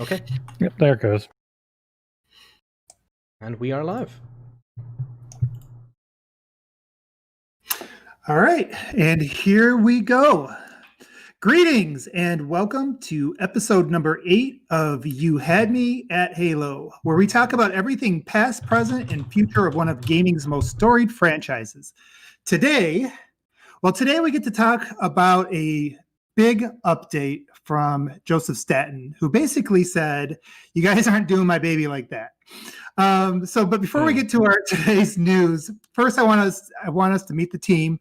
Okay. Yep, there it goes. And we are live. All right, and here we go. Greetings and welcome to episode number 8 of You Had Me at Halo, where we talk about everything past, present, and future of one of gaming's most storied franchises. Today we get to talk about a big update from Joseph Staten, who basically said, "You guys aren't doing my baby like that." But before we get to our today's news, first I want us to meet the team.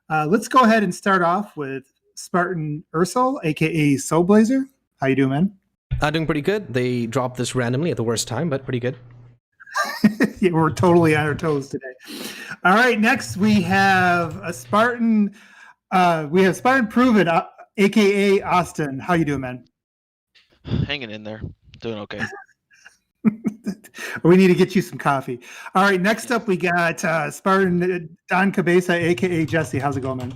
Let's go ahead and start off with Spartan Ursel, aka Soul Blazer. How you doing, man? Doing pretty good. They dropped this randomly at the worst time, but pretty good. Yeah, we're totally on our toes today. All right, next we have a Spartan. We have Spartan Proven, aka Austin. How you doing, man? Hanging in there, doing okay. We need to get you some coffee. All right, next up we got Spartan Don Cabeza, aka Jesse. How's it going, man?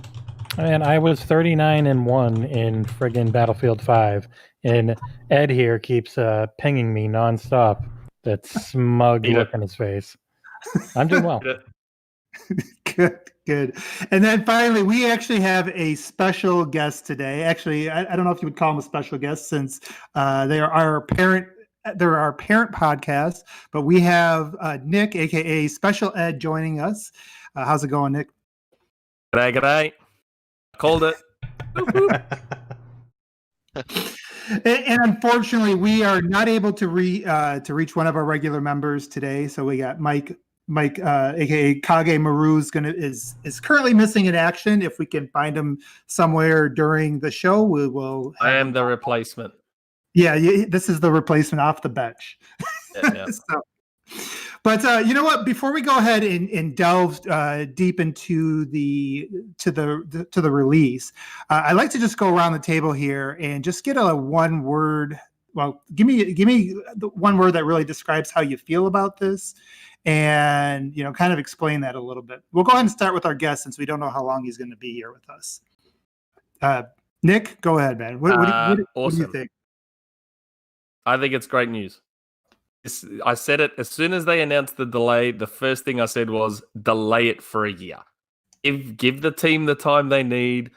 And I was 39-1 in friggin' Battlefield 5, and Ed here keeps pinging me nonstop. That smug look on his face. I'm doing well. Good. And then finally, we actually have a special guest today. Actually, I don't know if you would call him a special guest since they are our parent. They're our parent podcast, but we have Nick, aka Special Ed, joining us. How's it going, Nick? G'day. Called it. And unfortunately, we are not able to reach one of our regular members today. So we got Mike, aka Kage Maru, is currently missing in action. If we can find him somewhere during the show, we will. I am the replacement. Yeah, this is the replacement off the bench. Yeah. But you know what? Before we go ahead and delve deep into the release, I'd like to just go around the table here and just get a one word. Well, give me the one word that really describes how you feel about this, and kind of explain that a little bit. We'll go ahead and start with our guest since we don't know how long he's going to be here with us. Nick, go ahead, man. What do you think? I think it's great news. I said it as soon as they announced the delay. The first thing I said was delay it for a year. Give the team the time they need.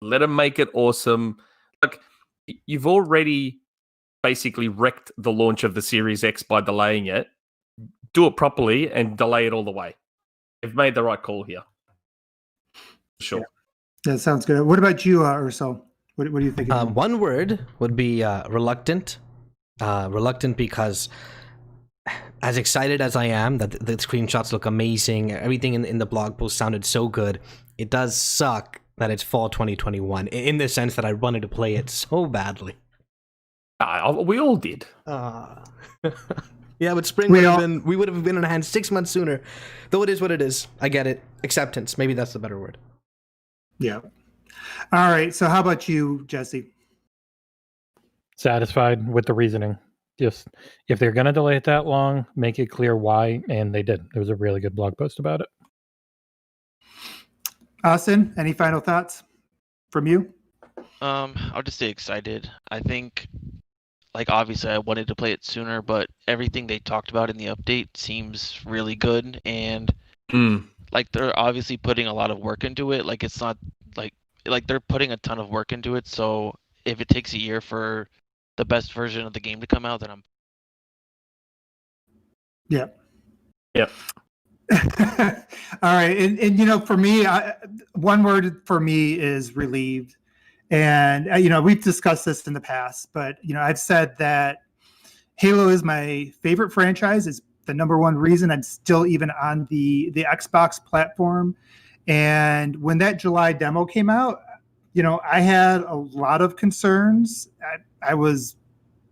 Let them make it awesome. Like, you've already basically wrecked the launch of the Series X by delaying it. Do it properly and delay it all the way. They've made the right call here. Sure. Yeah, that sounds good. What about you, Ursel? What do you think? One word would be reluctant. Reluctant because as excited as I am that the screenshots look amazing, everything in the blog post sounded so good, it does suck that it's fall 2021 in the sense that I wanted to play it so badly. We all did. Yeah, but spring we would have been in hand 6 months sooner. Though it is what it is. I get it. Acceptance. Maybe that's the better word. Yeah. All right. So how about you, Jesse? Satisfied with the reasoning. Just if they're going to delay it that long, make it clear why, and they did. There was a really good blog post about it. Austin, any final thoughts from you? I'll just stay excited. I think, obviously I wanted to play it sooner, but everything they talked about in the update seems really good, and they're obviously putting a lot of work into it. It's not like they're putting a ton of work into it, so if it takes a year for the best version of the game to come out, then I'm. Yep. All right, and for me, one word for me is relieved, and we've discussed this in the past, but I've said that Halo is my favorite franchise. It's the number one reason I'm still even on the Xbox platform, and when that July demo came out, I had a lot of concerns. I was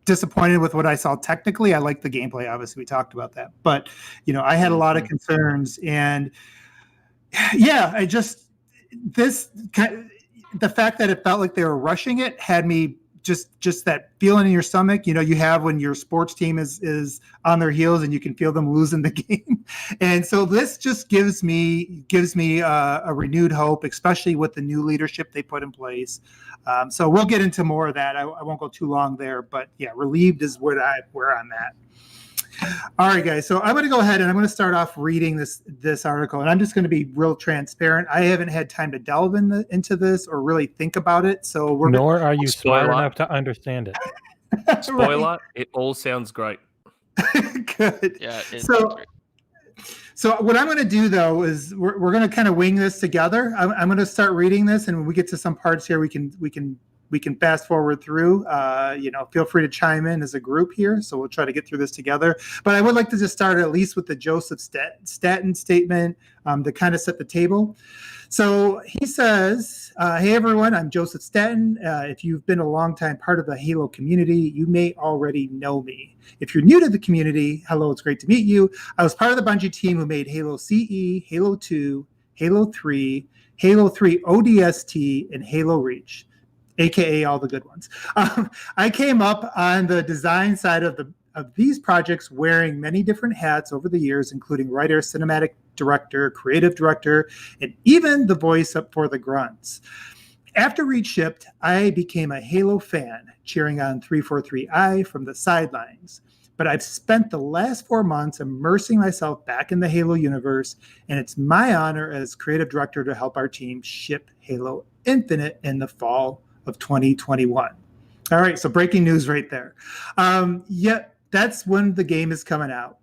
disappointed with what I saw technically. I liked the gameplay, obviously we talked about that, but I had a lot of concerns, and the fact that it felt like they were rushing it had me just that feeling in your stomach, you have when your sports team is on their heels and you can feel them losing the game. And so this just gives me a renewed hope, especially with the new leadership they put in place. So we'll get into more of that. I won't go too long there, but yeah, relieved is where I'm at. All right, guys. So I'm going to go ahead and I'm going to start off reading this article, and I'm just going to be real transparent. I haven't had time to delve into this or really think about it. So nor are you smart enough to understand it. Spoiler: It all sounds great. Good. Yeah. So what I'm going to do though is we're going to kind of wing this together. I'm going to start reading this, and when we get to some parts here, we can fast forward through. Feel free to chime in as a group here. So we'll try to get through this together. But I would like to just start at least with the Joseph Staten statement to kind of set the table. So he says, hey, everyone, I'm Joseph Staten. If you've been a long time part of the Halo community, you may already know me. If you're new to the community, hello, it's great to meet you. I was part of the Bungie team who made Halo CE, Halo 2, Halo 3, Halo 3 ODST, and Halo Reach, aka all the good ones. I came up on the design side of these projects wearing many different hats over the years, including writer, cinematic director, creative director, and even the voice up for the grunts. After Reach shipped, I became a Halo fan, cheering on 343i from the sidelines. But I've spent the last 4 months immersing myself back in the Halo universe, and it's my honor as creative director to help our team ship Halo Infinite in the fall of 2021. All right, so breaking news right there. That's when the game is coming out.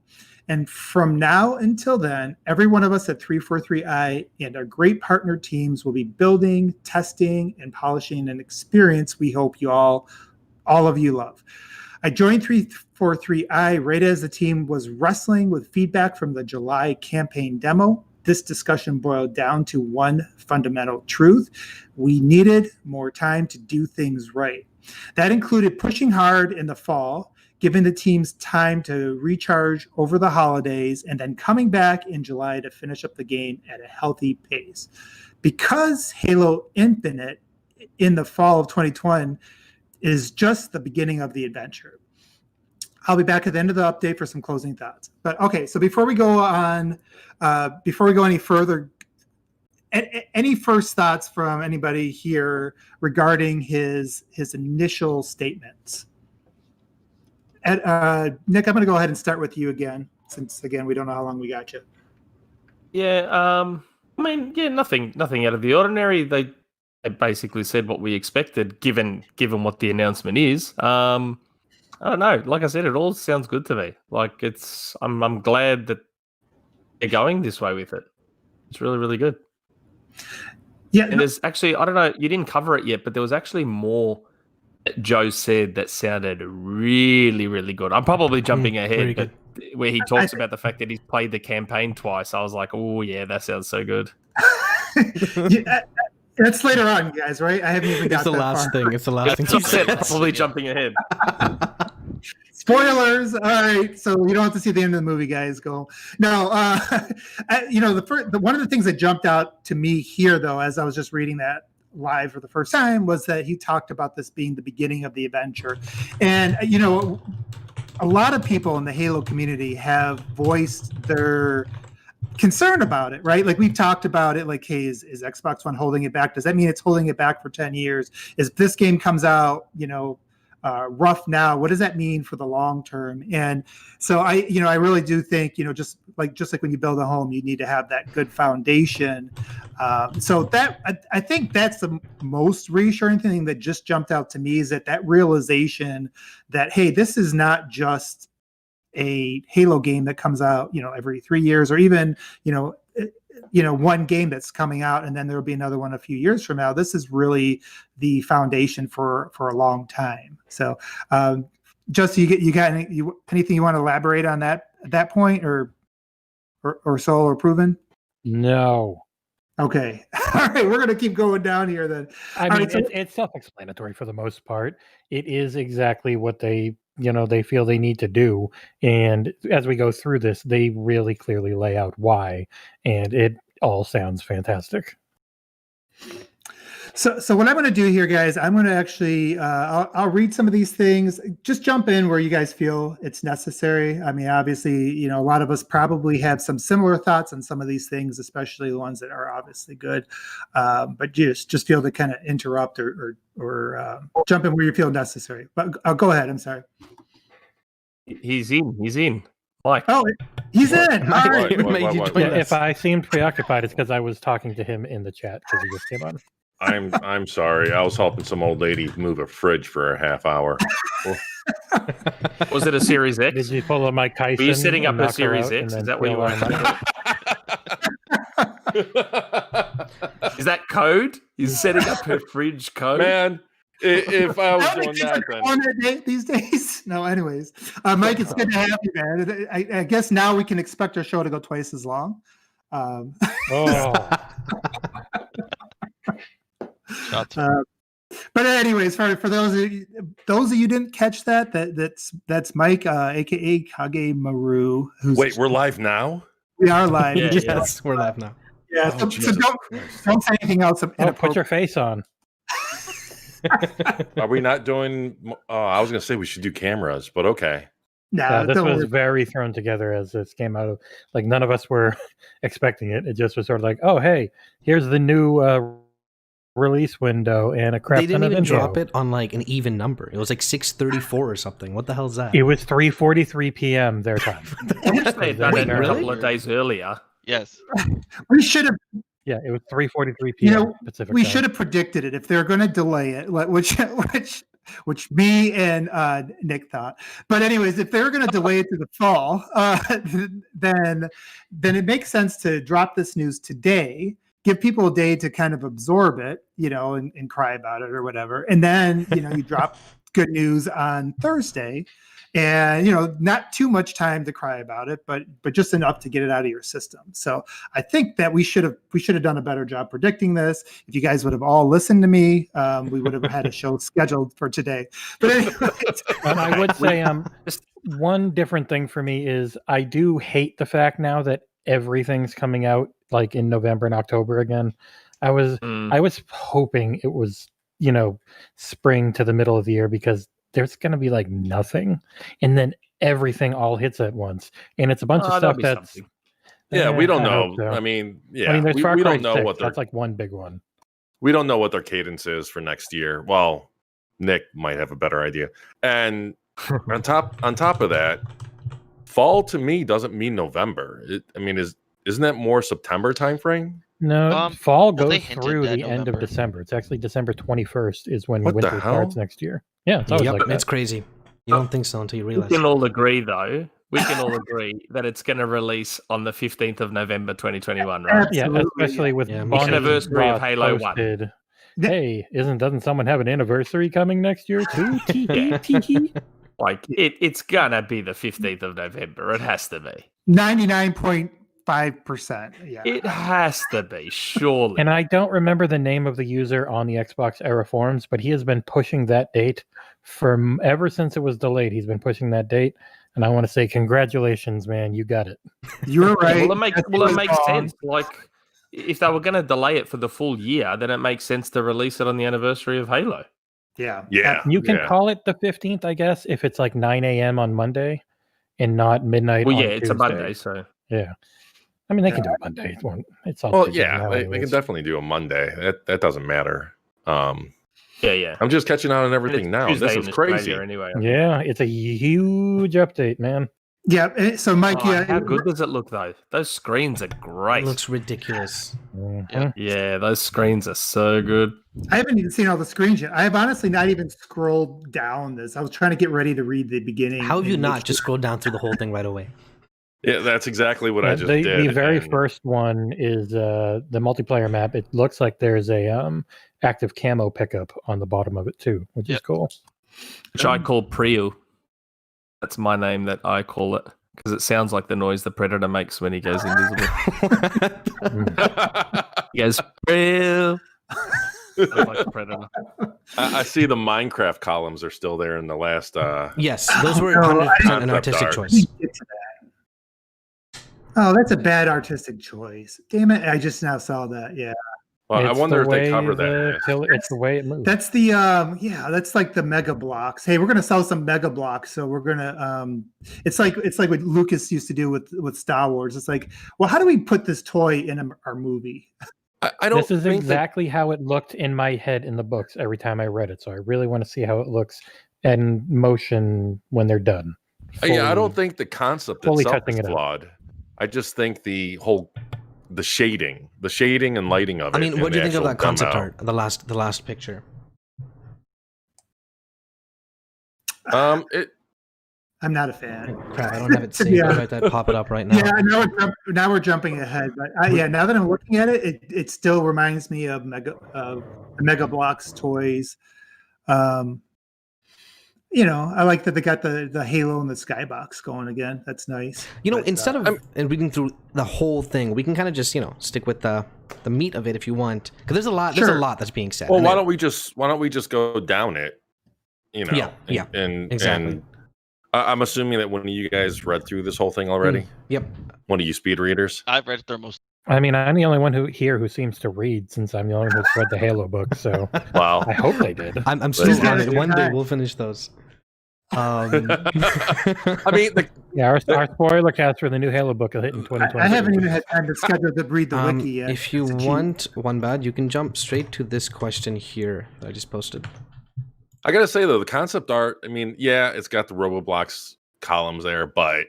And from now until then, every one of us at 343i and our great partner teams will be building, testing, and polishing an experience we hope you all of you love. I joined 343i right as the team was wrestling with feedback from the July campaign demo. This discussion boiled down to one fundamental truth. We needed more time to do things right. That included pushing hard in the fall, giving the teams time to recharge over the holidays, and then coming back in July to finish up the game at a healthy pace. Because Halo Infinite in the fall of 2021 is just the beginning of the adventure. I'll be back at the end of the update for some closing thoughts. But okay, so before we go any further, any first thoughts from anybody here regarding his initial statements? Nick, I'm going to go ahead and start with you again, since again we don't know how long we got you. Yeah, nothing out of the ordinary. They basically said what we expected, given what the announcement is. I don't know. Like I said, it all sounds good to me. Like I'm glad that they're going this way with it. It's really, really good. Yeah, and there's actually, I don't know, you didn't cover it yet, but there was actually more that Joe said that sounded really, really good. I'm probably jumping ahead, but where he talks about the fact that he's played the campaign twice, I was like, oh yeah, that sounds so good. That's later on, guys, right? I haven't even got that far. It's the last thing. He said, probably jumping ahead. Spoilers. All right, so you don't have to see the end of the movie, guys. Go. No, one of the things that jumped out to me here, though, as I was just reading that live for the first time, was that he talked about this being the beginning of the adventure. And a lot of people in the Halo community have voiced their concern about it, right? Like we've talked about it, like, hey, is Xbox One holding it back? Does that mean it's holding it back for 10 years? If this game comes out, rough now, what does that mean for the long term? And so I really do think, just like when you build a home, you need to have that good foundation. So that I think that's the most reassuring thing that just jumped out to me, is that realization that, hey, this is not just a Halo game that comes out, every 3 years, or even, one game that's coming out and then there'll be another one a few years from now. This is really the foundation for a long time. So, Justin, you got anything you want to elaborate on that at that point, or Soul or Proven? No. Okay. All right. We're going to keep going down here then. It's self-explanatory for the most part. It is exactly what they feel they need to do. And as we go through this, they really clearly lay out why. And it all sounds fantastic. So what I'm going to do here, guys, I'm going to actually I'll read some of these things. Just jump in where you guys feel it's necessary. I mean, obviously, a lot of us probably have some similar thoughts on some of these things, especially the ones that are obviously good. But just feel to kind of interrupt or jump in where you feel necessary. But go ahead. I'm sorry. He's in. Mike. Oh, he's in. All right. What made you join us? If I seemed preoccupied, it's because I was talking to him in the chat because he just came on. I'm sorry. I was helping some old lady move a fridge for a half hour. Was it a Series X? Did you follow Mike Tyson? Were you setting up and a knock her Series out X? and Is then that what you kill were Is that code? You're setting up a fridge code? Man, if I was doing that, on then that these days. No, anyways, Mike, it's good to have you, man. I guess now we can expect our show to go twice as long. Oh, But anyways, for those of you who didn't catch that's Mike, aka Kage Maru. wait, we're live now? We are live. Yeah, Yes, we're live now. Yeah, Oh, so Jesus don't say anything else. put your Inappropriate. face on. Are we not doing? I was gonna say we should do cameras, but okay. No, This don't was worry. very thrown together as this came out of, like, none of us were expecting it. It just was sort of like, oh, hey, here's the new release window and a crap They didn't ton of even info. drop it on like an even number. It was like 6:34 or something. What the hell's that? It was 3:43 p.m. their time. I wish they had done Wait, it a really? couple of days earlier. Yes. We should have. Yeah, it was 3:43 p.m. Pacific We time. should have predicted it if they're going to delay it, which me and Nick thought. But anyways, if they're going to delay it to the fall, then it makes sense to drop this news today, give people a day to kind of absorb it, and cry about it or whatever, and then you drop good news on Thursday. And not too much time to cry about it, but just enough to get it out of your system. So I think that we should have done a better job predicting this. If you guys would have all listened to me, we would have had a show scheduled for today. But anyways, And I would say one different thing for me is I do hate the fact now that everything's coming out like in November and October again. I was hoping it was, spring to the middle of the year, because there's going to be like nothing, and then everything all hits at once, and it's a bunch of stuff that's something. Yeah, we don't I know. hope so. I mean, yeah, there's we Far Cry don't know 6, what their that's like one big one. we don't know what their cadence is for next year. Well, Nick might have a better idea. And on top of that, fall to me doesn't mean November. Isn't that more September timeframe? No, fall well, they goes hinted through at the end of November. December. It's actually December 21st is when What the winter hell? starts next year. Yeah, it's always Yep, like that. it's crazy. You don't think so until you We realize. can all agree, though. We can all agree that it's going to release on the 15th of November, 2021, right? Yeah, Absolutely, especially with Yeah, Bonnie anniversary of Ross Halo 1. posted, Yeah. hey, doesn't someone have an anniversary coming next year too? Tee-hee, tee-hee. Like, it's going to be the 15th of November. It has to be. 99.5%. Yeah. It has to be, surely. And I don't remember the name of the user on the Xbox era forums, but he has been pushing that date ever since it was delayed. He's been pushing that date, and I want to say congratulations, man, you got it. You're right. Well, it makes sense. Like, if they were going to delay it for the full year, then it makes sense to release it on the anniversary of Halo. Yeah. Yeah. You can yeah. call it the 15th, I guess, if it's like 9 a.m. on Monday and not midnight. Well, on yeah, it's a Tuesday. Monday, so. Yeah. I mean, they can do it Monday. It's all Well, digital yeah, now they can anyways. definitely do a Monday. That doesn't matter. Yeah. I'm just catching on And everything it's now. Tuesday This in is Australia crazy. Anyway. Yeah, it's a huge update, man. Yeah. So, Mike, Oh, how good does it look, though? Those screens are great. It looks ridiculous. Mhm. Yeah, those screens are so good. I haven't even seen all the screens yet. I have honestly not even scrolled down this. I was trying to get ready to read the beginning. How have you and make not just scrolled down through the whole thing right away? Yeah, that's exactly what I just the did. very and- first one is the multiplayer map. It looks like there's a active camo pickup on the bottom of it too, which is Yep. cool. Which I call Priu. That's my name that I call it. Because it sounds like the noise the Predator makes when he goes invisible. He goes, Priu. Sounds like the Predator. I see the Minecraft columns are still there in the last. Yes, those were No, 100% an I- artistic Dark. choice. Get to that. Oh, that's a bad artistic choice. Damn it. I just now saw that. Yeah. Well, I It's wonder the if they way cover the that. it's the way it moves. That's the that's like the mega blocks. Hey, we're gonna sell some mega blocks, so we're gonna it's like what Lucas used to do with Star Wars. It's like, well, how do we put this toy in our movie? I don't This is think that exactly how it looked in my head in the books every time I read it. So I really want to see how it looks in motion when they're done. I don't think the concept fully itself touching is it up. flawed. I just think the shading and lighting of it. I mean, in what do you the think of that actual concept demo. art? The last picture. It I'm not a fan. Crap, I don't have it To saved. be I'll honest. write that, pop it up right now. Yeah, now we're jumping ahead, but now that I'm looking at it, it still reminds me of Mega Bloks toys. I like that they got the Halo and the Skybox going again. That's nice. But, Instead of reading through the whole thing, we can kind of just stick with the meat of it if you want, because there's a lot that's being said. Well, And why don't we just go down it? Yeah, and exactly. And I'm assuming that one of you guys read through this whole thing already. Yep. One of you speed readers. I've read through most. I mean, I'm the only one who seems to read, since I'm the only one who's read the Halo book. So Wow. I hope they did. I'm still Let's on do it. it. One day we'll finish those. I mean, Yeah, our spoiler cast for the new Halo book will hit in 2020. I haven't even had time to schedule to read the wiki yet. if you It's a cheat. want one bad, you can jump straight to this question here that I just posted. I gotta say though, the concept art. I mean, yeah, it's got the Roboblox columns there, but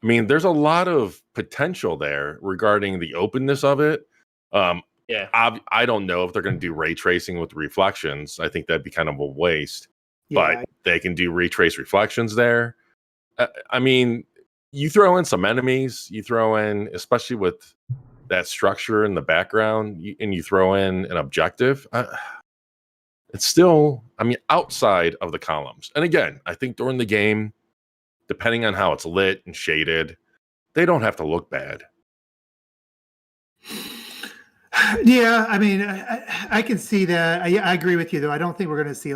I mean, there's a lot of potential there regarding the openness of it. Yeah. I don't know if they're going to do ray tracing with reflections. I think that'd be kind of a waste. Yeah, But they can do retrace reflections there. I mean, you throw in some enemies, you throw in, especially with that structure in the background, and you throw in an objective. It's still, I mean, outside of the columns. And again, I think during the game, depending on how it's lit and shaded, they don't have to look bad. Yeah, I mean, I can see that. I agree with you, though. I don't think we're going to see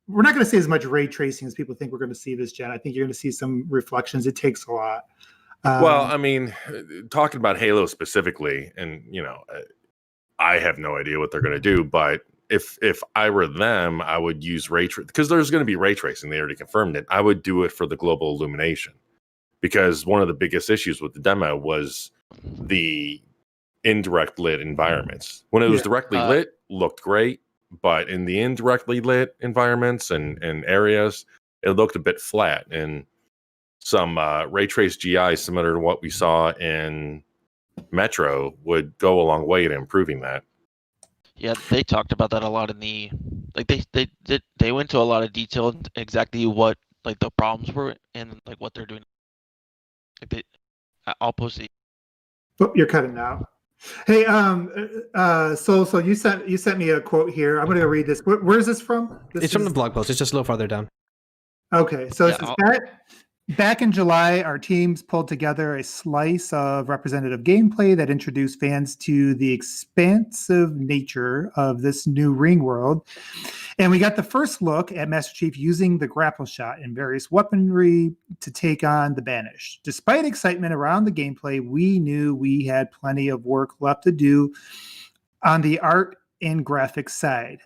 we're not going to see as much ray tracing as people think we're going to see this gen. I think you're going to see some reflections. It takes a lot. Well, I mean, talking about Halo specifically, and I have no idea what they're going to do, but if I were them, I would use ray tracing, because there's going to be ray tracing. They already confirmed it. I would do it for the global illumination, because one of the biggest issues with the demo was the indirect lit environments. When it was directly lit, looked great, but in the indirectly lit environments and areas, it looked a bit flat. And some ray trace GI similar to what we saw in Metro would go a long way to improving that. Yeah, they talked about that a lot in the they went to a lot of detail into exactly what the problems were and what they're doing. I'll post it. Oh, you're cutting out. Hey, so you sent me a quote here. I'm going to read this. Where is this from? It's from the blog post. It's just a little farther down. Okay, so Yeah, it says back in July, our teams pulled together a slice of representative gameplay that introduced fans to the expansive nature of this new ring world. And we got the first look at Master Chief using the grapple shot and various weaponry to take on the Banished. Despite excitement around the gameplay, we knew we had plenty of work left to do on the art and graphics side.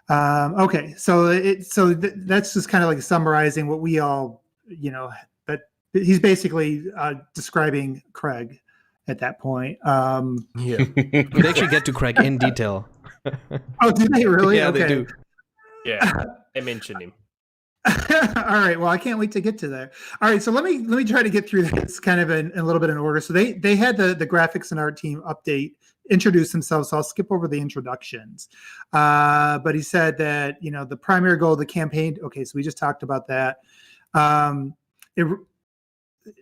Okay, so that's just kind of like summarizing what we all, but he's basically describing Craig at that point. Yeah, they actually get to Craig in detail. Oh, do they really? Yeah, okay. they do. Yeah, I mentioned him. All right. Well, I can't wait to get to there. All right. So let me try to get through this kind of in a little bit in order. So they had the graphics and art team introduce themselves. So I'll skip over the introductions. But he said that, the primary goal of the campaign. Okay. So we just talked about that.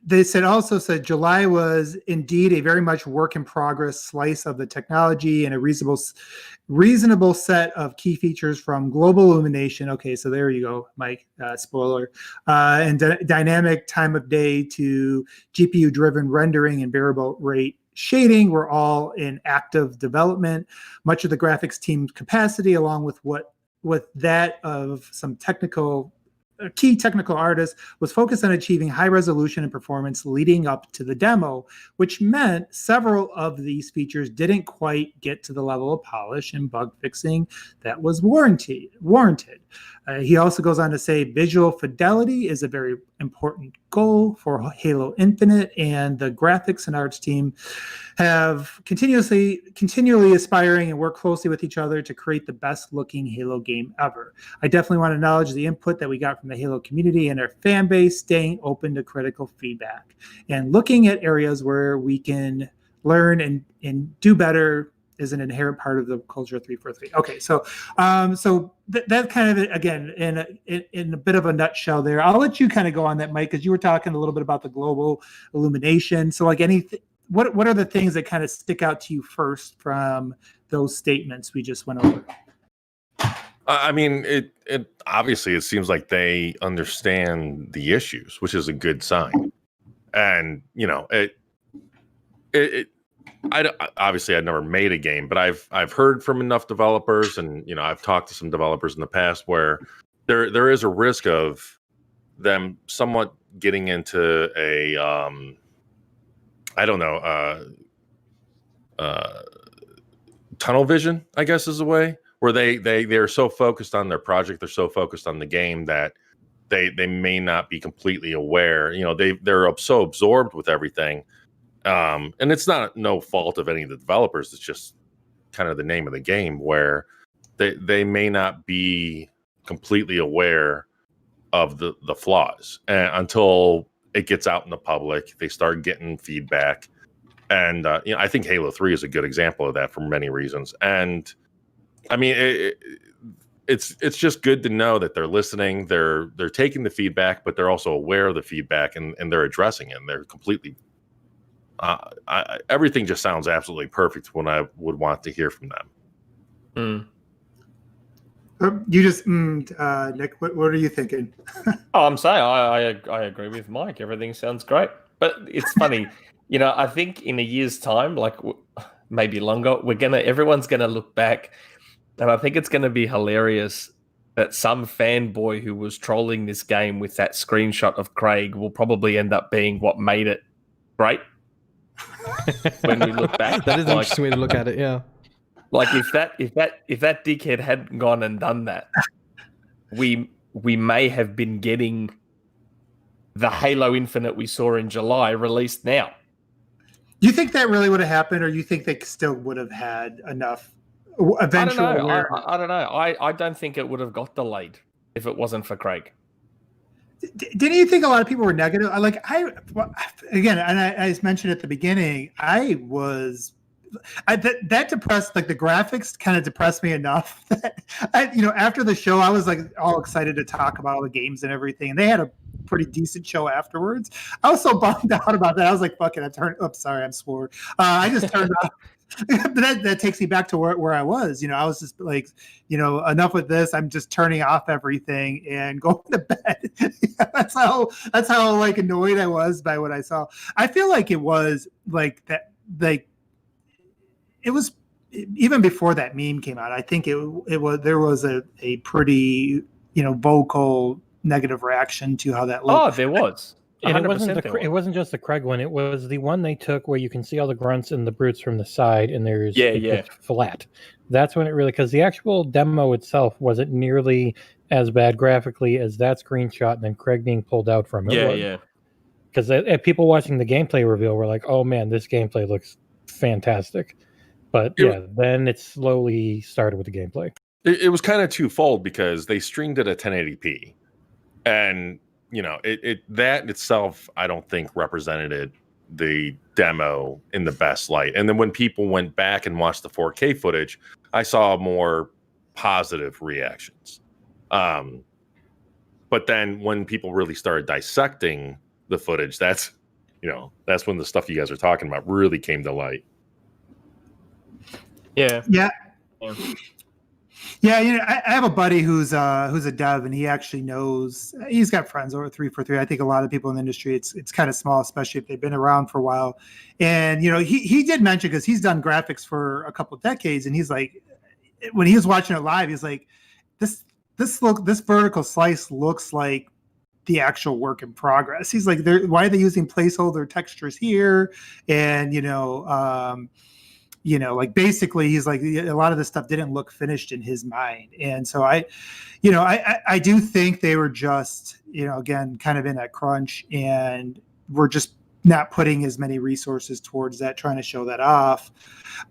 They said July was indeed a very much work in progress slice of the technology and a reasonable set of key features from global illumination. Okay, so there you go, Mike. Spoiler. And dynamic time of day to GPU driven rendering and variable rate shading were all in active development. Much of the graphics team's capacity, along with that of some technical a key technical artist, was focused on achieving high resolution and performance leading up to the demo, which meant several of these features didn't quite get to the level of polish and bug fixing that was warranted. He also goes on to say visual fidelity is a very important goal for Halo Infinite, and the graphics and arts team have continually aspiring and work closely with each other to create the best looking Halo game ever. I definitely want to acknowledge the input that we got from the Halo community and our fan base, staying open to critical feedback and looking at areas where we can learn and do better is an inherent part of the culture of 343. Okay, so that kind of, again, in a bit of a nutshell there. I'll let you kind of go on that, Mike, because you were talking a little bit about the global illumination. So like anything, what are the things that kind of stick out to you first from those statements we just went over? I mean, it obviously it seems like they understand the issues, which is a good sign. And you know, obviously I'd never made a game, but I've heard from enough developers, and you know, I've talked to some developers in the past where there is a risk of them somewhat getting into a tunnel vision, I guess is the way, where they're so focused on their project, they're so focused on the game that they may not be completely aware. You know, they're so absorbed with everything. And it's no fault of any of the developers. It's just kind of the name of the game, where they may not be completely aware of the flaws, and until it gets out in the public, they start getting feedback. And you know, I think Halo 3 is a good example of that for many reasons. And I mean, it's just good to know that they're listening, they're taking the feedback, but they're also aware of the feedback, and they're addressing it. And they're completely everything just sounds absolutely perfect when I would want to hear from them. You just Nick, what are you thinking? I'm saying I agree with Mike. Everything sounds great, but it's funny, you know. I think in a year's time, like maybe longer, everyone's gonna look back, and I think it's gonna be hilarious that some fanboy who was trolling this game with that screenshot of Craig will probably end up being what made it great. When we look back, that is an interesting way to look at it. Yeah, like if that dickhead hadn't gone and done that, we may have been getting the Halo Infinite we saw in July released now. Do you think that really would have happened, or you think they still would have had enough eventual? I don't know. I don't think it would have got delayed if it wasn't for Craig. Didn't you think a lot of people were negative? Again, and I mentioned at the beginning, that depressed, like the graphics kind of depressed me enough that after the show, I was like all excited to talk about all the games and everything, and they had a pretty decent show afterwards. I was so bummed out about that. I was like, fuck it, sorry, I'm swore. I just turned off. That takes me back to where I was. I was just like, enough with this. I'm just turning off everything and going to bed. That's how like annoyed I was by what I saw. I feel like it was like that. Like it was even before that meme came out. I think there was a pretty vocal negative reaction to how that looked. Oh, there was. And it wasn't just the Craig one. It was the one they took where you can see all the grunts and the brutes from the side, and it's flat. That's when it really, because the actual demo itself wasn't nearly as bad graphically as that screenshot, and then Craig being pulled out from it. Yeah. Because people watching the gameplay reveal were like, "Oh man, this gameplay looks fantastic," but then it slowly started with the gameplay. It was kind of twofold because they streamed it at 1080p, and that itself, I don't think represented the demo in the best light. And then when people went back and watched the 4K footage, I saw more positive reactions. But then when people really started dissecting the footage, that's when the stuff you guys are talking about really came to light. Yeah. Yeah, I have a buddy who's a dev, and he actually knows. He's got friends over 343. I think a lot of people in the industry, it's kind of small, especially if they've been around for a while. And he did mention, because he's done graphics for a couple of decades, and he's like, when he was watching it live, he's like, this this vertical slice looks like the actual work in progress. He's like, why are they using placeholder textures here? And like basically he's like, a lot of this stuff didn't look finished in his mind. And so I do think they were just, again, kind of in a crunch, and we're just not putting as many resources towards that, trying to show that off.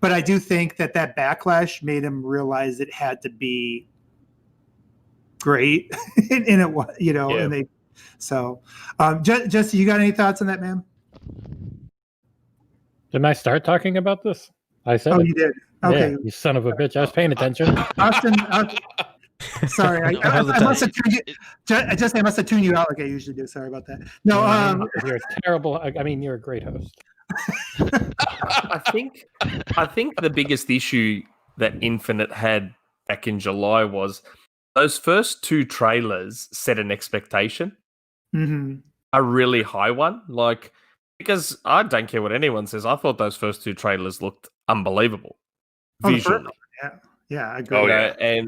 But I do think that backlash made him realize it had to be great. And it was, and they, so Jesse, you got any thoughts on that, ma'am? Didn't I start talking about this? I said Oh, it. you did. Okay. Yeah, you son of a bitch. I was paying attention. Austin, sorry, I must have tuned you. Jesse, I must have tuned you out like I usually do. Sorry about that. No, you're a terrible. I mean, you're a great host. I think the biggest issue that Infinite had back in July was those first two trailers set an expectation, a really high one. Like, because I don't care what anyone says, I thought those first two trailers looked unbelievable visually. Yeah, I agree. Oh yeah,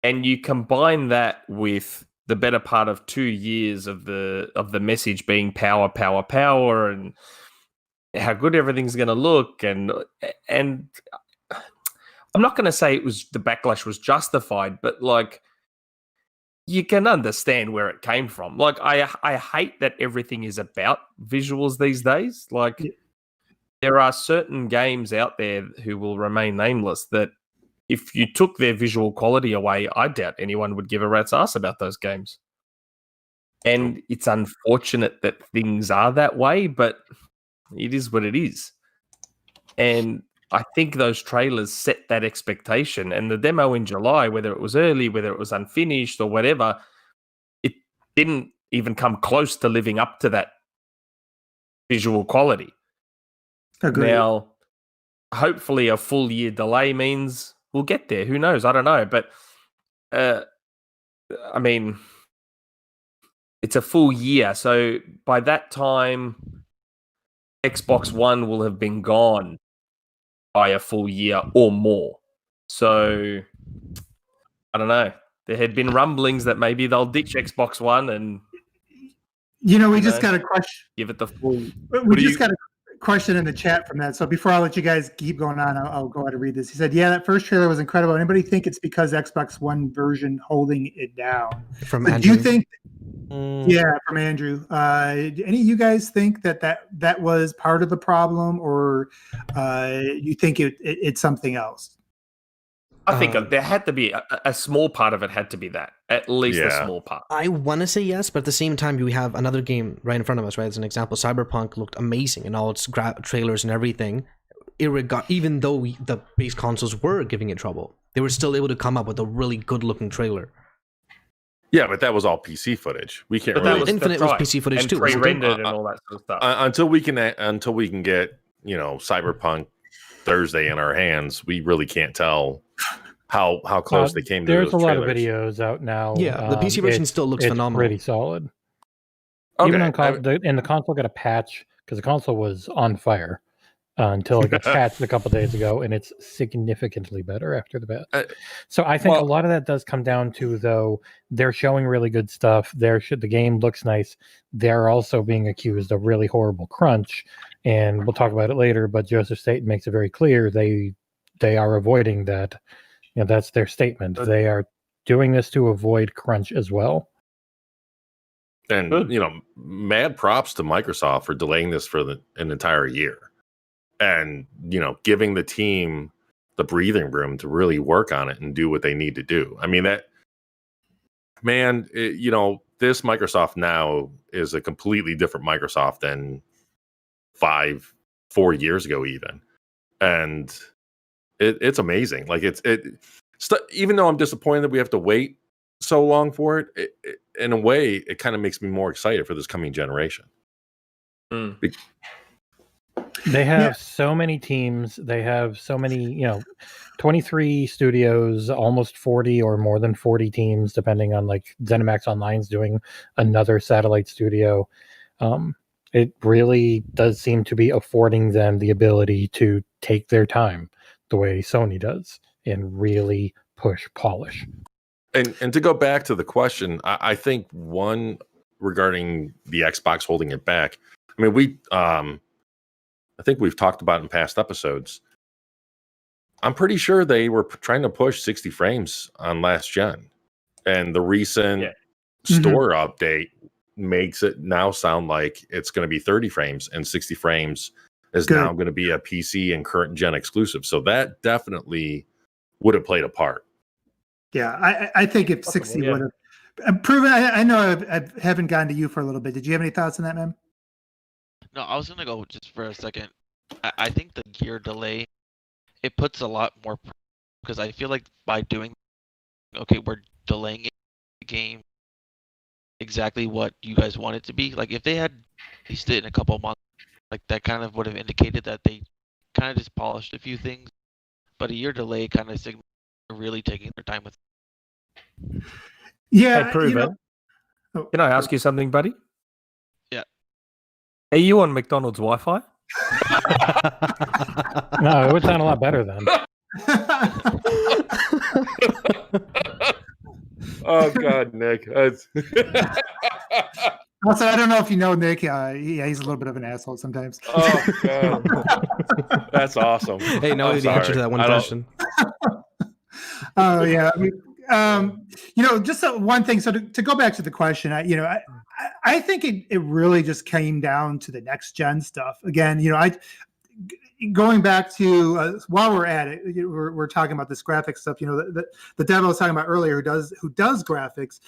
and you combine that with the better part of 2 years of the message being power, power, power, and how good everything's going to look, and I'm not going to say the backlash was justified, but like, you can understand where it came from. Like, I hate that everything is about visuals these days. Like, there are certain games out there who will remain nameless that if you took their visual quality away, I doubt anyone would give a rat's ass about those games. And it's unfortunate that things are that way, but it is what it is. And I think those trailers set that expectation. And the demo in July, whether it was early, whether it was unfinished or whatever, it didn't even come close to living up to that visual quality. Agreed. Now, hopefully a full year delay means we'll get there. Who knows? I don't know. But, I mean, it's a full year. So by that time, Xbox One will have been gone by a full year or more. So, I don't know. There had been rumblings that maybe they'll ditch Xbox One and... we just got a question. Give it the full... We just got a question in the chat from that. So before I let you guys keep going on, I'll go ahead and read this. He said, yeah, that first trailer was incredible. Anybody think it's because Xbox One version holding it down? From so Andrew. Do you think... Yeah, from Andrew. Any of you guys think that was part of the problem, or you think it's something else? I think there had to be a small part of it had to be that, at least a small part. I want to say yes, but at the same time, we have another game right in front of us, right? As an example, Cyberpunk looked amazing in all its trailers and everything. Even though the base consoles were giving it trouble, they were still able to come up with a really good-looking trailer. Yeah, but that was all PC footage. We can't. Really... Infinite was PC footage and too, pre-rendered and all that sort of stuff. Until we can get Cyberpunk Thursday in our hands, we really can't tell how close they came to those trailers. There's a lot of videos out now. Yeah, the PC version still looks phenomenal. Pretty solid. Okay. Even on the console got a patch because the console was on fire until it got patched a couple days ago, and it's significantly better after the patch. So I think a lot of that does come down to, though, they're showing really good stuff. The game looks nice. They're also being accused of really horrible crunch, and we'll talk about it later. But Joseph Staten makes it very clear they are avoiding that. That's their statement. They are doing this to avoid crunch as well. And mad props to Microsoft for delaying this for an entire year. And, giving the team the breathing room to really work on it and do what they need to do. I mean, this Microsoft now is a completely different Microsoft than 4 years ago, even. And it's amazing. Like, even though I'm disappointed that we have to wait so long for it, in a way, it kind of makes me more excited for this coming generation. They have so many teams. They have so many, 23 studios, almost 40 or more than 40 teams, depending on like ZeniMax Online's doing another satellite studio. It really does seem to be affording them the ability to take their time the way Sony does and really polish. And to go back to the question, I think one regarding the Xbox holding it back. I mean, I think we've talked about in past episodes. I'm pretty sure they were trying to push 60 frames on last gen, and the recent store update makes it now sound like it's going to be 30 frames, and 60 frames is now going to be a PC and current gen exclusive. So that definitely would have played a part. Yeah, I think if 60 would have proven, I know I haven't gotten to you for a little bit. Did you have any thoughts on that, man? No, I was gonna go just for a second. I think the gear delay, it puts a lot more, because I feel like by doing, okay, we're delaying the game exactly what you guys want it to be. Like if they had released it in a couple of months, like that kind of would have indicated that they kind of just polished a few things. But a year delay kind of signals they're really taking their time with it. Yeah, Hey, Proven. Can I ask you something, buddy? Yeah. Are you on McDonald's Wi-Fi? No, it would sound a lot better then. Oh God, Nick. Also, I don't know if you know Nick. Yeah, he's a little bit of an asshole sometimes. Oh God, that's awesome. Hey, no, the answer to that one question. Oh yeah, just one thing. So to go back to the question, I think it really just came down to the next gen stuff. Again, going back to while we're at it, we're talking about this graphic stuff. The demo I was talking about earlier, who does graphics,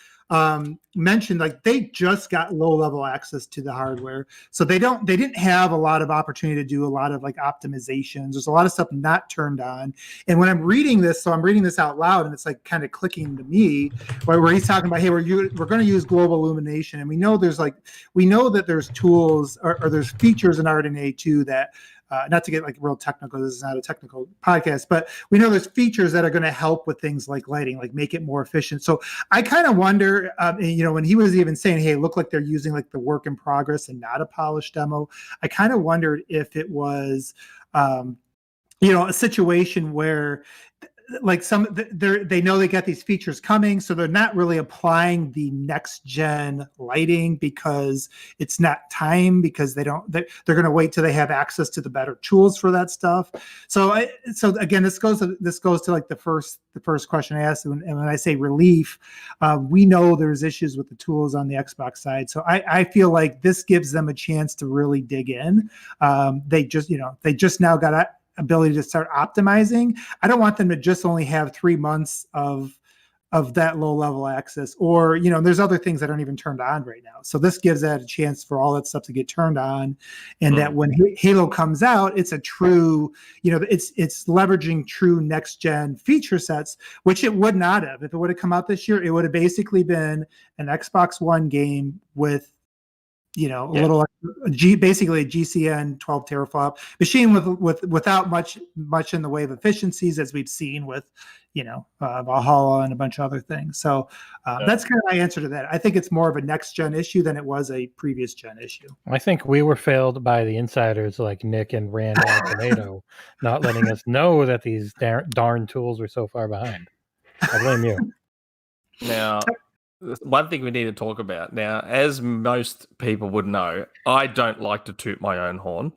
mentioned like they just got low level access to the hardware, so they didn't have a lot of opportunity to do a lot of like optimizations. There's a lot of stuff not turned on. And when I'm reading this, so I'm reading this out loud, and it's like kind of clicking to me, where he's talking about, hey, we're going to use global illumination, and we know that there's tools or there's features in RDNA 2 that. Not to get like real technical, this is not a technical podcast, but we know there's features that are going to help with things like lighting, like make it more efficient. So I kind of wonder, when he was even saying, hey, it looked like they're using like the work in progress and not a polished demo, I kind of wondered if it was, a situation where like they know they got these features coming, so they're not really applying the next gen lighting because it's not time, because they're going to wait till they have access to the better tools for that stuff. So again, this goes to like the first question I asked, and when I say relief, we know there's issues with the tools on the Xbox side. So I feel like this gives them a chance to really dig in. They just now got ability to start optimizing. I don't want them to just only have 3 months of that low level access, or there's other things that aren't even turned on right now. So this gives that a chance for all that stuff to get turned on, and that when Halo comes out, it's a true, it's leveraging true next gen feature sets, which it would not have. If it would have come out this year, it would have basically been an Xbox One game with little basically a GCN 12 teraflop machine without much in the way of efficiencies, as we've seen with Valhalla and a bunch of other things. So that's kind of my answer to that. I think it's more of a next gen issue than it was a previous gen issue. I think we were failed by the insiders like Nick and Rand Tomato, not letting us know that these darn tools were so far behind. I blame you. Now, one thing we need to talk about now, as most people would know, I don't like to toot my own horn.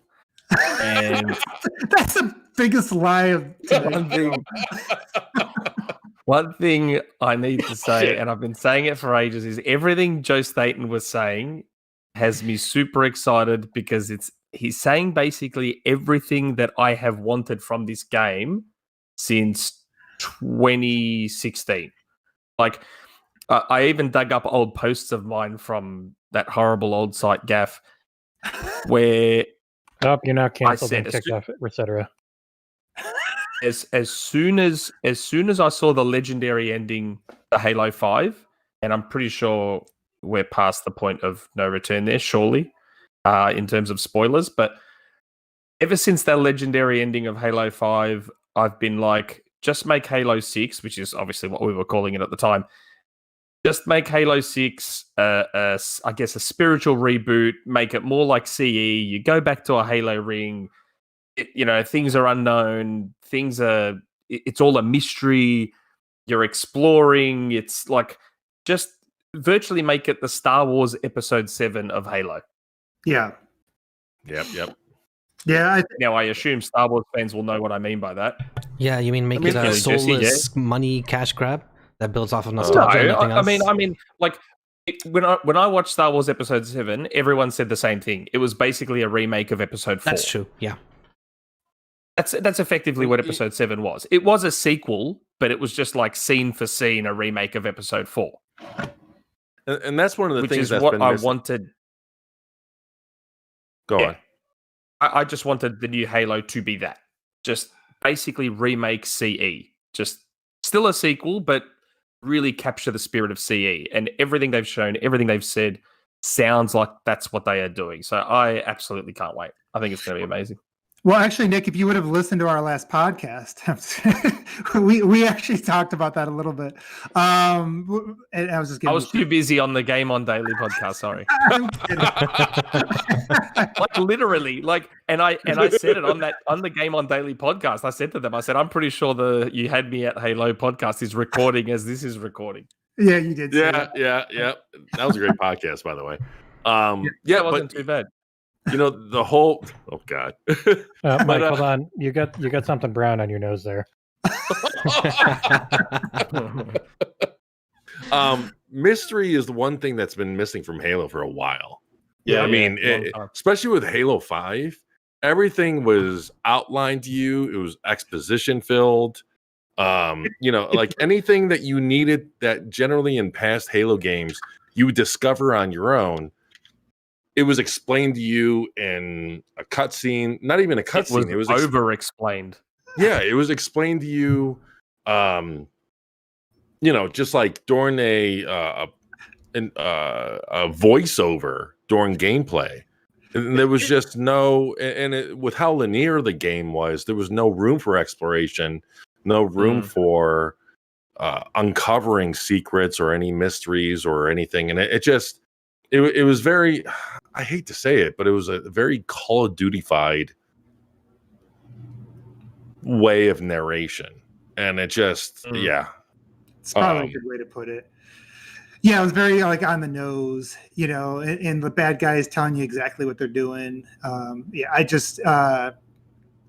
And that's the biggest lie of one thing I need to say, and I've been saying it for ages, is everything Joe Staten was saying has me super excited, because he's saying basically everything that I have wanted from this game since 2016. Like, I even dug up old posts of mine from that horrible old site Gaff, where you're not canceled and kicked off, etc. As soon as I saw the legendary ending to Halo 5, and I'm pretty sure we're past the point of no return there, surely, in terms of spoilers, but ever since that legendary ending of Halo 5, I've been like, just make Halo 6, which is obviously what we were calling it at the time. Just make Halo 6, I guess, a spiritual reboot. Make it more like CE. You go back to a Halo ring. Things are unknown. It's all a mystery. you're exploring. It's like just virtually make it the Star Wars Episode 7 of Halo. Yeah. Yep. Yeah. Now, I assume Star Wars fans will know what I mean by that. Yeah, you mean make it a really, Jesse, soulless money cash grab that builds off of nostalgia and nothing else? I mean, like when I watched Star Wars Episode 7, everyone said the same thing. It was basically a remake of Episode 4. That's true. Yeah. That's effectively what Episode 7 was. It was a sequel, but it was just like scene for scene a remake of Episode 4. And that's one of the which things is that's what been I missing. wanted. Go Yeah. on. I just wanted the new Halo to be that. Just basically remake CE. Just still a sequel, but really capture the spirit of CE. And everything they've shown, everything they've said sounds like that's what they are doing. So I absolutely can't wait. I think it's going to be amazing. Well, actually, Nick, if you would have listened to our last podcast, we actually talked about that a little bit. And I was just I was too busy on the Game On Daily podcast. Sorry. I'm kidding. Like literally, like, and I said it on the Game On Daily podcast. I said to them, I said, I'm pretty sure the You Had Me at Halo podcast is recording as this is recording. Yeah, you did. Yeah. That was a great podcast, by the way. It wasn't too bad. You know, the whole God. Mike, hold on. You got something brown on your nose there. Mystery is the one thing that's been missing from Halo for a while. Yeah, I mean, especially with Halo 5, everything was outlined to you. It was exposition filled. Like anything that you needed that generally in past Halo games you would discover on your own. It was explained to you in a cutscene, not even a cutscene. It was over-explained. Yeah, it was explained to you, just like during a voiceover during gameplay. And there was just with how linear the game was, there was no room for exploration, no room for uncovering secrets or any mysteries or anything. And it was very, I hate to say it, but it was a very Call of Duty-fied way of narration. And it just, It's probably a good way to put it. Yeah, it was very like on the nose, and the bad guys telling you exactly what they're doing. I just, and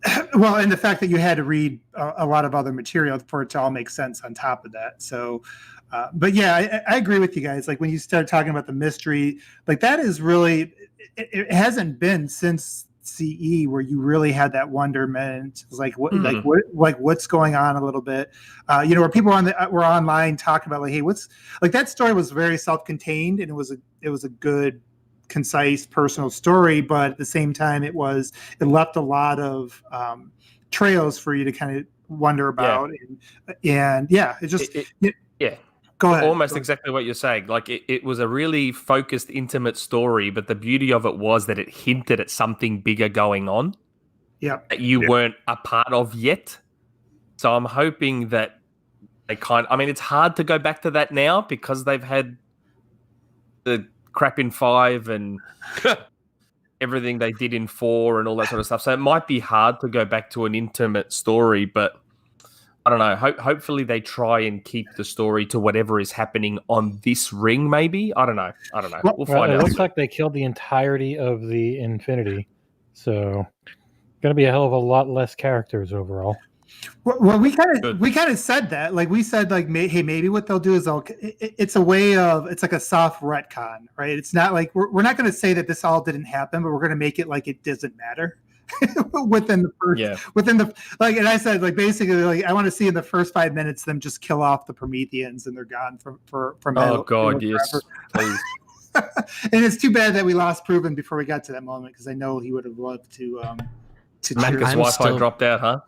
the fact that you had to read a lot of other material for it to all make sense on top of that. So, but yeah, I agree with you guys. Like when you start talking about the mystery, like that is really, it hasn't been since CE where you really had that wonderment. It's like what's going on a little bit, where people were online talking about like, hey, what's like that story was very self-contained and it was a good, concise personal story, but at the same time it left a lot of trails for you to kind of wonder about. Go ahead. Almost exactly what you're saying. Like it was a really focused, intimate story, but the beauty of it was that it hinted at something bigger going on that you weren't a part of yet. So I'm hoping that it's hard to go back to that now because they've had the crap in 5 and everything they did in 4 and all that sort of stuff. So it might be hard to go back to an intimate story, but I don't know. Hopefully they try and keep the story to whatever is happening on this ring, maybe. I don't know. We'll find out. It looks like they killed the entirety of the Infinity. So going to be a hell of a lot less characters overall. Well, we kind of said that. Like we said, like, hey, maybe what they'll do is it's a way of, it's like a soft retcon, right? It's not like we're not going to say that this all didn't happen, but we're going to make it like it doesn't matter within the first, and I said, like, basically, like, I want to see in the first 5 minutes them just kill off the Prometheans and they're gone from Oh God, yes, please. And it's too bad that we lost Proven before we got to that moment because I know he would have loved to Because Wi-Fi dropped out, huh?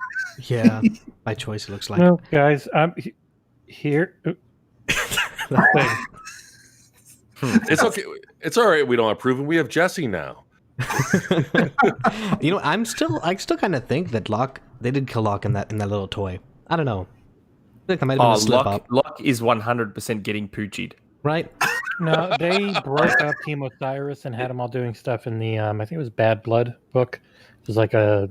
Yeah, by choice, it looks like. No, guys, I'm here. It's okay. It's all right. We don't have Proven. We have Jesse now. I still kind of think that Locke, they did kill Locke in that little toy. I don't know. I think that might have been a slip up. Locke is 100% getting poochied. Right? No, they broke up Team Osiris and had them all doing stuff in the I think it was Bad Blood book. It was like an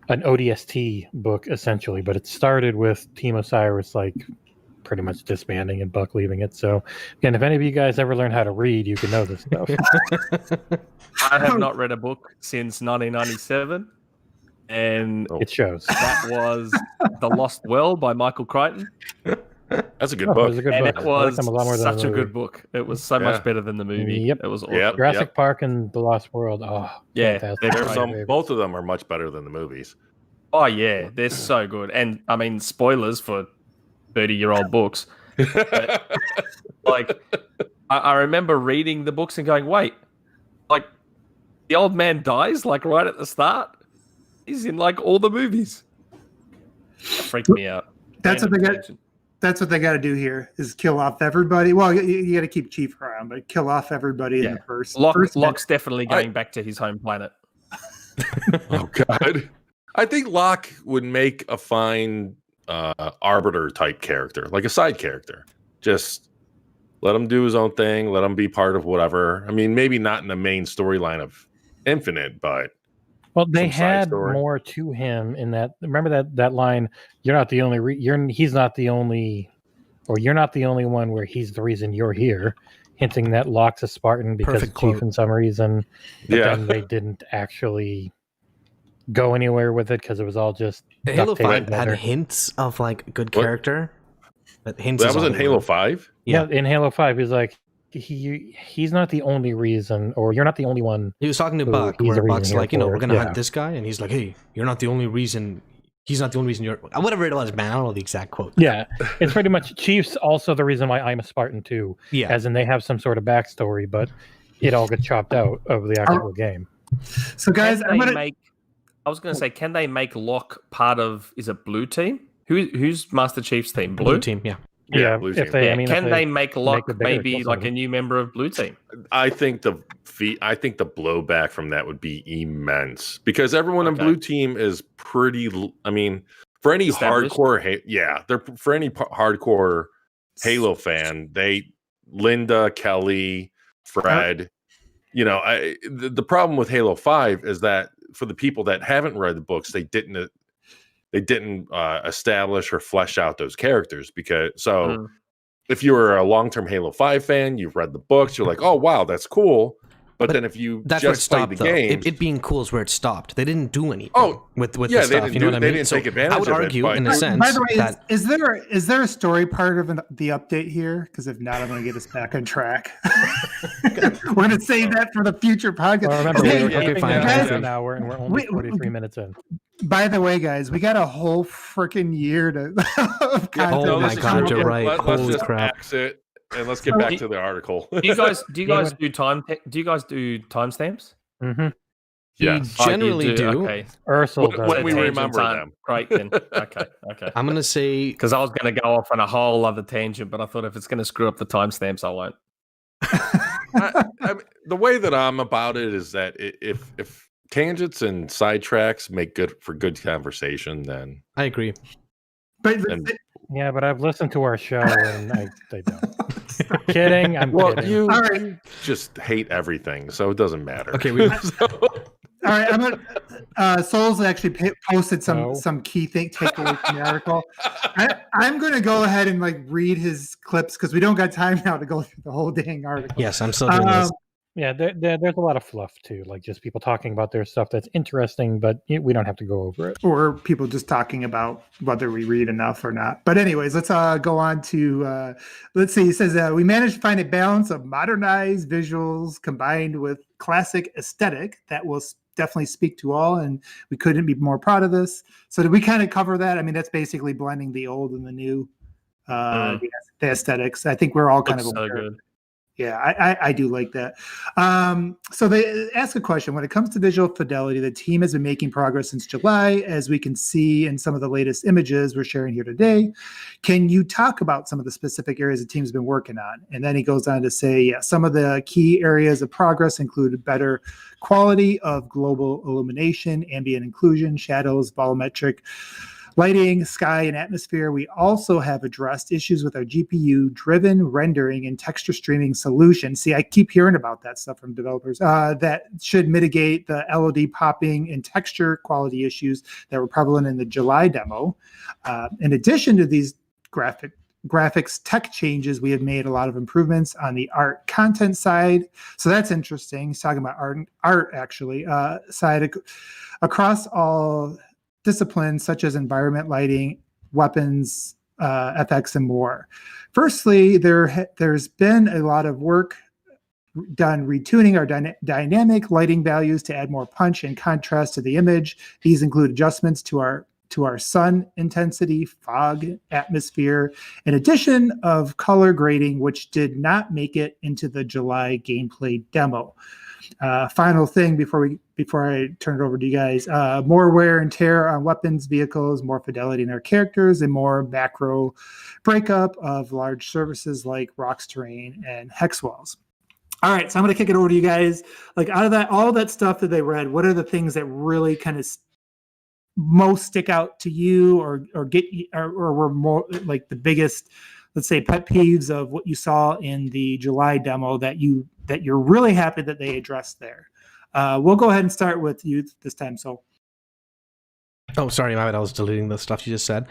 ODST book essentially, but it started with Team Osiris like pretty much disbanding and Buck leaving it. So again, if any of you guys ever learn how to read, you can know this stuff. I have not read a book since 1997, and It shows. that was The Lost World by Michael Crichton. That's a good It book. was a good And book. it I liked was them a lot more than such the a movie. good book. It was so Yeah. much better than the movie. Yep. It was awesome. Yep. Jurassic Park and The Lost World. Oh, Yeah, fantastic. they're My There's favorite. both of them are much better than the movies. Oh yeah, they're so good. And I mean, spoilers for 30-year-old books. Like, I remember reading the books and going, "Wait, like the old man dies like right at the start. He's in like all the movies." That freaked me out. That's what they Random got. tangent. That's what they got to do here is kill off everybody. Well, you got to keep Chief around, but kill off everybody in Yeah. the first. Locke's definitely going back to his home planet. Oh God, I think Locke would make a fine arbiter type character, like a side character. Just let him do his own thing. Let him be part of whatever. I mean, maybe not in the main storyline of Infinite, but Well, they some side had story. more to him in that. Remember that line? You're not the only. He's not the only, or you're not the only one where he's the reason you're here. Hinting that Locke's a Spartan because Perfect of Chief quote. in some reason. But Yeah. then they didn't actually go anywhere with it because it was all just Halo duct taped 5 had together. hints of like good What? character. But hints that is was all in they Halo were. 5. Yeah, in Halo 5, he's like, he's not the only reason, or you're not the only one. He was talking to Who Buck, he's where the reason Buck's here like, we're for. gonna Yeah. hunt this guy, and he's like, hey, you're not the only reason. He's not the only reason you're. Whatever it was, man. I don't know the exact quote. Yeah, it's pretty much Chief's also the reason why I'm a Spartan too. Yeah. As in they have some sort of backstory, but it all gets chopped out of the actual game. So, guys, Can I'm they gonna. make? I was going to say, can they make Locke part of? Is it Blue Team? Who's Master Chief's team? Blue team, yeah. Yeah, Blue if team. they, Yeah, I mean, can if they make Locke it bigger, maybe kill like a somebody. new member of Blue Team? I think the blowback from that would be immense because everyone in Okay. Blue Team is pretty. I mean, for any Established? hardcore, they're for any hardcore Halo fan. Linda, Kelly, Fred. The problem with Halo 5 is that for the people that haven't read the books, they didn't establish or flesh out those characters if you were a long-term Halo 5 fan, you've read the books, you're like, oh wow, that's cool. But then if you That's where it just played stopped, the though. game, It being cool is where it stopped. They didn't do anything with yeah, the they stuff. didn't You know what I they mean? didn't So take advantage I would of it, argue, but- in a sense, By the way, that is there a story part of the update here? Because if not, I'm going to get us back on track. We're going to save that for the future podcast. Well, remember, Okay, we're okay, keeping fine, it guys. an hour, and we're only We- 43 minutes in. By the way, guys, we got a whole freaking year of content. Oh my this God, year. you're right. Let's Holy just crap. exit and let's get back to the article. Do you guys do timestamps? Mm-hmm. Yes. Oh, you generally do. Okay. Ursel When- does. when we that. remember Tangents them. aren't Great then. Okay. I'm gonna say Because I was going to go off on a whole other tangent, but I thought if it's going to screw up the timestamps, I won't. The way that I'm about it is that if tangents and sidetracks make for good conversation, then I agree. But And- Yeah, but I've listened to our show, and they don't. Kidding. I'm kidding. you all right, just hate everything, so it doesn't matter. Okay, we- So- all right. I'm gonna. Souls actually posted No. some key takeaways from the article. I'm going to go ahead and read his clips because we don't got time now to go through the whole dang article. Yes, I'm still doing this. Yeah, there's a lot of fluff too, like just people talking about their stuff that's interesting, but we don't have to go over it. Or people just talking about whether we read enough or not. But anyways, let's go on to, let's see. He says, we managed to find a balance of modernized visuals combined with classic aesthetic that will definitely speak to all, and we couldn't be more proud of this. So did we kind of cover that? I mean, that's basically blending the old and the new, the aesthetics. I think we're all kind Looks of so aware. good. Yeah, I do like that. So they ask a question. When it comes to visual fidelity, the team has been making progress since July, as we can see in some of the latest images we're sharing here today. Can you talk about some of the specific areas the team's been working on? And then he goes on to say, yeah, some of the key areas of progress include better quality of global illumination, ambient inclusion, shadows, volumetric lighting, sky, and atmosphere. We also have addressed issues with our GPU-driven rendering and texture streaming solution. See, I keep hearing about that stuff from developers that should mitigate the LOD popping and texture quality issues that were prevalent in the July demo. In addition to these graphic graphics tech changes, we have made a lot of improvements on the art content side. So that's interesting. He's talking about art actually, side across all disciplines such as environment, lighting, weapons, FX, and more. Firstly, there's been a lot of work done retuning our dynamic lighting values to add more punch and contrast to the image. These include adjustments to our sun intensity, fog, atmosphere, in addition of color grading, which did not make it into the July gameplay demo. Final thing before I turn it over to you guys, more wear and tear on weapons, vehicles, more fidelity in our characters, and more macro breakup of large surfaces like rocks, terrain, and hex walls. All right, so I'm going to kick it over to you guys. Like, out of that, all that stuff that they read, what are the things that really kind of most stick out to you, or were more like the biggest, let's say, pet peeves of what you saw in the July demo that you're really happy that they addressed there? We'll go ahead and start with you this time. So. Oh, sorry, my bad. I was deleting the stuff you just said.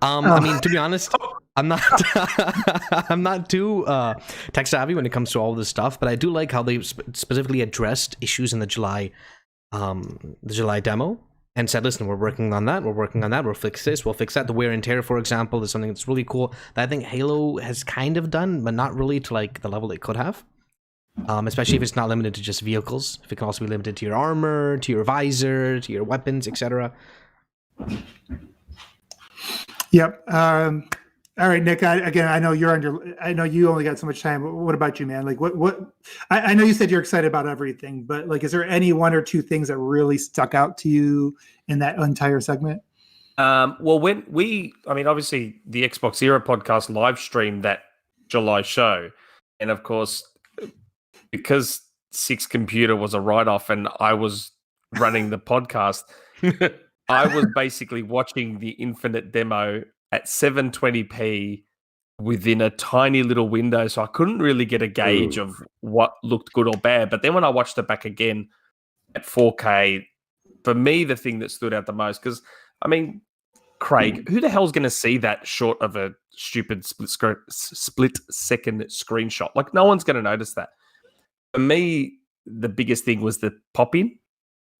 I mean, to be honest, I'm not I'm not too tech savvy when it comes to all this stuff, but I do like how they specifically addressed issues in the July demo and said, listen, we're working on that, we'll fix this, we'll fix that. The wear and tear, for example, is something that's really cool that I think Halo has kind of done, but not really to like the level it could have. Especially if it's not limited to just vehicles, if it can also be limited to your armor, to your visor, to your weapons, etc. Yep. All right, Nick. I know I know you only got so much time. What about you, man? Like, what? I know you said you're excited about everything, but like, is there any one or two things that really stuck out to you in that entire segment? Well, obviously the Xbox Era podcast live streamed that July show, and of course, because Six Computer was a write-off, and I was running the podcast. I was basically watching the Infinite demo at 720p within a tiny little window, so I couldn't really get a gauge of what looked good or bad. But then when I watched it back again at 4K, for me, the thing that stood out the most, because, I mean, Craig, who the hell's going to see that short of a stupid split-second screenshot? Like, no one's going to notice that. For me, the biggest thing was the pop-in.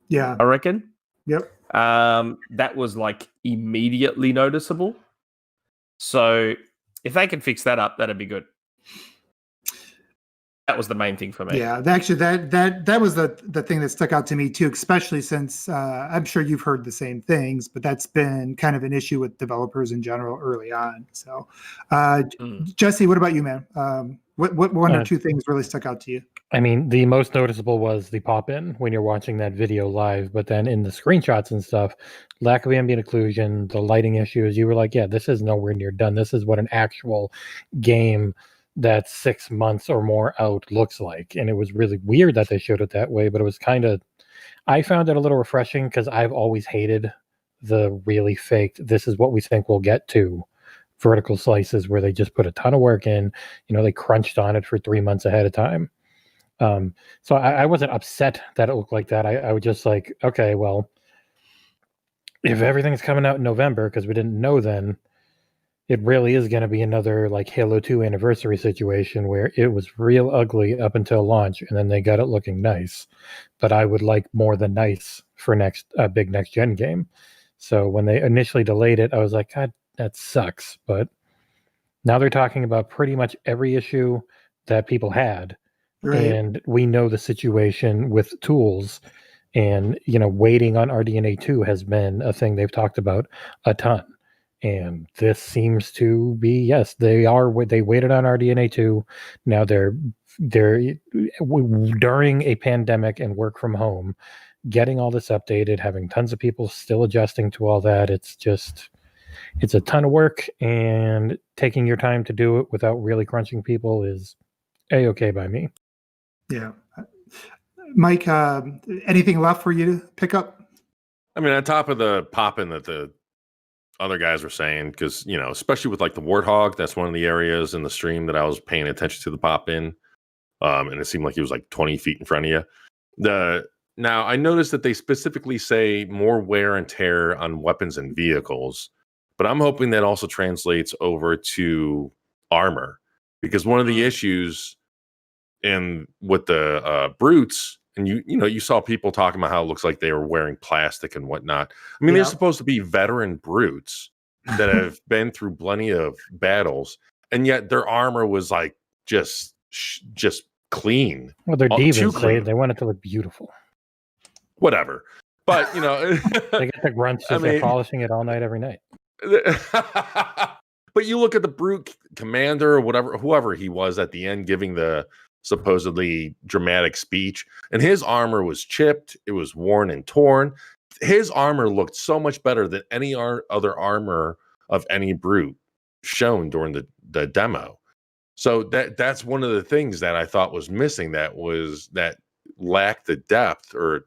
Yeah. I reckon. Yep. That was like immediately noticeable. So if they can fix that up, that'd be good. That was the main thing for me. Yeah, actually, that was the thing that stuck out to me too, especially since I'm sure you've heard the same things, but that's been kind of an issue with developers in general early on. So, Jesse, what about you, man? What one or two things really stuck out to you? I mean, the most noticeable was the pop-in when you're watching that video live, but then in the screenshots and stuff, lack of ambient occlusion, the lighting issues, you were like, yeah, this is nowhere near done. This is what an actual game that's 6 months or more out looks like. And it was really weird that they showed it that way, but it was kind of, I found it a little refreshing because I've always hated the really faked, this is what we think we'll get to vertical slices where they just put a ton of work in, they crunched on it for 3 months ahead of time. So I wasn't upset that it looked like that. I was just like, okay, well, if everything's coming out in November, because we didn't know then, it really is going to be another like Halo 2 anniversary situation where it was real ugly up until launch, and then they got it looking nice. But I would like more than nice for big next gen game. So when they initially delayed it, I was like, God, that sucks. But now they're talking about pretty much every issue that people had. Right. And we know the situation with tools, and waiting on RDNA 2 has been a thing they've talked about a ton. And this seems to be, yes, they waited on RDNA 2. Now they're during a pandemic and work from home, getting all this updated, having tons of people still adjusting to all that. It's a ton of work, and taking your time to do it without really crunching people is A-okay by me. Yeah. Mike, anything left for you to pick up? I mean, on top of the pop-in that the other guys were saying, because, especially with like the Warthog, that's one of the areas in the stream that I was paying attention to the pop-in. And it seemed like he was like 20 feet in front of you. Now, I noticed that they specifically say more wear and tear on weapons and vehicles, but I'm hoping that also translates over to armor, because one of the issues with the brutes, and you saw people talking about how it looks like they were wearing plastic and whatnot. I mean, they're supposed to be veteran brutes that have been through plenty of battles, and yet their armor was like just clean. Well, they're Too divas. clean. They want it to look beautiful. Whatever. But They get the grunts just polishing it all night, every night. But you look at the brute commander or whoever he was at the end giving the supposedly dramatic speech, and his armor was chipped, it was worn and torn. His armor looked so much better than any other armor of any brute shown during the demo. So that's one of the things that I thought was missing, that lacked the depth, or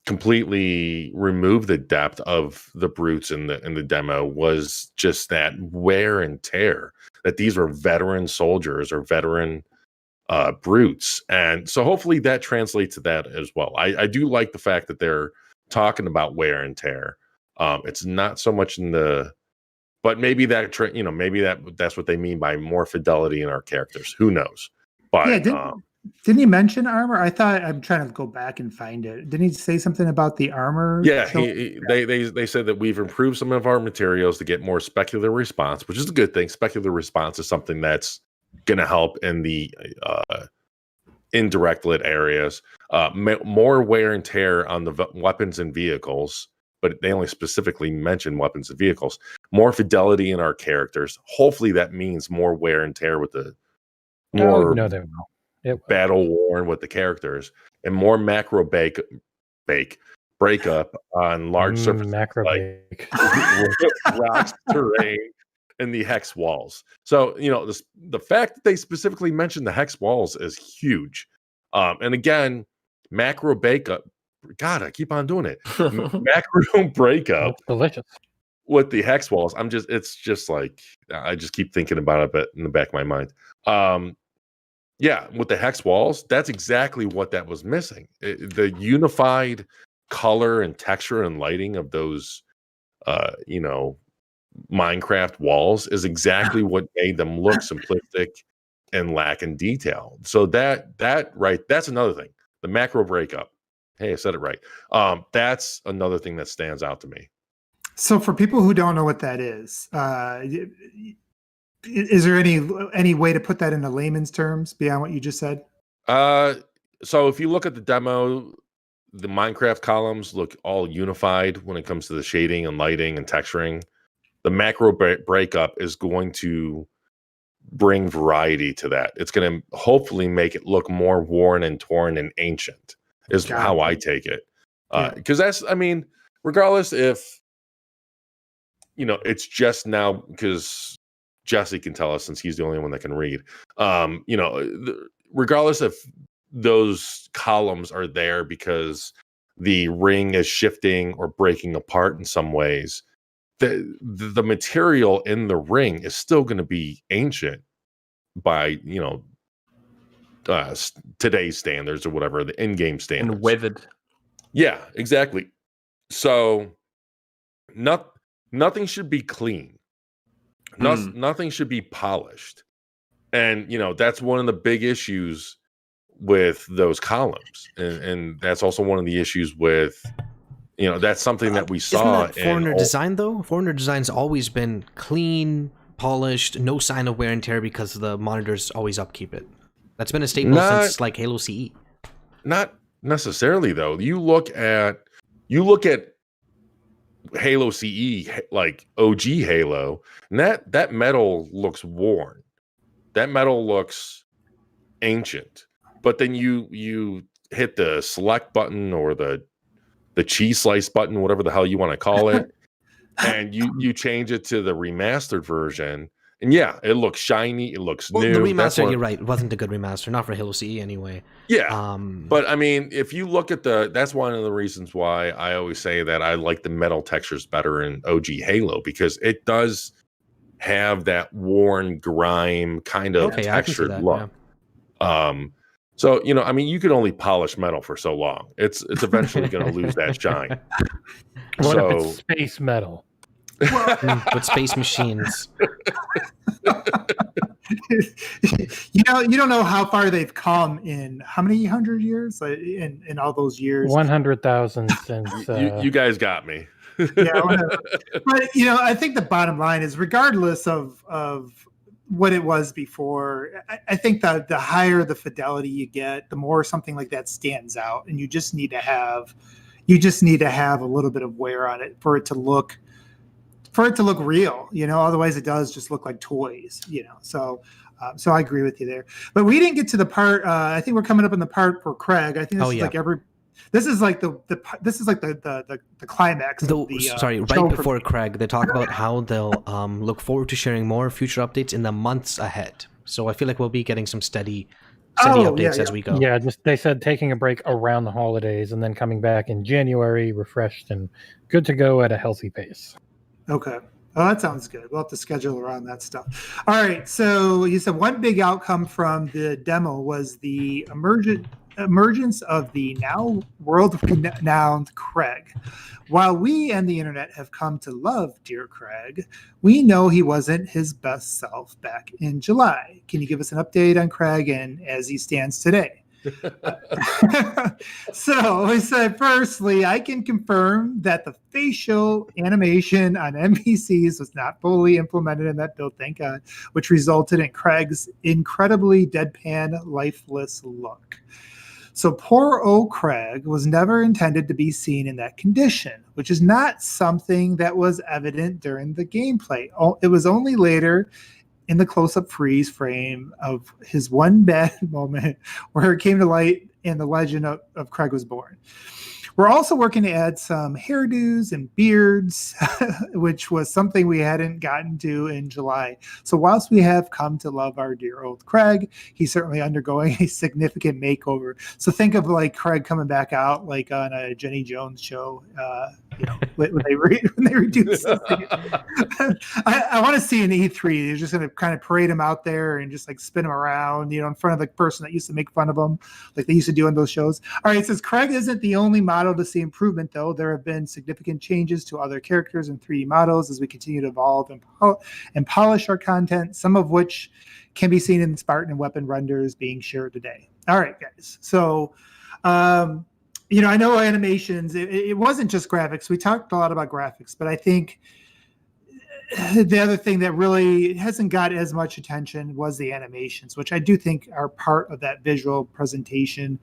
completely removed the depth of the brutes in the demo, was just that wear and tear, that these were veteran soldiers or veteran brutes. And so hopefully that translates to that as well. I do like the fact that they're talking about wear and tear. It's not so much but maybe that's what they mean by more fidelity in our characters. Who knows? But didn't he mention armor? I thought, I'm trying to go back and find it. Didn't he say something about the armor? Yeah, they said that we've improved some of our materials to get more speculative response, which is a good thing. Speculative response is something that's going to help in the indirect lit areas. More wear and tear on the weapons and vehicles, but they only specifically mention weapons and vehicles. More fidelity in our characters. Hopefully that means more wear and tear with the more battle worn with the characters, and more macro breakup on large surfaces like rocks, terrain, and the hex walls. So the fact that they specifically mentioned the hex walls is huge. And again, macro breakup. God, I keep on doing it. Macro breakup. Delicious. With the hex walls, it's just like, I just keep thinking about it, but in the back of my mind. Yeah, with the hex walls, that's exactly what that was missing. The unified color and texture and lighting of those, Minecraft walls is exactly what made them look simplistic and lack in detail. So that's another thing. The macro breakup. Hey, I said it right. That's another thing that stands out to me. So for people who don't know what that is there any way to put that into layman's terms beyond what you just said? So if you look at the demo, the Minecraft columns look all unified when it comes to the shading and lighting and texturing. The macro breakup is going to bring variety to that. It's going to hopefully make it look more worn and torn and ancient, is how I take it. Because regardless if, it's just now, because Jesse can tell us since he's the only one that can read. Regardless if those columns are there because the ring is shifting or breaking apart in some ways, the material in the ring is still going to be ancient by today's standards or whatever, the in-game standards. And weathered. Yeah, exactly. So nothing should be clean. Nothing should be polished. And, that's one of the big issues with those columns. And that's also one of the issues with, that's something that we saw. Isn't that Foreigner design, though? Foreigner design's always been clean, polished, no sign of wear and tear because the monitors always upkeep it. That's been a staple since like Halo CE. Not necessarily, though. You look at Halo CE, like OG Halo, and that metal looks worn. That metal looks ancient. But then you hit the select button or the cheese slice button, whatever the hell you want to call it, and you change it to the remastered version. And yeah, it looks shiny. It looks new. The remaster, you're right. It wasn't a good remaster. Not for Halo CE anyway. Yeah. But if you look at that's one of the reasons why I always say that I like the metal textures better in OG Halo, because it does have that worn grime kind of textured look. Yeah. So, you could only polish metal for so long. It's eventually going to lose that shine. What if it's space metal? with space machines. You don't know how far they've come in how many 100 years in all those years. 100,000 since. You guys got me. Yeah, whatever. But I think the bottom line is, regardless of what it was before, I think that the higher the fidelity you get, the more something like that stands out, and you just need to have a little bit of wear on it for it to look real. Otherwise it does just look like toys. So I agree with you there. But we didn't get to the part. I think we're coming up in the part for Craig. I think this is like this is like the climax. Right before Craig, they talk about how they'll look forward to sharing more future updates in the months ahead. So I feel like we'll be getting some steady updates as we go. Yeah, they said taking a break around the holidays and then coming back in January, refreshed and good to go at a healthy pace. Okay. Oh, that sounds good. We'll have to schedule around that stuff. All right. So you said one big outcome from the demo was the emergence of the now world-renowned Craig. While we and the internet have come to love dear Craig, we know he wasn't his best self back in July. Can you give us an update on Craig and as he stands today? So I said, firstly, I can confirm that the facial animation on NPCs was not fully implemented in that build, thank God, which resulted in Craig's incredibly deadpan, lifeless look. So poor old Craig was never intended to be seen in that condition, which is not something that was evident during the gameplay. It was only later in the close-up freeze frame of his one bad moment where it came to light and the legend of Craig was born. We're also working to add some hairdos and beards, which was something we hadn't gotten to in July. So whilst we have come to love our dear old Craig, he's certainly undergoing a significant makeover. So think of like Craig coming back out like on a Jenny Jones show, when they redo something. I want to see an E3. They're just going to kind of parade him out there and just like spin him around, in front of the person that used to make fun of him, like they used to do on those shows. All right, it says Craig isn't the only model to see improvement, though. There have been significant changes to other characters and 3D models as we continue to evolve and polish our content, some of which can be seen in the Spartan and weapon renders being shared today. All right, guys. So, I know animations, it wasn't just graphics. We talked a lot about graphics, but I think the other thing that really hasn't got as much attention was the animations, which I do think are part of that visual presentation.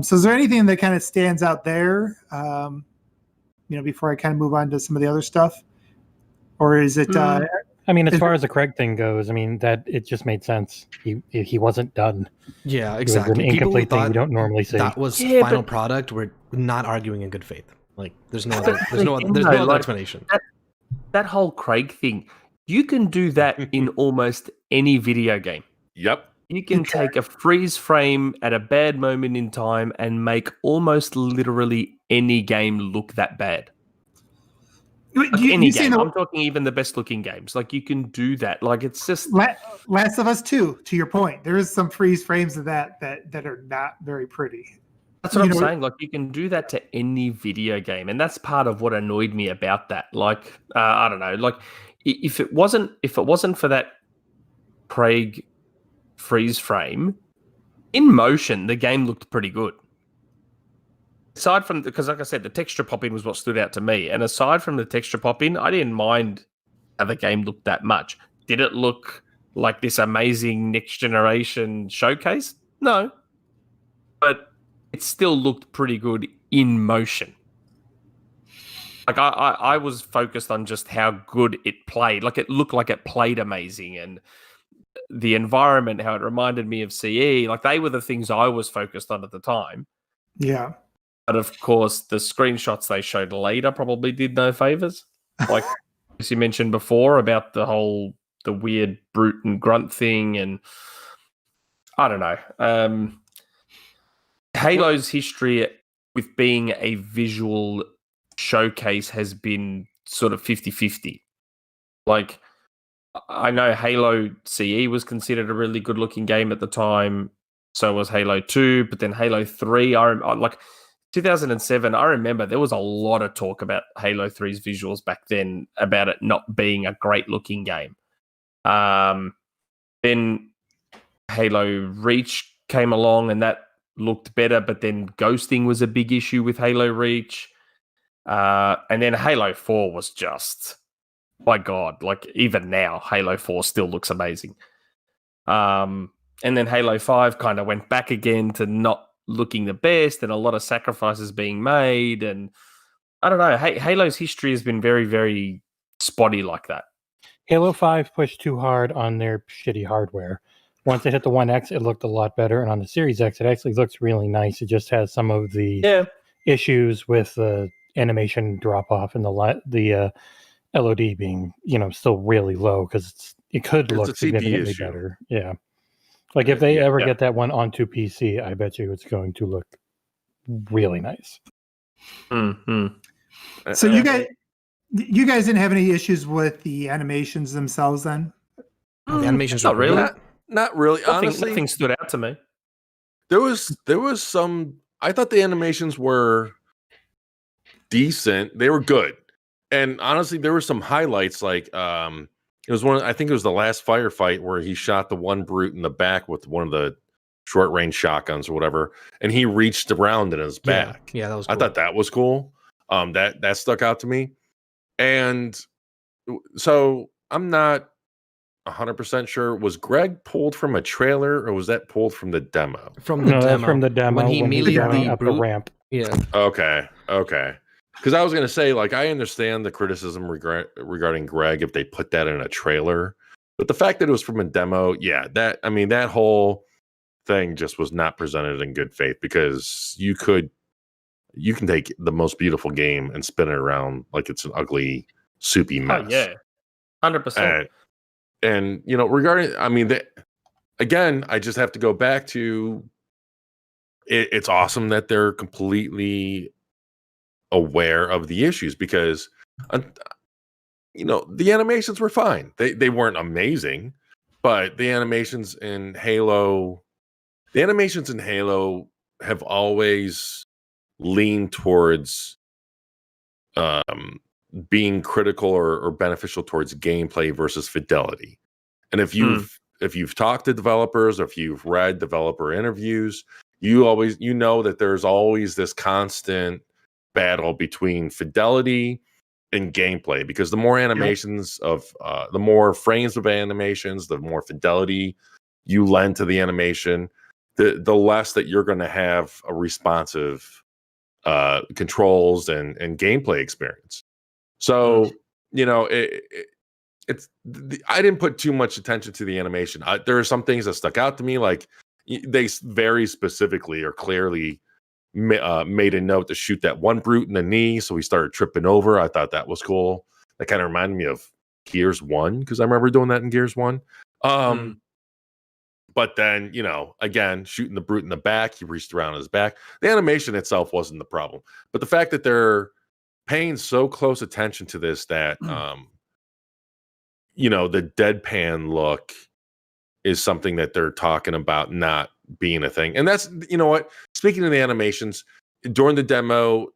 So is there anything that kind of stands out there, before I kind of move on to some of the other stuff? Or is it... as far as the Craig thing goes, that it just made sense. He wasn't done. Yeah, exactly. It was an incomplete thing you don't normally see. That was final product. We're not arguing in good faith. Like, there's no other explanation. That whole Craig thing, you can do that in almost any video game. Yep. You can take a freeze frame at a bad moment in time and make almost literally any game look that bad. Any game. I'm talking even the best looking games. Like, you can do that. Like, it's just... Last of Us 2, to your point. There is some freeze frames of that are not very pretty. That's what I'm saying. Like, you can do that to any video game, and that's part of what annoyed me about that. Like, I don't know. Like, if it wasn't for that Craig freeze frame in motion, the game looked pretty good. Aside from, because like I said, the texture pop-in was what stood out to me, and aside from the texture pop-in, I didn't mind how the game looked that much. Did it look like this amazing next generation showcase? No, but it still looked pretty good in motion. Like, I was focused on just how good it played. Like, it looked like it played amazing, and the environment, how it reminded me of CE. Like, they were the things I was focused on at the time. Yeah. But of course, the screenshots they showed later probably did no favors. Like, as you mentioned before about the weird brute and grunt thing, and I don't know. Halo's history with being a visual showcase has been sort of 50-50. Like, I know Halo CE was considered a really good looking game at the time. So was Halo 2, but then Halo 3, 2007, I remember there was a lot of talk about Halo 3's visuals back then, about it not being a great looking game. Then Halo Reach came along and that looked better, but then ghosting was a big issue with Halo Reach. And then Halo 4 was just, my God, like even now, Halo 4 still looks amazing. And then Halo 5 kind of went back again to not looking the best, and a lot of sacrifices being made. And I don't know, Halo's history has been very, very spotty like that. Halo 5 pushed too hard on their shitty hardware. Once it hit the One X, it looked a lot better, and on the Series X, it actually looks really nice. It just has some of the issues with the animation drop off and the LOD being, still really low, because it could look significantly better. Yeah. Like if they ever get that one onto PC, I bet you it's going to look really nice. Mm-hmm. So you guys didn't have any issues with the animations themselves then? The animations not really. Not really. Honestly, nothing stood out to me. There was some. I thought the animations were decent. They were good, and honestly, there were some highlights. Like it was I think it was the last firefight where he shot the one brute in the back with one of the short range shotguns or whatever, and he reached around in his back. Yeah, that was cool. I thought that was cool. That stuck out to me, and so I'm not 100% sure. Was Greg pulled from a trailer or was that pulled from the demo? From the demo. When he immediately up the ramp. Yeah. Okay. Because I was going to say, like, I understand the criticism regarding Greg if they put that in a trailer, but the fact that it was from a demo, that whole thing just was not presented in good faith, because you can take the most beautiful game and spin it around like it's an ugly, soupy mess. Oh, yeah. 100%. And regarding, again, I just have to go back to it's awesome that they're completely aware of the issues, because the animations were fine. They weren't amazing, but the animations in Halo have always leaned towards being critical or beneficial towards gameplay versus fidelity. And if you've talked to developers, or if you've read developer interviews, you know that there's always this constant battle between fidelity and gameplay, because the more animations the more frames of animations, the more fidelity you lend to the animation, the less that you're going to have a responsive controls and gameplay experience. So, I didn't put too much attention to the animation. There are some things that stuck out to me, like they very specifically or clearly made a note to shoot that one brute in the knee, so he started tripping over. I thought that was cool. That kind of reminded me of Gears 1, because I remember doing that in Gears 1. But then, again, shooting the brute in the back, he reached around his back. The animation itself wasn't the problem, but the fact that they're paying so close attention to this that the deadpan look is something that they're talking about not being a thing. And that's, what, speaking of the animations, during the demo,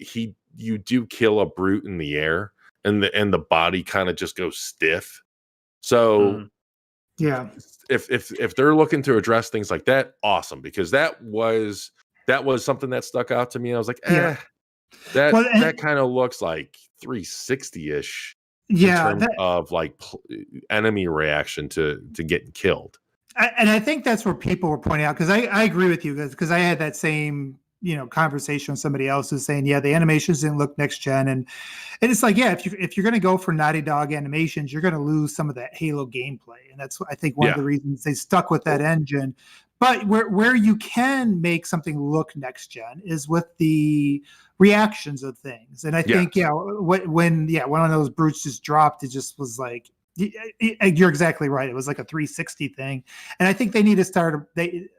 you do kill a brute in the air, and the body kind of just goes stiff. So yeah, if they're looking to address things like that, awesome, because that was something that stuck out to me. I was like, that kind of looks like 360-ish in terms of like enemy reaction to getting killed. And I think that's where people were pointing out, because I agree with you, because I had that same conversation with somebody else who's saying, the animations didn't look next gen, and it's like, if you're going to go for Naughty Dog animations, you're going to lose some of that Halo gameplay, and that's I think one of the reasons they stuck with that engine. But where you can make something look next gen is with the reactions of things, and I think when one of those brutes just dropped, it just was like, you're exactly right. It was like a 360 thing. And I think they need to start,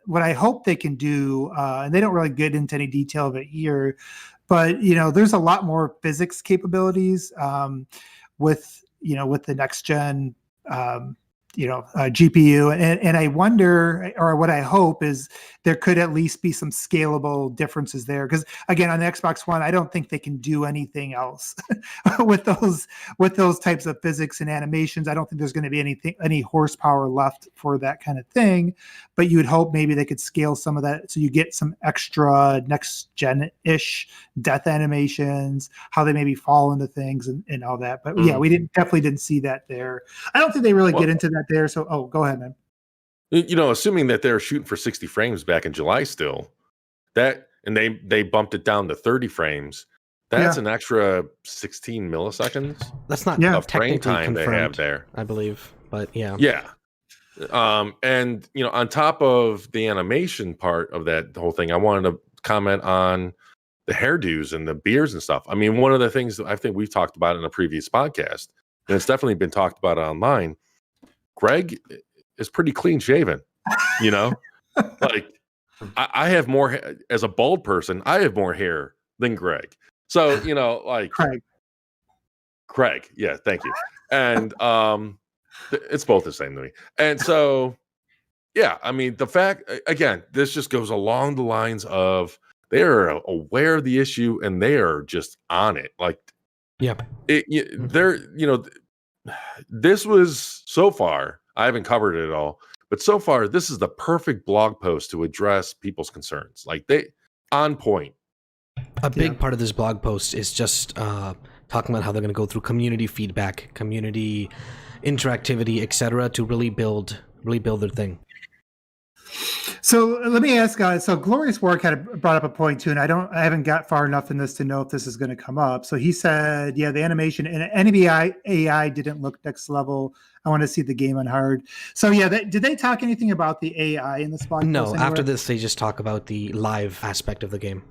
what I hope they can do, and they don't really get into any detail of it here, but, there's a lot more physics capabilities with the next gen GPU, and I wonder, or what I hope is there could at least be some scalable differences there. Because again, on the Xbox One, I don't think they can do anything else with those types of physics and animations. I don't think there's going to be any horsepower left for that kind of thing. But you would hope maybe they could scale some of that so you get some extra next gen-ish death animations, how they maybe fall into things and all that. But yeah, we definitely didn't see that there. I don't think they really get into that there. So, go ahead, man. Assuming that they're shooting for 60 frames back in July still, and they bumped it down to 30 frames, that's an extra 16 milliseconds. That's not of frame time they have there, I believe. But yeah. Yeah. And on top of the animation part of that whole thing, I wanted to comment on the hairdos and the beards and stuff. I mean, one of the things that I think we've talked about in a previous podcast, and it's definitely been talked about online, Greg is pretty clean shaven, like I have more as a bald person. I have more hair than Greg. So, like Craig. Yeah. Thank you. And, it's both the same to me. And so, yeah, I mean, the fact, again, this just goes along the lines of they are aware of the issue and they are just on it. Like, this was so far, I haven't covered it at all, but so far, this is the perfect blog post to address people's concerns. Like, they on point. A big part of this blog post is just talking about how they're going to go through community feedback, community interactivity, etc., to really build their thing. So let me ask, so Glorious War kind of brought up a point too, and I haven't got far enough in this to know if this is going to come up. So he said, yeah, the animation and NBA AI didn't look next level. I want to see the game on hard. So yeah, did they talk anything about the AI in this blog? No, after this, they just talk about the live aspect of the game.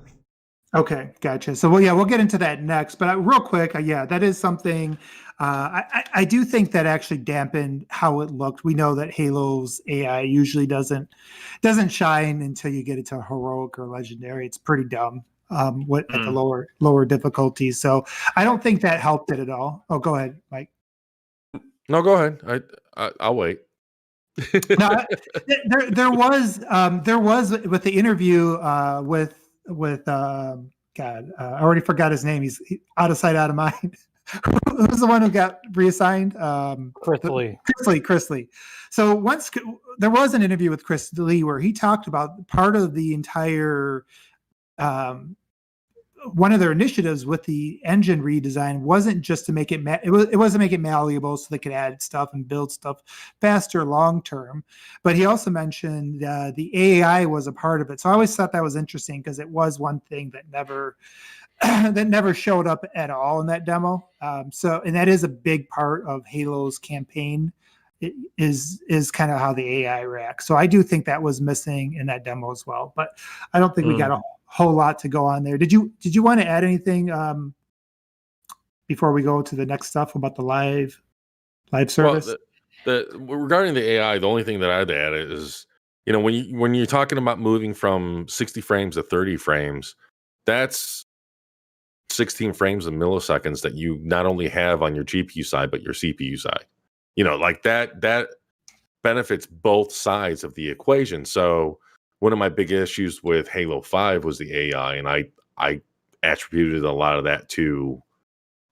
Okay, gotcha. So we'll get into that next. But real quick, that is something I do think that actually dampened how it looked. We know that Halo's AI usually doesn't shine until you get into heroic or legendary. It's pretty dumb at the lower difficulties. So I don't think that helped it at all. Oh, go ahead, Mike. No, go ahead. I'll wait. No, there was with the interview with God, I already forgot his name. He's out of sight, out of mind. Who's the one who got reassigned? Chris Lee. So once there was an interview with Chris Lee where he talked about part of the entire one of their initiatives with the engine redesign wasn't just to make it it was to make it malleable so they could add stuff and build stuff faster long term, but he also mentioned the AI was a part of it. So I always thought that was interesting because it was one thing that never showed up at all in that demo. And that is a big part of Halo's campaign. It is kind of how the AI reacts. So I do think that was missing in that demo as well, but I don't think we got a whole lot to go on there. Did you want to add anything before we go to the next stuff about the live service? Well, regarding the AI, the only thing that I'd add is, when you're talking about moving from 60 frames to 30 frames, that's 16 frames of milliseconds that you not only have on your GPU side, but your CPU side. Like that benefits both sides of the equation. So one of my big issues with Halo 5 was the AI, and I attributed a lot of that to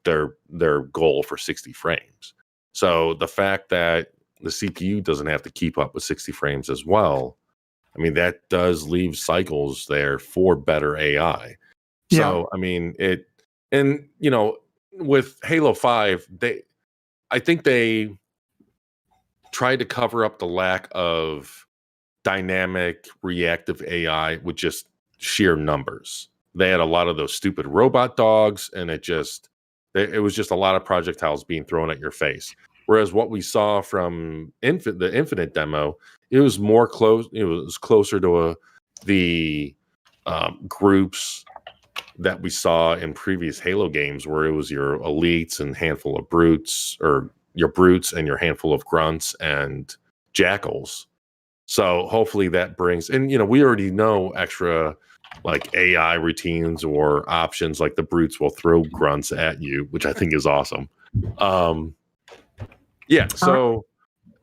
their goal for 60 frames. So the fact that the CPU doesn't have to keep up with 60 frames as well, I mean, that does leave cycles there for better AI. So, I mean, with Halo 5, I think they tried to cover up the lack of dynamic reactive AI with just sheer numbers. They had a lot of those stupid robot dogs, and it was just a lot of projectiles being thrown at your face. Whereas what we saw from the Infinite demo, it was more close. It was closer to the groups that we saw in previous Halo games, where it was your elites and handful of brutes, or your brutes and your handful of grunts and jackals. So hopefully that brings, and we already know extra like AI routines or options, like the brutes will throw grunts at you, which I think is awesome. So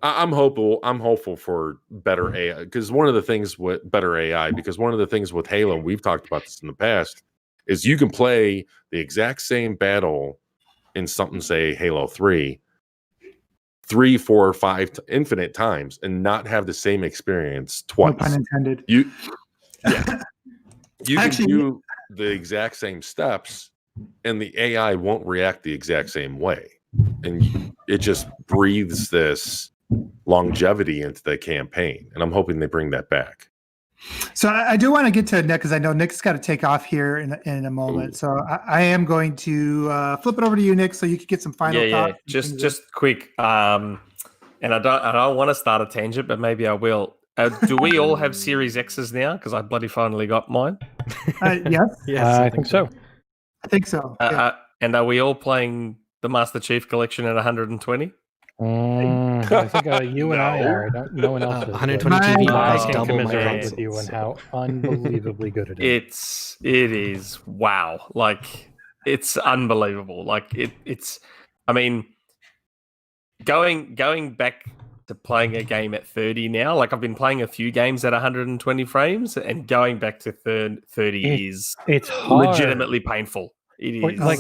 I'm hopeful. I'm hopeful for better AI because one of the things with better AI, because one of the things with Halo, we've talked about this in the past, is you can play the exact same battle in something, say Halo 3, 4, 5 infinite times, and not have the same experience twice. No pun intended. You can Actually, do the exact same steps, and the AI won't react the exact same way, and it just breathes this longevity into the campaign, and I'm hoping they bring that back. So I do want to get to Nick because I know Nick's got to take off here in a moment. Ooh. So I am going to flip it over to you, Nick, so you could get some final thoughts. Just quick. And I don't want to start a tangent, but maybe I will. Do we all have Series X's now? Because I bloody finally got mine. Yes, Yes, I think so. I think so. Yeah. And are we all playing the Master Chief Collection at 120? I think you and I No. are. No one else is. 120 My- TV I is can double my commiserate with console. you and how unbelievably good it is. It is wow. Like it's unbelievable. Like it's I mean going back to playing a game at 30 now, like I've been playing a few games at 120 frames and going back to 30 is It's hard. legitimately painful. It is Like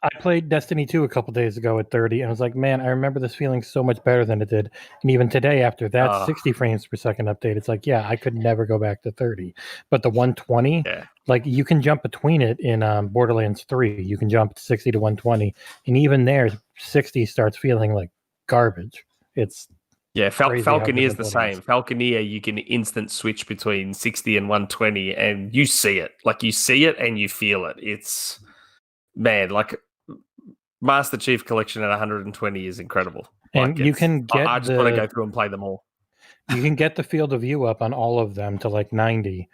I played Destiny 2 a couple days ago at 30, and I was like, man, I remember this feeling so much better than it did. And even today, after that 60 frames per second update, it's like, yeah, I could never go back to 30. But the 120, like you can jump between it in Borderlands 3. You can jump 60 to 120, and even there, 60 starts feeling like garbage. It's Falconeer is the same. Falconeer, you can instant switch between 60 and 120, and you see it. Like you see it and you feel it. It's man, like Master Chief Collection at 120 is incredible. And like you can get I just want to go through and play them all. You can get the field of view up on all of them to like 90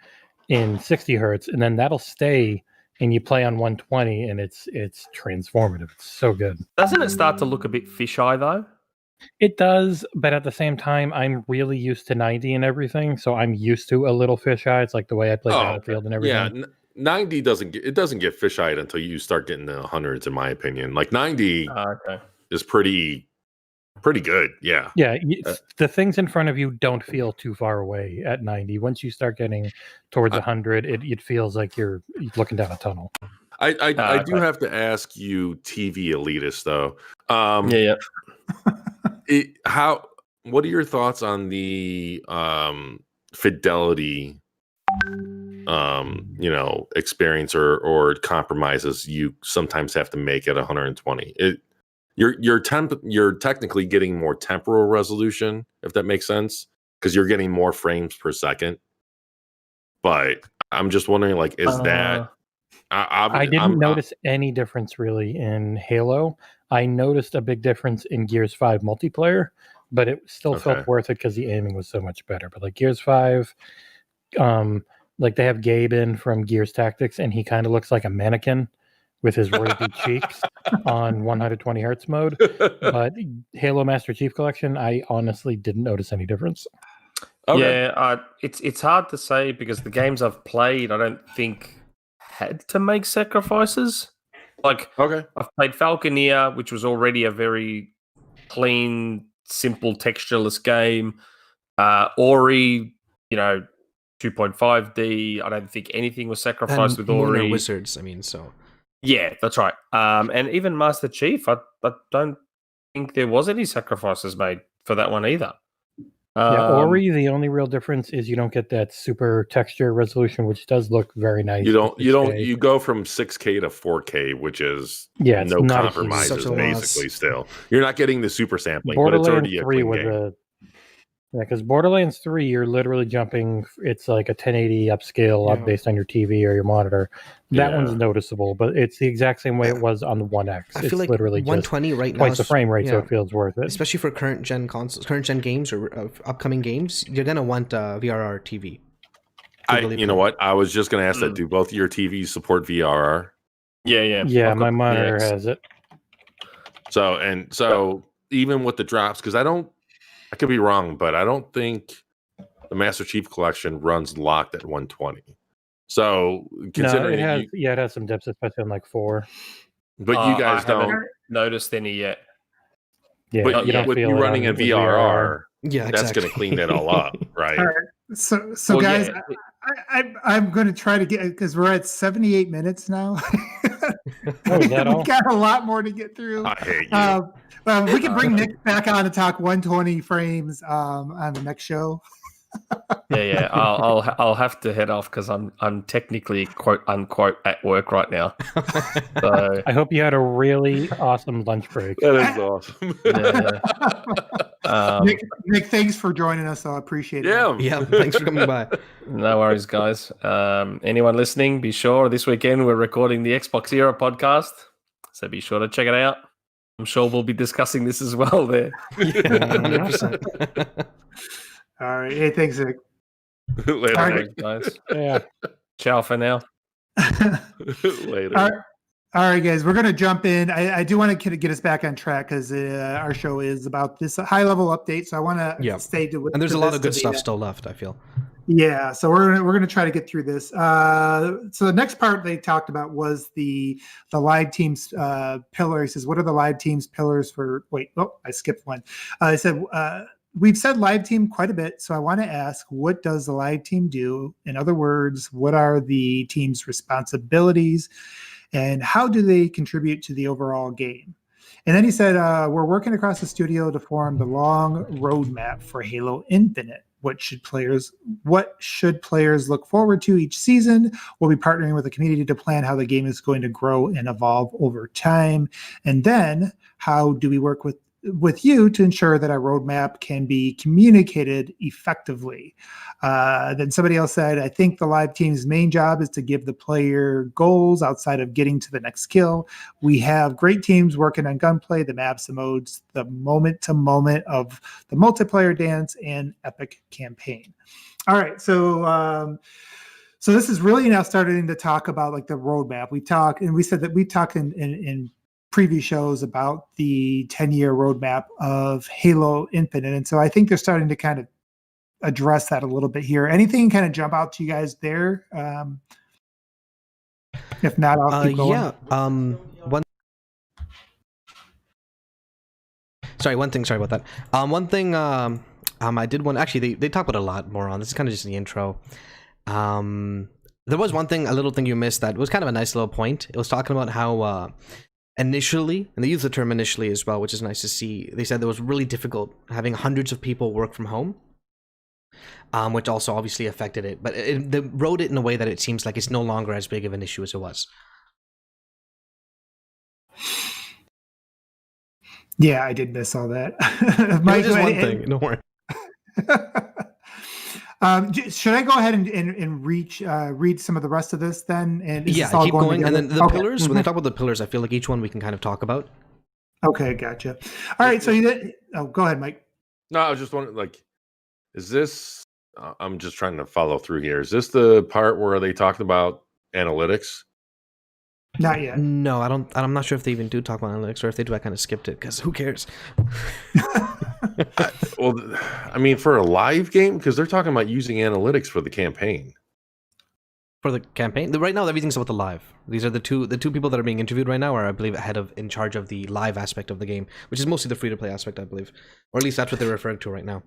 in 60 hertz, and then that'll stay. And you play on 120, and it's transformative. It's so good. Doesn't it start to look a bit fisheye though? It does, but at the same time, I'm really used to 90 and everything, so I'm used to a little fisheye. It's like the way I play Battlefield and everything. Yeah, 90 doesn't get fisheyed until you start getting the hundreds, in my opinion. Like 90 is pretty good. Yeah. Yeah, the things in front of you don't feel too far away at 90. Once you start getting towards 100, it feels like you're looking down a tunnel. I do have to ask you, TV elitist, though. What are your thoughts on the fidelity experience or compromises you sometimes have to make at 120? You're technically getting more temporal resolution, if that makes sense, because you're getting more frames per second. But I'm just wondering, like, is that I didn't notice any difference really in Halo. I noticed a big difference in Gears 5 multiplayer, but it still felt worth it because the aiming was so much better. But like Gears 5, like they have Gabe in from Gears Tactics, and he kind of looks like a mannequin with his rosy cheeks on 120 hertz mode. But Halo Master Chief Collection, I honestly didn't notice any difference. Yeah, it's hard to say because the games I've played, I don't think had to make sacrifices. Like, I've played Falconeer, which was already a very clean, simple, textureless game. Ori, 2.5D. I don't think anything was sacrificed with Ori. Lunar Wizards, so. Yeah, that's right. And even Master Chief, I don't think there was any sacrifices made for that one either. Ori, the only real difference is you don't get that super texture resolution, which does look very nice. You go from 6K to 4K, which is no compromises, basically. Still, you're not getting the super sampling, but it's already a clean game. Because Borderlands 3, you're literally jumping. It's like a 1080 upscale up based on your TV or your monitor. That one's noticeable, but it's the exact same way it was on the One X. I feel like literally 120 right now twice the frame rate, so it feels worth it. Especially for current gen consoles, current gen games or upcoming games, you're gonna want VRR TV. You know what? I was just gonna ask that. Do both of your TVs support VRR? Yeah. My monitor has it. So even with the drops, because I could be wrong, but I don't think the Master Chief Collection runs locked at 120. So considering it has some dips, especially on like 4. But you guys don't noticed any yet. Yeah, But you don't with feel you it running a with VRR, Yeah, that's exactly. going to clean that all up, right? All right. So Well, guys, yeah. I'm going to try to get, because we're at 78 minutes now. Oh, is that we all? got a lot more to get through. I hate you. We can bring Nick back on to talk 120 frames on the next show. Yeah. I'll have to head off because I'm technically quote unquote at work right now. So I hope you had a really awesome lunch break. That is awesome. yeah. Nick, thanks for joining us. I appreciate it. Yeah. Yeah, thanks for coming by. No worries, guys. Anyone listening, be sure this weekend we're recording the Xbox Era podcast, so be sure to check it out. I'm sure we'll be discussing this as well there. Yeah, 100%. All right. Hey, thanks, Nick. Later. All right. Thanks, guys. Yeah. Ciao for now. Later. All right, guys, we're going to jump in. I do want to get us back on track because our show is about this high-level update. So I want to stay to And there's a lot of good stuff still left, I feel. Yeah, so we're gonna try to get through this. So the next part they talked about was the live teams pillar. He says, "What are the live teams pillars for?" Wait, I skipped one. I said we've said live team quite a bit, so I want to ask, what does the live team do? In other words, what are the team's responsibilities, and how do they contribute to the overall game? And then he said, we're working across the studio to form the long roadmap for Halo Infinite. What should players look forward to each season? We'll be partnering with the community to plan how the game is going to grow and evolve over time. And then how do we work with you to ensure that our roadmap can be communicated effectively? Then somebody else said, I think the live team's main job is to give the player goals outside of getting to the next kill. We have great teams working on gunplay, the maps, the modes, the moment-to-moment of the multiplayer dance, and epic campaign. All right, so this is really now starting to talk about like the roadmap. We talked in previous shows about the 10-year roadmap of Halo Infinite. And so I think they're starting to kind of address that a little bit here. Anything kind of jump out to you guys there? If not, I'll keep going. Yeah. One thing. Sorry about that. One thing. I did want. Actually, they talk about a lot more on this. Is kind of just the intro. There was one thing, a little thing you missed that was kind of a nice little point. It was talking about how initially, and they use the term initially as well, which is nice to see. They said it was really difficult having hundreds of people work from home, which also obviously affected it. But they wrote it in a way that it seems like it's no longer as big of an issue as it was. Yeah, I did miss all that. Mike, just one thing. Don't worry. Should I go ahead and read some of the rest of this then? And yeah, keep going. And then the pillars, when they talk about the pillars, I feel like each one we can kind of talk about. Okay, gotcha. All right, so you did. Oh, go ahead, Mike. No, I was just wondering, like, is this? I'm just trying to follow through here. Is this the part where they talked about analytics? Not yet. No, I don't. I'm not sure if they even do talk about analytics, or if they do, I kind of skipped it because who cares? Well, I mean, for a live game, because they're talking about using analytics for the campaign. For the campaign, right now everything's about the live. These are the two people that are being interviewed right now, are I believe in charge of the live aspect of the game, which is mostly the free to play aspect, I believe, or at least that's what they're referring to right now.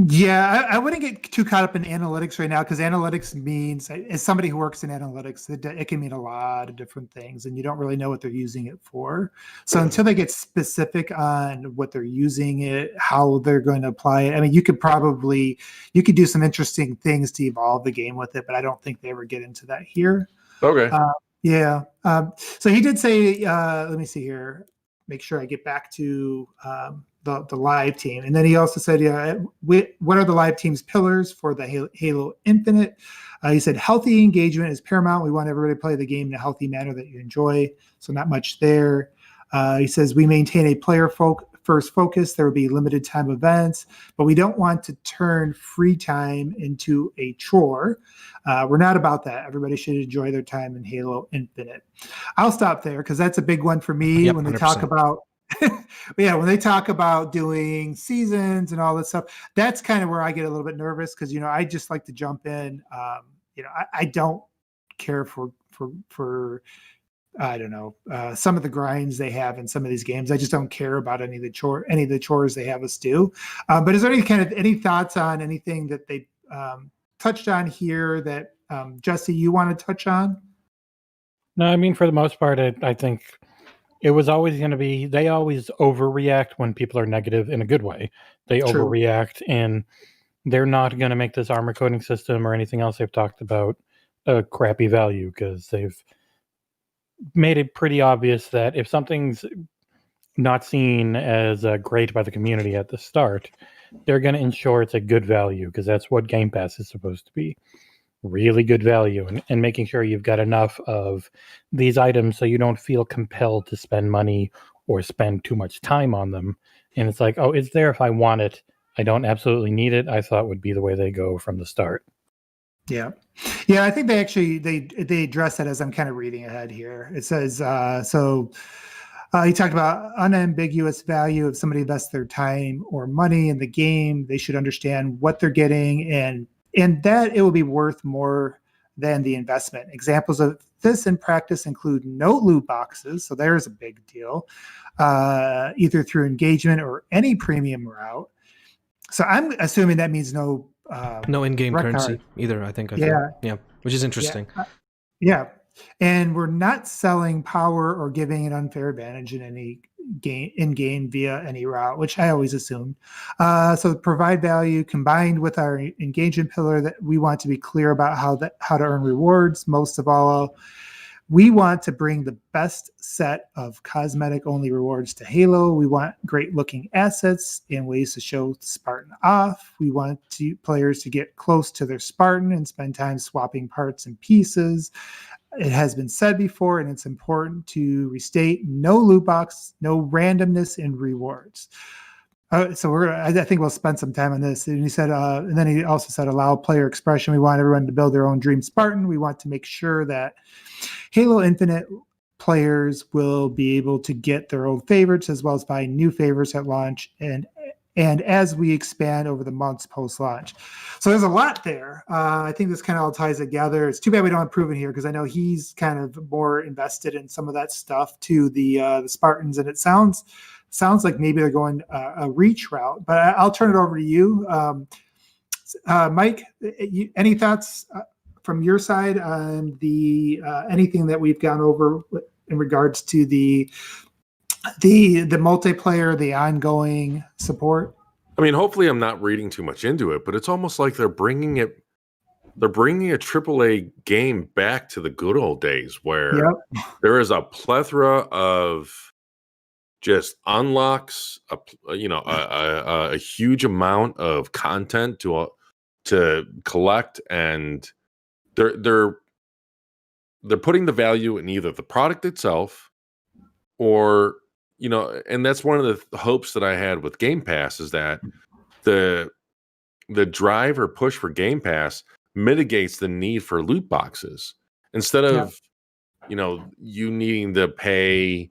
Yeah, I wouldn't get too caught up in analytics right now, because analytics means, as somebody who works in analytics, it can mean a lot of different things, and you don't really know what they're using it for. So until they get specific on what they're using it, how they're going to apply it, I mean, you could do some interesting things to evolve the game with it, but I don't think they ever get into that here. Okay. Yeah. So he did say, let me see here, make sure I get back to the live team. And then he also said, what are the live team's pillars for the Halo Infinite? He said, healthy engagement is paramount. We want everybody to play the game in a healthy manner that you enjoy. So not much there. He says, we maintain a player first focus. There will be limited time events, but we don't want to turn free time into a chore. We're not about that. Everybody should enjoy their time in Halo Infinite. I'll stop there because that's a big one for me. Yep, when they 100%. talk about when they talk about doing seasons and all that stuff, that's kind of where I get a little bit nervous, because I just like to jump in. I don't care for I don't know, some of the grinds they have in some of these games. I just don't care about any of the chores they have us do. But is there any thoughts on anything that they touched on here that Jesse, you want to touch on? No, I mean, for the most part, I think it was always going to be, they always overreact when people are negative in a good way. They True. overreact, and they're not going to make this armor coding system or anything else they've talked about a crappy value, because they've made it pretty obvious that if something's not seen as great by the community at the start, they're going to ensure it's a good value, because that's what Game Pass is supposed to be. Really good value, and making sure you've got enough of these items so you don't feel compelled to spend money or spend too much time on them. And it's like, oh, it's there if I want it. I don't absolutely need it. I thought would be the way they go from the start. Yeah. I think they actually they address that as I'm kind of reading ahead here. It says he talked about unambiguous value. If somebody invests their time or money in the game, they should understand what they're getting and that it will be worth more than the investment. Examples of this in practice include no loot boxes, so there's a big deal, either through engagement or any premium route. So I'm assuming that means no in-game currency either. I think. Yeah, which is interesting. Yeah, and we're not selling power or giving an unfair advantage in any in-game via any route, which I always assumed. So provide value combined with our engagement pillar, that we want to be clear about how to earn rewards. Most of all, we want to bring the best set of cosmetic-only rewards to Halo. We want great-looking assets and ways to show Spartan off. We want players to get close to their Spartan and spend time swapping parts and pieces. It has been said before, and it's important to restate: no loot box, no randomness in rewards. So I think we'll spend some time on this. And he said, and then he also said, allow player expression. We want everyone to build their own dream Spartan. We want to make sure that Halo Infinite players will be able to get their own favorites as well as buy new favorites at launch and as we expand over the months post-launch. So there's a lot there. I think this kind of all ties together. It's too bad we don't have Proven here, because I know he's kind of more invested in some of that stuff to the Spartans, and it sounds like maybe they're going a reach route. But I'll turn it over to you. Mike, any thoughts from your side on the anything that we've gone over in regards to the multiplayer, the ongoing support? I mean, hopefully I'm not reading too much into it, but it's almost like they're bringing a AAA game back to the good old days where there is a plethora of just unlocks, a huge amount of content to collect, and they're putting the value in either the product itself or, and that's one of the hopes that I had with Game Pass, is that the drive or push for Game Pass mitigates the need for loot boxes instead of, you needing to pay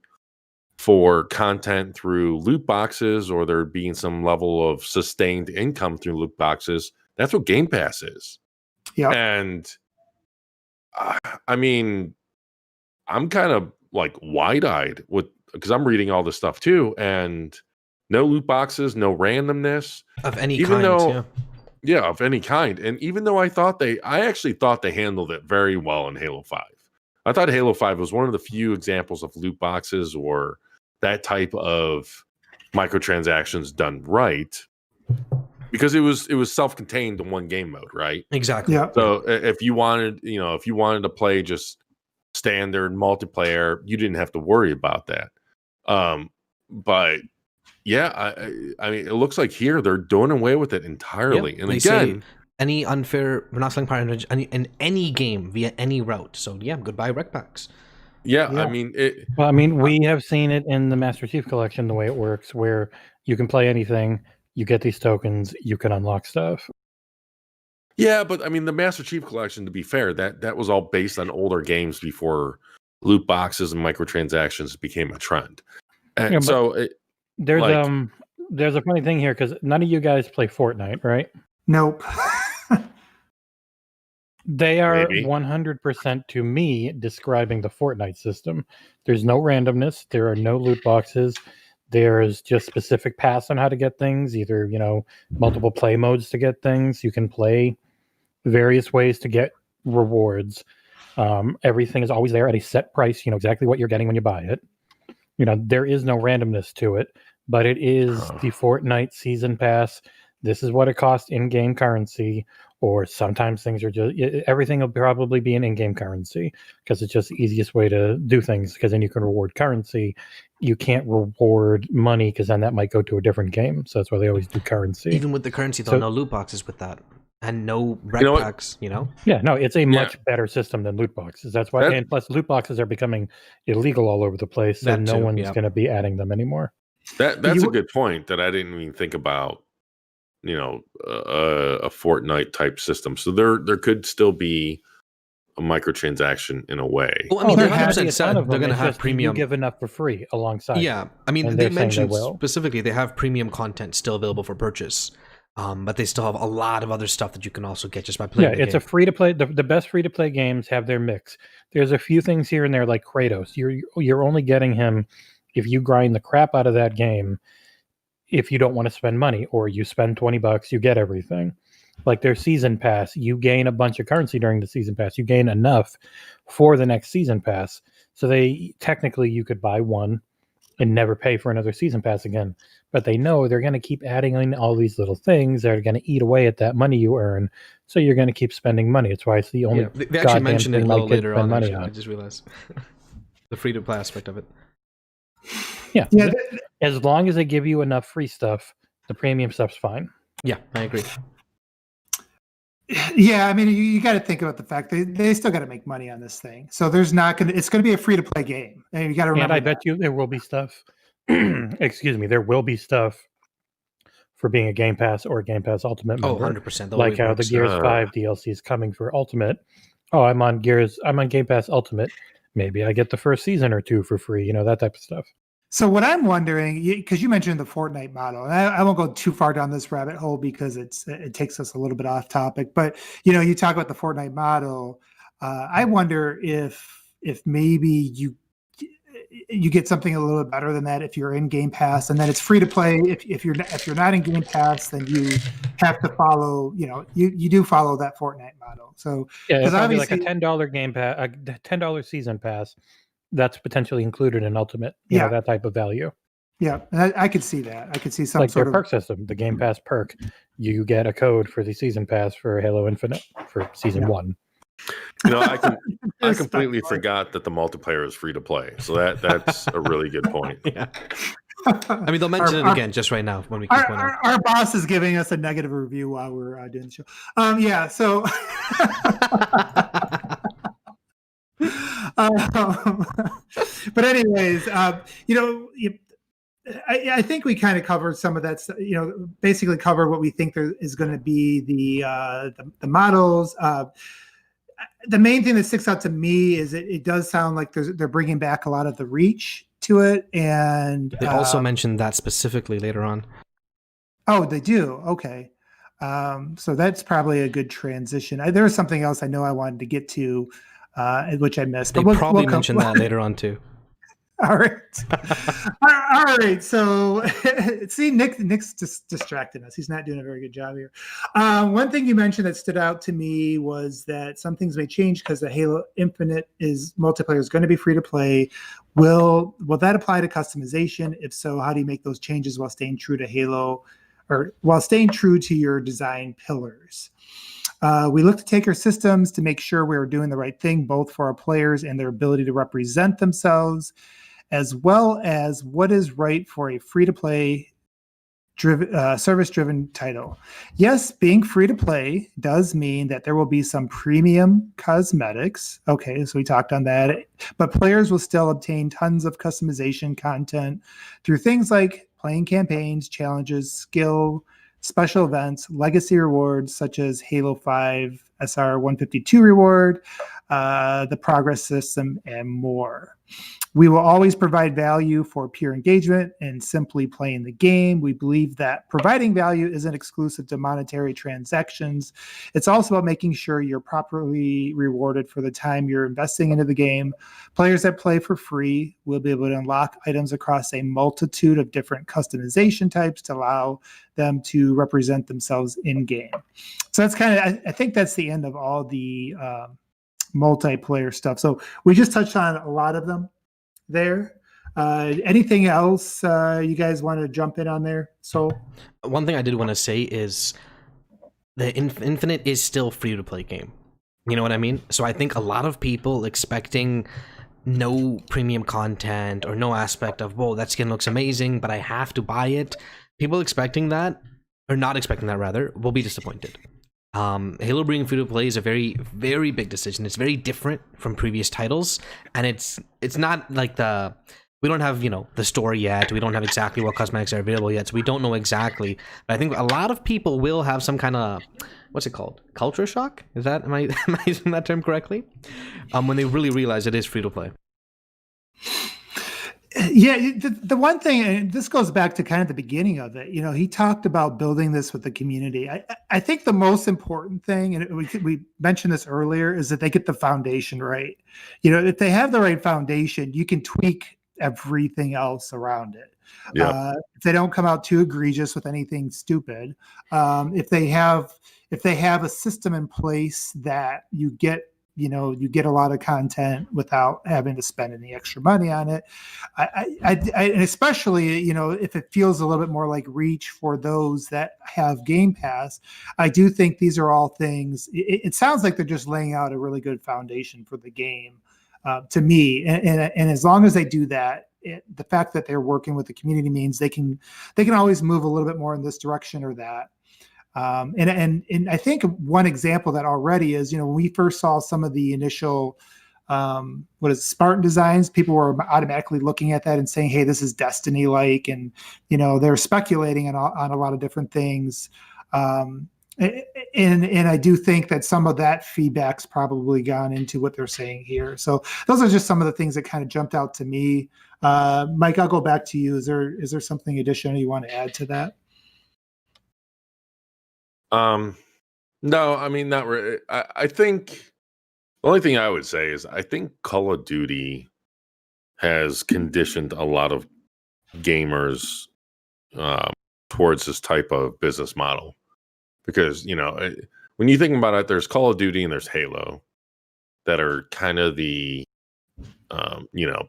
for content through loot boxes or there being some level of sustained income through loot boxes. That's what Game Pass is. Yeah. And I mean, I'm kind of like wide-eyed because I'm reading all this stuff too, and no loot boxes, no randomness of any kind. Of any kind. And even though I actually thought they handled it very well in Halo 5. I thought Halo 5 was one of the few examples of loot boxes or that type of microtransactions done right, because it was self-contained in one game mode, right? Exactly. Yeah. So if you wanted to play just standard multiplayer, you didn't have to worry about that. But yeah, I mean, it looks like here they're doing away with it entirely. And again, any unfair, we're not selling power in any game via any route. So yeah, goodbye rec packs. Yeah, I mean, we have seen it in the Master Chief Collection, the way it works, where you can play anything, you get these tokens, you can unlock stuff. Yeah, but I mean, the Master Chief Collection, to be fair, that was all based on older games before loot boxes and microtransactions became a trend. And there's a funny thing here, because none of you guys play Fortnite, right? Nope. They are Maybe. 100% to me describing the Fortnite system. There's no randomness. There are no loot boxes. There's just specific paths on how to get things, either, multiple play modes to get things. You can play various ways to get rewards. Everything is always there at a set price. You know exactly what you're getting when you buy it. There is no randomness to it, but it is the Fortnite season pass. This is what it costs in-game currency, or sometimes things are just everything will probably be an in-game currency because it's just the easiest way to do things, because then you can reward currency. You can't reward money because then that might go to a different game. So that's why they always do currency. Even with the currency, though, no loot boxes with that. And no rec packs, Yeah, no, it's a much better system than loot boxes. That's why, and plus loot boxes are becoming illegal all over the place, so no one's going to be adding them anymore. That's a good point that I didn't even think about. A Fortnite type system. So there could still be a microtransaction in a way. Well, I mean, they're 100% said they're going to have premium. You give enough for free alongside. Yeah, I mean, they mentioned specifically they have premium content still available for purchase. But they still have a lot of other stuff that you can also get just by playing. Yeah, it's a free to play. The best free to play games have their mix. There's a few things here and there, like Kratos. You're only getting him if you grind the crap out of that game. If you don't want to spend money, or you spend $20, you get everything. Like their season pass, you gain a bunch of currency during the season pass. You gain enough for the next season pass. So technically you could buy one and never pay for another season pass again. But they know they're going to keep adding in all these little things that are going to eat away at that money you earn. So you're going to keep spending money. It's why it's the only. Yeah, they actually mentioned it a little later on. Money I just realized the free to play aspect of it. Yeah. As long as they give you enough free stuff, the premium stuff's fine. Yeah, I agree. Yeah, I mean, you got to think about the fact they still got to make money on this thing. So it's going to be a free to play game. And you got to remember. And I bet you there will be stuff. Excuse me, there will be stuff for being a Game Pass or a Game Pass Ultimate member. 100%. Like how the Gears 5 DLC is coming for Ultimate. Oh, I'm on Game Pass Ultimate. Maybe I get the first season or two for free. That type of stuff. So what I'm wondering, because you mentioned the Fortnite model, and I won't go too far down this rabbit hole because it takes us a little bit off topic. But you talk about the Fortnite model. I wonder if maybe you get something a little bit better than that if you're in Game Pass, and then it's free to play. If you're not in Game Pass, then you have to follow. You do follow that Fortnite model. So yeah, it's obviously like a $10 Game Pass, a $10 season pass. That's potentially included in Ultimate, that type of value. Yeah, I could see that. I could see some like sort their perk system, the Game Pass perk. You get a code for the season pass for Halo Infinite for season 1. I completely forgot that the multiplayer is free to play. So that's a really good point. Yeah. I mean, they'll mention it again just right now when we keep going on. Our boss is giving us a negative review while we're doing the show. Yeah, so. But anyways, I think we kind of covered some of that. Basically covered what we think there is going to be the models. The main thing that sticks out to me is it does sound like they're bringing back a lot of the reach to it, and they also mentioned that specifically later on. Oh, they do. Okay. So that's probably a good transition. There was something else I know I wanted to get to. Which I missed. They probably mention that later on too. All right. All right. So see, Nick's just distracting us. He's not doing a very good job here. One thing you mentioned that stood out to me was that some things may change because the Halo Infinite multiplayer is going to be free to play. Will that apply to customization? If so, how do you make those changes while staying true to Halo, or while staying true to your design pillars? We look to take our systems to make sure we're doing the right thing, both for our players and their ability to represent themselves, as well as what is right for a free-to-play service-driven title. Yes, being free-to-play does mean that there will be some premium cosmetics. Okay, so we talked on that. But players will still obtain tons of customization content through things like playing campaigns, challenges, skill, special events, legacy rewards such as Halo 5 SR 152 reward, the progress system, and more. We will always provide value for pure engagement and simply playing the game. We believe that providing value isn't exclusive to monetary transactions. It's also about making sure you're properly rewarded for the time you're investing into the game. Players that play for free will be able to unlock items across a multitude of different customization types to allow them to represent themselves in game. So that's kind of, I think that's the end of all the multiplayer stuff. So we just touched on a lot of them there. Anything else you guys want to jump in on there? So one thing I did want to say is the Infinite is still free to play game. You know what I mean? So I think a lot of people expecting no premium content or no aspect of, whoa, that skin looks amazing, but I have to buy it. People expecting that, or not expecting that rather, will be disappointed. Halo being free to play is a very, very big decision. It's very different from previous titles, and it's not like we don't have, the story yet. We don't have exactly what cosmetics are available yet, so we don't know exactly. But I think a lot of people will have some kind of, what's it called? Culture shock? Am I using that term correctly? When they really realize it is free to play. Yeah, the one thing, and this goes back to kind of the beginning of it, he talked about building this with the community. I think the most important thing, and we mentioned this earlier, is that they get the foundation right. If they have the right foundation, you can tweak everything else around it. Yep. If they don't come out too egregious with anything stupid, if they have a system in place that you get a lot of content without having to spend any extra money on it. And especially, if it feels a little bit more like Reach for those that have Game Pass, I do think these are all things. It sounds like they're just laying out a really good foundation for the game to me. And as long as they do that, the fact that they're working with the community means they can always move a little bit more in this direction or that. And I think one example that already is, when we first saw some of the initial, Spartan designs, people were automatically looking at that and saying, hey, this is Destiny-like. And, they're speculating on a lot of different things. And I do think that some of that feedback's probably gone into what they're saying here. So those are just some of the things that kind of jumped out to me. Mike, I'll go back to you. Is there something additional you want to add to that? No, I mean, not really. I think the only thing I would say is I think Call of Duty has conditioned a lot of gamers towards this type of business model because, when you think about it, there's Call of Duty and there's Halo that are kind of the,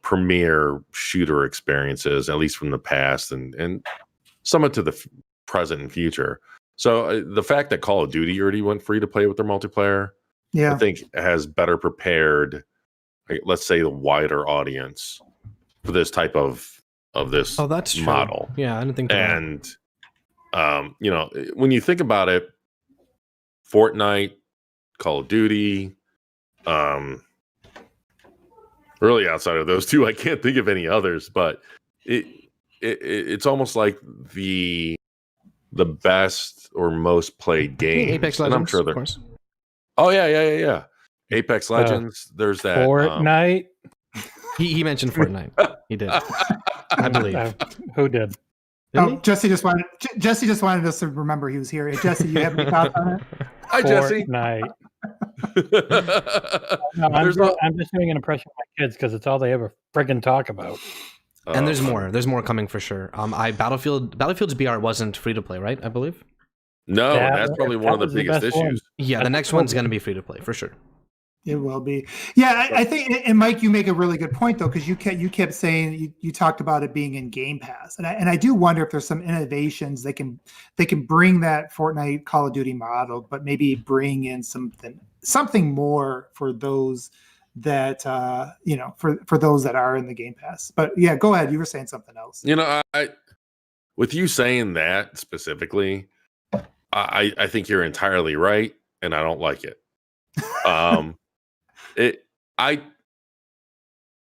premier shooter experiences, at least from the past and somewhat to the present and future. So the fact that Call of Duty already went free to play with their multiplayer, I think has better prepared, let's say, the wider audience for this type of this that's model. True. Yeah, I didn't think that. And when you think about it, Fortnite, Call of Duty, really outside of those two, I can't think of any others. But it's almost like the best or most played games. Apex Legends, and I'm sure of course. Oh yeah. Apex Legends. There's that Fortnite. He mentioned Fortnite. He did. I believe. Who did? Jesse just wanted us to remember he was here. Hey, Jesse, you have any thoughts on it? Hi, Jesse. Fortnite. No, I'm just doing an impression of my kids because it's all they ever friggin' talk about. And there's more. There's more coming for sure. Battlefield's BR wasn't free to play, right? I believe. No, that's probably one of the biggest issues. Yeah, the next one's going to be free to play for sure. It will be. Yeah, I think, and Mike, you make a really good point though, because you kept saying you talked about it being in Game Pass, and I do wonder if there's some innovations they can bring that Fortnite Call of Duty model, but maybe bring in something more for those that for those that are in the Game Pass. But yeah, go ahead. You were saying something else. I with you saying that specifically, I think you're entirely right, and I don't like it.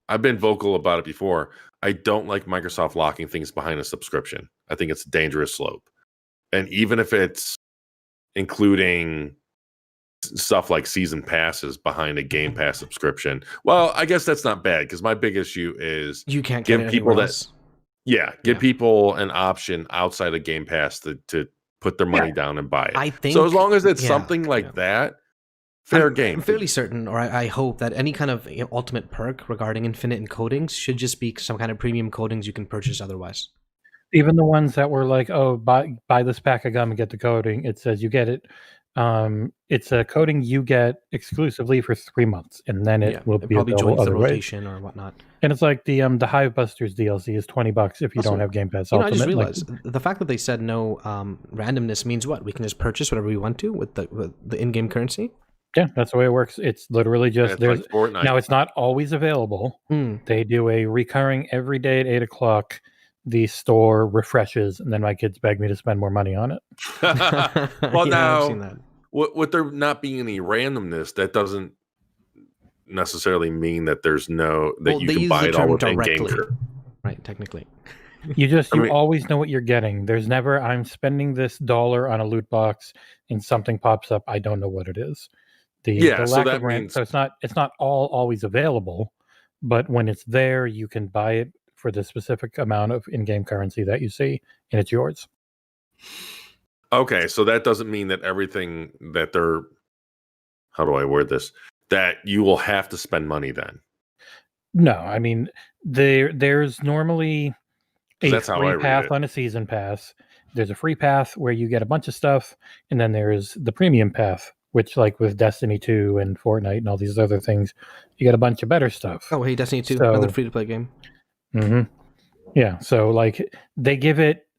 I've been vocal about it before. I don't like Microsoft locking things behind a subscription. I think it's a dangerous slope. And even if it's including stuff like season passes behind a Game Pass subscription. Well, I guess that's not bad because my big issue is You can't give get it people anywhere that else. give people an option outside of Game Pass to put their money down and buy it. I think so as long as it's yeah, something like yeah. that, fair game. I'm fairly certain, or I hope that any kind of ultimate perk regarding infinite encodings should just be some kind of premium codings you can purchase otherwise. Even the ones that were like, oh, buy this pack of gum and get the coding. It says you get it. It's a coding you get exclusively for 3 months, and then it will be probably available joins the other ways. rotation or whatnot. And it's like the Hive Busters DLC is $20 if you don't have Game Pass Ultimate. I just realized the fact that they said no randomness means what? We can just purchase whatever we want to with the in-game currency? Yeah, that's the way it works. It's literally just It's like Fortnite. Now it's not always available. They do a recurring every day at 8 o'clock. The store refreshes, and then my kids beg me to spend more money on it. Well, I've seen now that. with there not being any randomness, that doesn't necessarily mean that there's no that you they can use buy the it all term within game. directly. Right, technically. You I mean- always know what you're getting. There's never I'm spending this $1 on a loot box and something pops up. I don't know what it is. The so lack that of rank. means So it's not always available, but when it's there, you can buy it for the specific amount of in-game currency that you see, and it's yours. okay. So that doesn't mean that everything that they're how do I word this? That you will have to spend money then. No, I mean there's normally a That's how I free read path it. on a season pass. There's a free path where you get a bunch of stuff, and then there's the premium path, which, like with Destiny 2 and Fortnite and all these other things, you get a bunch of better stuff. Oh, hey, Destiny 2, So- another free-to-play game. Yeah, so like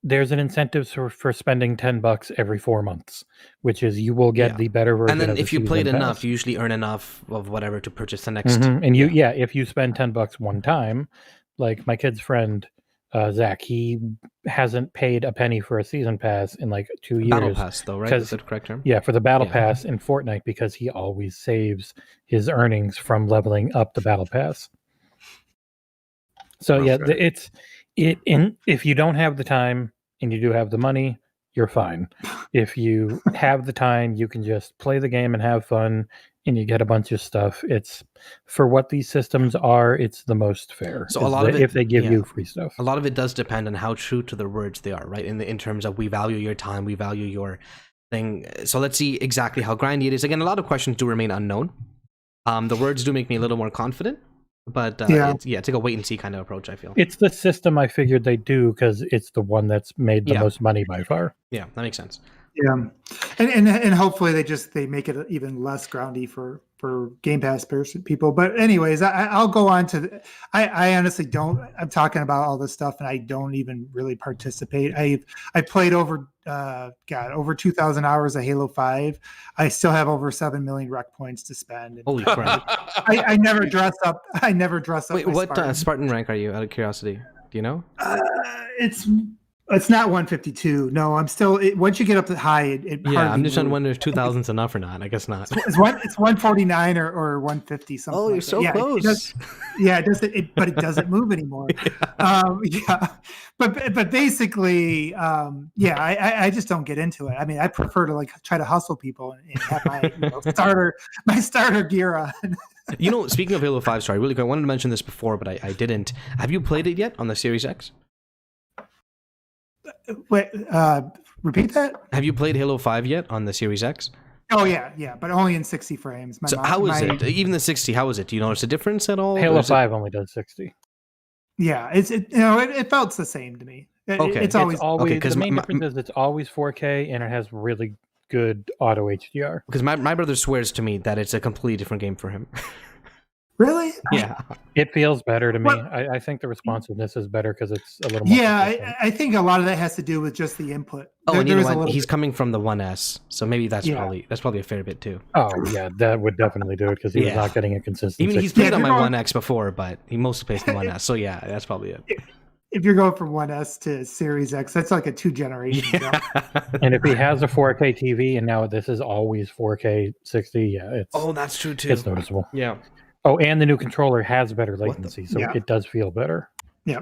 there's an incentive for spending $10 every 4 months, which is you will get Yeah. the better version. And then of the if you season played pass. enough, you usually earn enough of whatever to purchase the next. And if you spend $10 one time, like my kid's friend Zach, he hasn't paid a penny for a season pass in like 2 years. Battle Pass, though, right? 'cause- Is that the correct term? Yeah, for the battle Yeah. pass in Fortnite, because he always saves his earnings from leveling up the battle pass. So yeah, Okay. if you don't have the time and you do have the money, you're fine. If you have the time, you can just play the game and have fun, and you get a bunch of stuff. It's for what these systems are. It's the most fair. So a lot of it- if they give yeah. you free stuff. A lot of it does depend on how true to their words they are, right? In terms of we value your time, we value your thing. So let's see exactly how grindy it is. Again, a lot of questions do remain unknown. The words do make me a little more confident, but it's like a wait and see kind of approach, I feel. It's the system I figured they do because it's the one that's made the Yeah. most money by far. Yeah, that makes sense. Yeah, and hopefully they make it even less groundy for Game Pass people. But anyways, I'll go on to. I honestly don't. I'm talking about all this stuff, and I don't even really participate. I played over 2,000 hours of Halo 5. I still have over 7 million rec points to spend. Holy crap! I never dress up. I never dress up. Wait, my what Spartan. Spartan rank are you? Out of curiosity, do you know? It's not 152. No, I'm still. Once you get up to high, it Yeah, I'm hardly just trying to moves. wonder if 2,000's enough or not. I guess not. It's 149 or 150 something. Oh, you're like so that. close. It doesn't. But it doesn't move anymore. But basically, I just don't get into it. I mean, I prefer to like try to hustle people and have my starter gear on. You know, speaking of Halo 5, sorry, really quick, I wanted to mention this before, but I didn't. Have you played it yet on the Series X? Wait, repeat that? Have you played Halo 5 yet on the Series X? Oh yeah, but only in 60 frames. How is it? Even the 60, how is it? Do you notice a difference at all? Or Halo is it- 5 only does 60. Yeah, it felt the same to me. Okay. It's always Okay, 'cause the main my- difference is it's always 4K and it has really good auto HDR. Because my brother swears to me that it's a completely different game for him. really. Yeah. It feels better to me. Well- I think the responsiveness is better because it's a little more. Yeah, consistent. I think a lot of that has to do with just the input. Oh, and you There know is a what? little He's bit- coming from the 1S, so maybe that's Yeah. probably a fair bit too. Oh yeah, that would definitely do it because he was Yeah. not getting a consistent. Even he's 60. played on my you're 1X before, but he mostly plays the 1S. So yeah, that's probably it. If you're going from 1S to Series X, that's like a 2 generation jump. And if he has a 4K TV and now this is always 4K 60, yeah, it's Oh, that's true too. it's noticeable. Yeah. Oh, and the new controller has better the- latency, so Yeah. it does feel better. Yeah.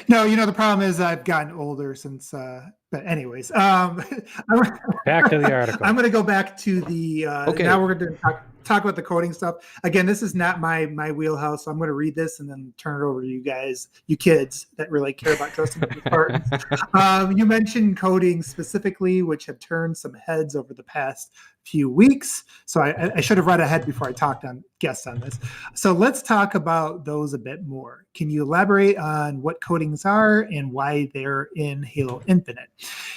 No, the problem is I've gotten older since. But anyways, Back to the article. I'm going to go back to the. Okay. Now we're going to talk about the coding stuff. Again, this is not my wheelhouse, so I'm going to read this and then turn it over to you guys, you kids that really care about trusting the Spartans. You mentioned coding specifically, which have turned some heads over the past few weeks. So I should have read ahead before I guessed on this. So let's talk about those a bit more. Can you elaborate on what codings are and why they're in Halo Infinite?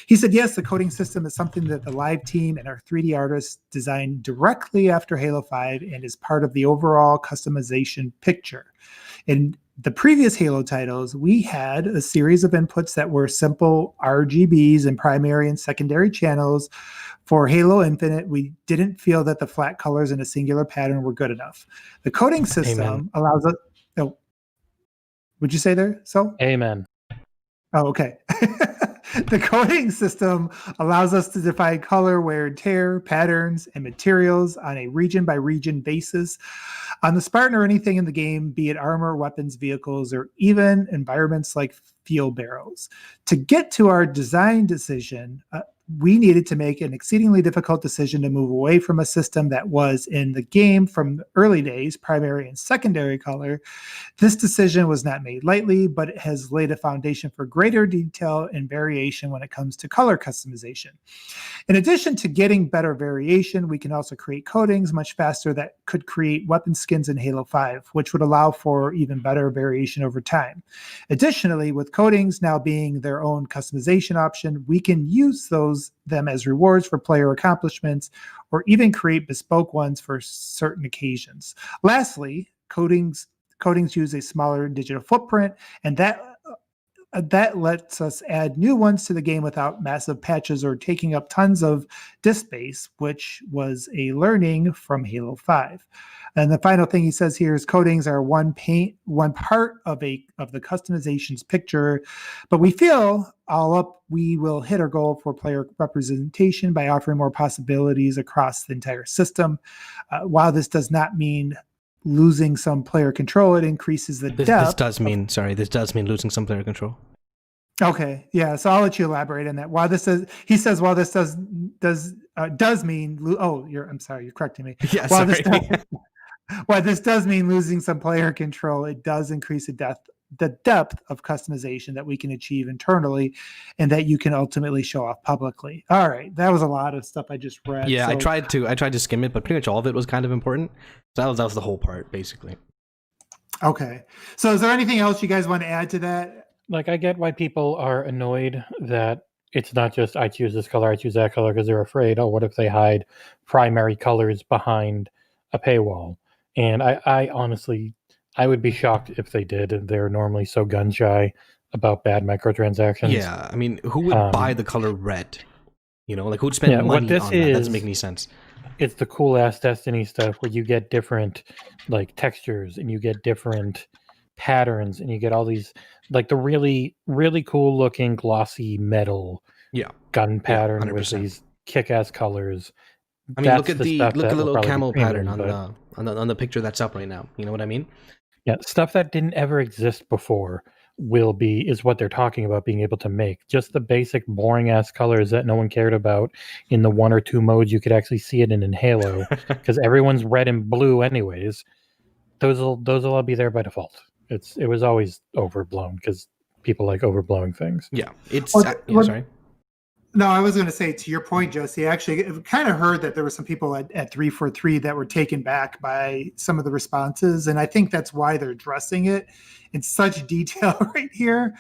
He said, yes, the coding system is something that the live team and our 3D artists designed directly after Halo 5 and is part of the overall customization picture. In the previous Halo titles, we had a series of inputs that were simple RGBs and primary and secondary channels. For Halo Infinite, we didn't feel that the flat colors in a singular pattern were good enough. The coding system allows us. Oh, what'd you say there? So? Amen. Oh, okay. The coding system allows us to define color, wear and tear, patterns, and materials on a region-by-region basis on the Spartan or anything in the game, be it armor, weapons, vehicles, or even environments like fuel barrels. To get to our design decision, we needed to make an exceedingly difficult decision to move away from a system that was in the game from the early days, primary and secondary color. This decision was not made lightly, but it has laid a foundation for greater detail and variation when it comes to color customization. In addition to getting better variation, we can also create codings much faster that could create weapon skins in Halo 5, which would allow for even better variation over time. Additionally, with codings now being their own customization option, we can use them as rewards for player accomplishments or even create bespoke ones for certain occasions. Lastly, codings use a smaller digital footprint, and that lets us add new ones to the game without massive patches or taking up tons of disk space, which was a learning from Halo 5. And the final thing he says here is codings are one part of the customizations picture, but we feel all up we will hit our goal for player representation by offering more possibilities across the entire system. While this does not mean losing some player control, it increases the depth. This does mean losing some player control. Okay, yeah. So I'll let you elaborate on that. While this does mean. I'm sorry, you're correcting me. Yeah, sorry. While this does mean losing some player control, it does increase the depth of customization that we can achieve internally and that you can ultimately show off publicly. All right, that was a lot of stuff I just read. Yeah, so, I tried to skim it, but pretty much all of it was kind of important. So that was the whole part, basically. Okay. So is there anything else you guys want to add to that? Like, I get why people are annoyed that it's not just I choose this color, I choose that color, because they're afraid, what if they hide primary colors behind a paywall? And I honestly, I would be shocked if they did. They're normally so gun shy about bad microtransactions. Yeah, I mean, who would buy the color red? Who'd spend money on that? That doesn't make any sense. It's the cool ass Destiny stuff where you get different textures and you get different patterns and you get all these the really, really cool looking glossy metal gun pattern with these kick ass colors. I mean, look at the little camel pattern on the picture that's up right now. You know what I mean? Yeah, stuff that didn't ever exist before is what they're talking about being able to make. Just the basic boring ass colors that no one cared about in the 1 or 2 modes you could actually see it in Halo, because everyone's red and blue anyways. Those will all be there by default. It was always overblown because people like overblowing things. Yeah, sorry. No, I was going to say, to your point, Jesse, actually kind of heard that there were some people at 343 that were taken back by some of the responses. And I think that's why they're addressing it in such detail right here.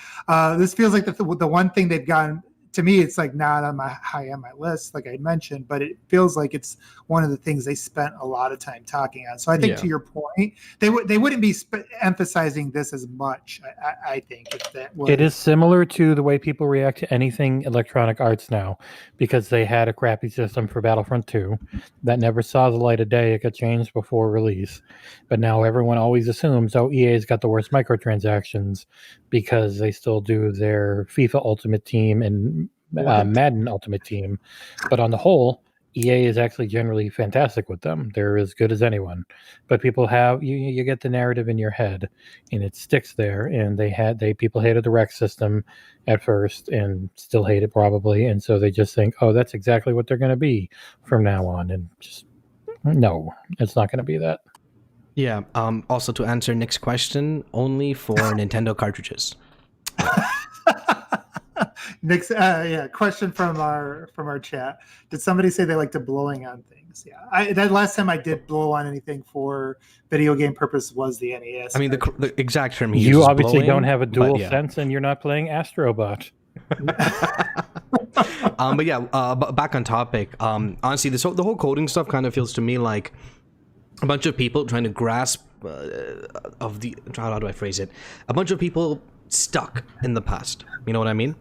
This feels like the one thing they've gotten, to me, it's not on high on my list, like I mentioned, but it feels like it's one of the things they spent a lot of time talking on. So I think to your point, they wouldn't be emphasizing this as much. I think if that was. It is similar to the way people react to anything Electronic Arts now, because they had a crappy system for Battlefront 2 that never saw the light of day. It got changed before release, but now everyone always assumes, EA's got the worst microtransactions because they still do their FIFA Ultimate Team and Madden Ultimate Team. But on the whole, EA is actually generally fantastic with them. They're as good as anyone. But people have you get the narrative in your head, and it sticks there. And people hated the rec system at first, and still hate it probably. And so they just think, oh, that's exactly what they're going to be from now on. And just no, it's not going to be that. Yeah. Also, to answer Nick's question, only for Nintendo cartridges. Next, question from our chat. Did somebody say they like to blowing on things? Yeah, that last time I did blow on anything for video game purpose was the NES. I mean, the exact term he You uses, obviously blowing, don't have a dual but yeah. sense, and you're not playing Astrobot. But yeah, back on topic. Honestly, the whole coding stuff kind of feels to me like a bunch of people trying to grasp how do I phrase it? A bunch of people stuck in the past. You know what I mean?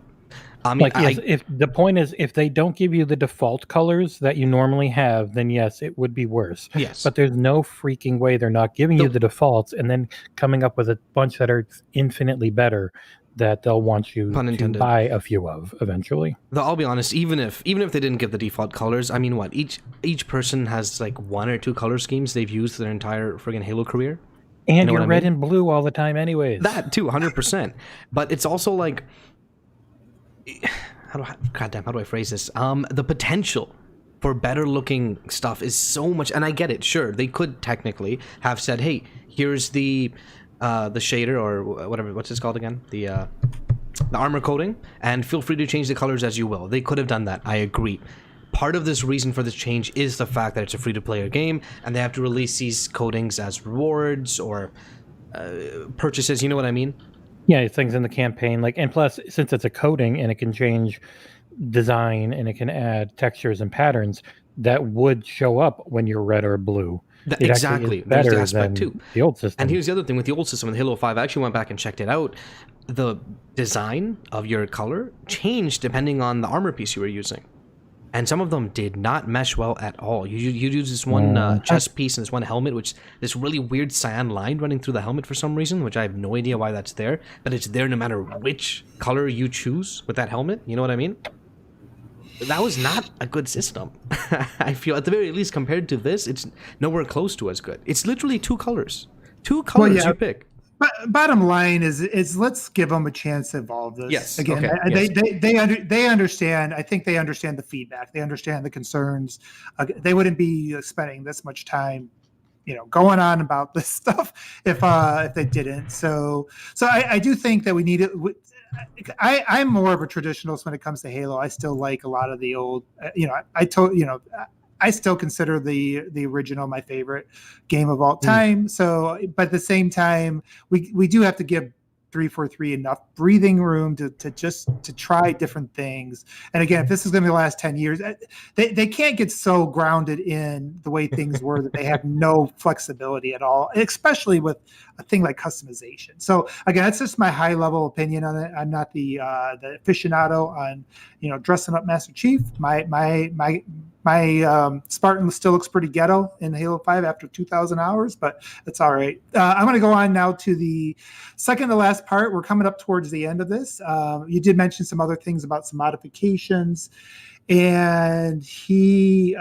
If the point is, if they don't give you the default colors that you normally have, then yes, it would be worse. Yes. But there's no freaking way they're not giving you the defaults and then coming up with a bunch that are infinitely better that they'll want you to buy a few of eventually. Though I'll be honest, even if they didn't give the default colors, I mean, what each person has like one or two color schemes they've used their entire friggin' Halo career. And you know you're red and blue all the time, anyways. That too, 100%. But it's also like, how do I phrase this? The potential for better looking stuff is so much, and I get it. Sure, they could technically have said, "Hey, here's the shader or whatever. What's this called again? The armor coating, and feel free to change the colors as you will." They could have done that. I agree. Part of this reason for this change is the fact that it's a free-to-play game, and they have to release these coatings as rewards or purchases. You know what I mean? Yeah, things in the campaign, and plus, since it's a coating and it can change design and it can add textures and patterns, that would show up when you're red or blue. Exactly. There's the aspect too. The old system. And here's the other thing with the old system, with Halo 5, I actually went back and checked it out. The design of your color changed depending on the armor piece you were using. And some of them did not mesh well at all. You use this one chest piece and this one helmet, which this really weird cyan line running through the helmet for some reason, which I have no idea why that's there. But it's there no matter which color you choose with that helmet. You know what I mean? That was not a good system. I feel, at the very least, compared to this, it's nowhere close to as good. It's literally two colors. You pick. But bottom line is let's give them a chance to evolve this. Yes. Again, okay. They understand. I think they understand the feedback. They understand the concerns. They wouldn't be spending this much time, going on about this stuff if they didn't. So I do think that we need it. I'm more of a traditionalist when it comes to Halo. I still like a lot of the old. I still consider the original my favorite game of all time. So, but at the same time, we do have to give 343 enough breathing room to try different things. And again, if this is going to be the last 10 years, they can't get so grounded in the way things were that they have no flexibility at all, especially with a thing like customization. So again, that's just my high level opinion on it. I'm not the aficionado on dressing up Master Chief. My Spartan still looks pretty ghetto in Halo 5 after 2,000 hours, but that's all right. I'm going to go on now to the second to last part. We're coming up towards the end of this. You did mention some other things about some modifications, and he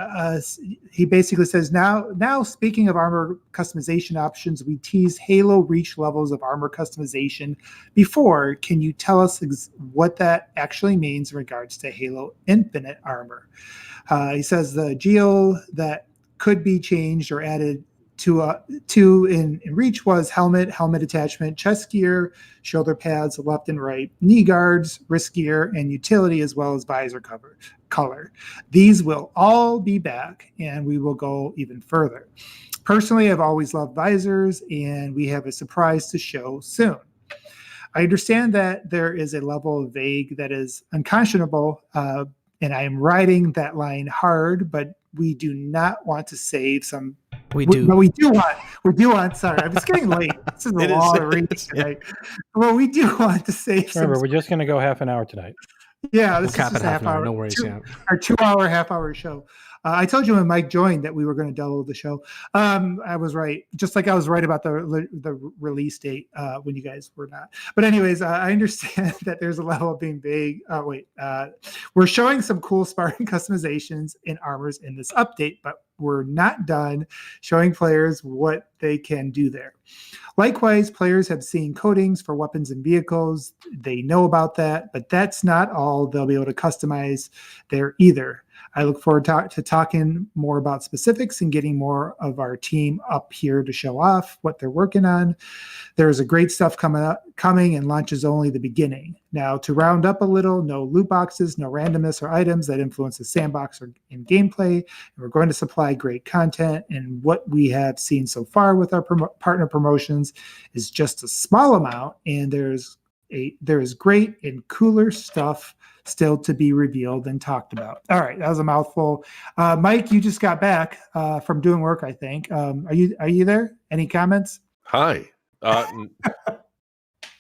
basically says, now speaking of armor customization options, we teased Halo Reach levels of armor customization before. Can you tell us what that actually means in regards to Halo Infinite armor? He says the geo that could be changed or added to in Reach was helmet attachment, chest gear, shoulder pads, left and right, knee guards, wrist gear, and utility, as well as visor color. These will all be back, and we will go even further. Personally, I've always loved visors, and we have a surprise to show soon. I understand that there is a level of vague that is unconscionable, and I am riding that line hard, but we do not want to save some. We do want. Sorry, I was getting late. This is a long read tonight. Well, we do want to save. Remember, we're just going to go half an hour tonight. Yeah, this is cap just it a half hour. No worries. Our 2 hour, half hour show. I told you when Mike joined that we were going to download the show. I was right, just like I was right about the release date when you guys were not. But anyways, I understand that there's a level of being big. We're showing some cool Spartan customizations and armors in this update, but we're not done showing players what they can do there. Likewise, players have seen coatings for weapons and vehicles. They know about that, but that's not all they'll be able to customize there either. I look forward to talking more about specifics and getting more of our team up here to show off what they're working on. There's a great stuff coming, and launch is only the beginning. Now, to round up a little, no loot boxes, no randomness or items that influence the sandbox or in gameplay. And we're going to supply great content, and what we have seen so far with our partner promotions is just a small amount, and there is great and cooler stuff still to be revealed and talked about. All right, that was a mouthful. Mike, you just got back from doing work, I think. Are you there? Any comments? Hi.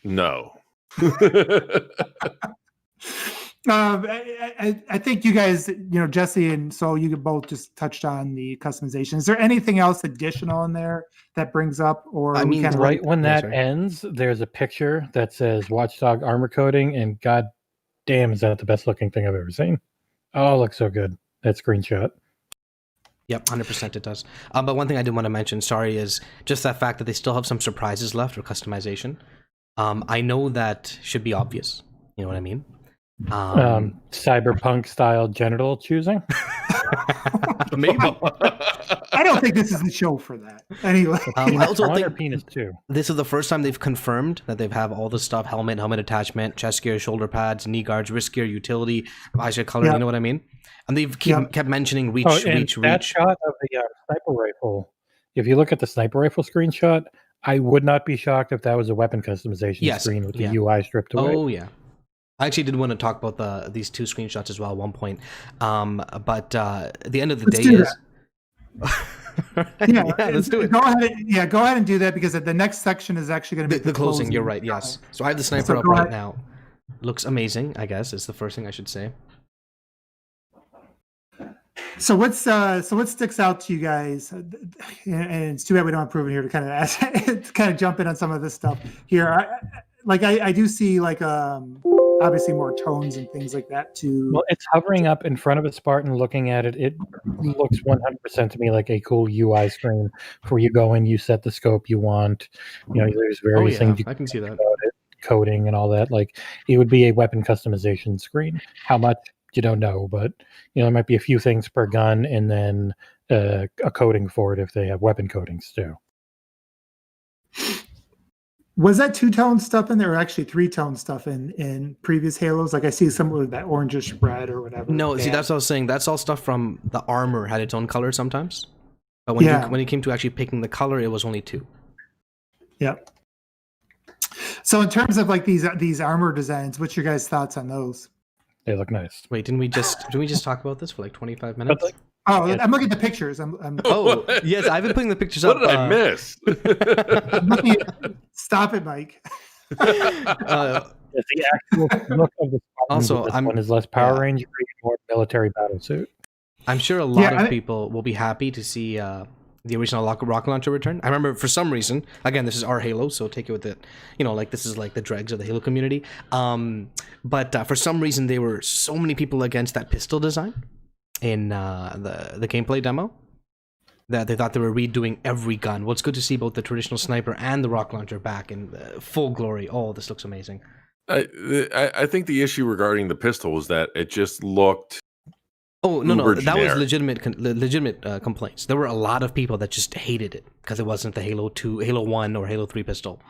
No. I think you guys, Jesse and Sol, you both just touched on the customization. Is there anything else additional in there that brings up, or I mean, kind of right when that ends, there's a picture that says Watchdog armor coating, and God damn, is that the best looking thing I've ever seen? Oh, it looks so good. That screenshot. Yep, 100% it does. But one thing I did want to mention, sorry, is just that fact that they still have some surprises left for customization. I know that should be obvious. You know what I mean? Cyberpunk style genital choosing. Maybe. I don't think this is the show for that. Anyway, I also think penis too. This is the first time they've confirmed that they have all the stuff: helmet attachment, chest gear, shoulder pads, knee guards, wrist gear, utility, visor color. You know what I mean? And they've kept mentioning reach. That shot of the sniper rifle. If you look at the sniper rifle screenshot, I would not be shocked if that was a weapon customization screen with the UI stripped away. Oh yeah. I actually did want to talk about these two screenshots as well at one point. But the end of the day is... let's do it. Go ahead and do that, because the next section is actually going to be the closing. You're right, yes. So I have the sniper up right now. Looks amazing, I guess, is the first thing I should say. So what sticks out to you guys? And it's too bad we don't have Proven here to kind of jump in on some of this stuff here. I do see obviously more tones and things like that too. Well, it's hovering up in front of a Spartan looking at it. It looks 100% to me like a cool UI screen where you go in, you set the scope you want. There's various things you I can see that. about it, coding and all that. Like, it would be a weapon customization screen. How much, you don't know, but there might be a few things per gun, and then a coding for it if they have weapon coatings too. Was that two-tone stuff in there, or actually three-tone stuff in previous Halos? Like, I see some with that orangish red or whatever. No, see, that's what I was saying. That's all stuff from the armor had its own color sometimes. But when it came to actually picking the color, it was only two. Yep. So in terms of these armor designs, what's your guys' thoughts on those? They look nice. Wait, didn't we just talk about this for 25 minutes? I'm looking at the pictures. Oh, yes, I've been putting the pictures up. What did I miss? Stop it, Mike. The actual look of the also, one is less Power Ranger, more military battle suit. I'm sure a lot of people will be happy to see the original rocket launcher return. I remember, for some reason, again, this is our Halo, so take it with it. This is like the dregs of the Halo community. But for some reason, there were so many people against that pistol design in the gameplay demo that they thought they were redoing every gun. Well, it's good to see both the traditional sniper and the rocket launcher back in full glory. Oh, this looks amazing. I think the issue regarding the pistol was that it just looked... Oh, no, that was legitimate complaints. There were a lot of people that just hated it because it wasn't the Halo 2, Halo 1, or Halo 3 pistol.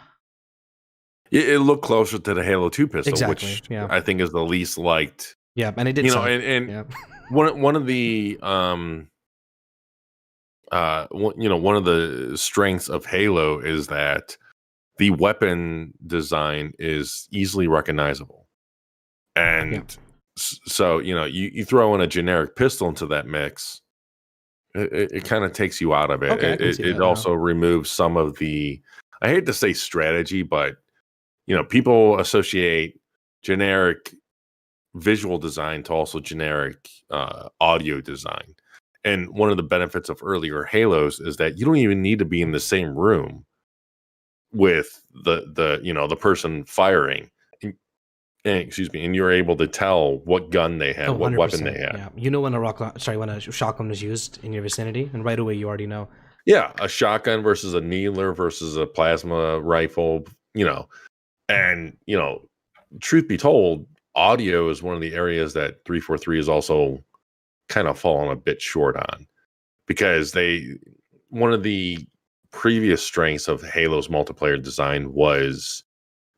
It looked closer to the Halo 2 pistol, exactly, which I think is the least liked. Yeah, and it did. One of the one of the strengths of Halo is that the weapon design is easily recognizable, and so you throw in a generic pistol into that mix, it kind of takes you out of it. It also removes some of the, I hate to say strategy, but people associate generic visual design to also generic audio design, And one of the benefits of earlier Halos is that you don't even need to be in the same room with the person firing. And you're able to tell what gun they have, what weapon they have. Yeah, you know when a shotgun was used in your vicinity, and right away you already know. Yeah, a shotgun versus a needler versus a plasma rifle, and truth be told, audio is one of the areas that 343 is also kind of fallen a bit short on, because one of the previous strengths of Halo's multiplayer design was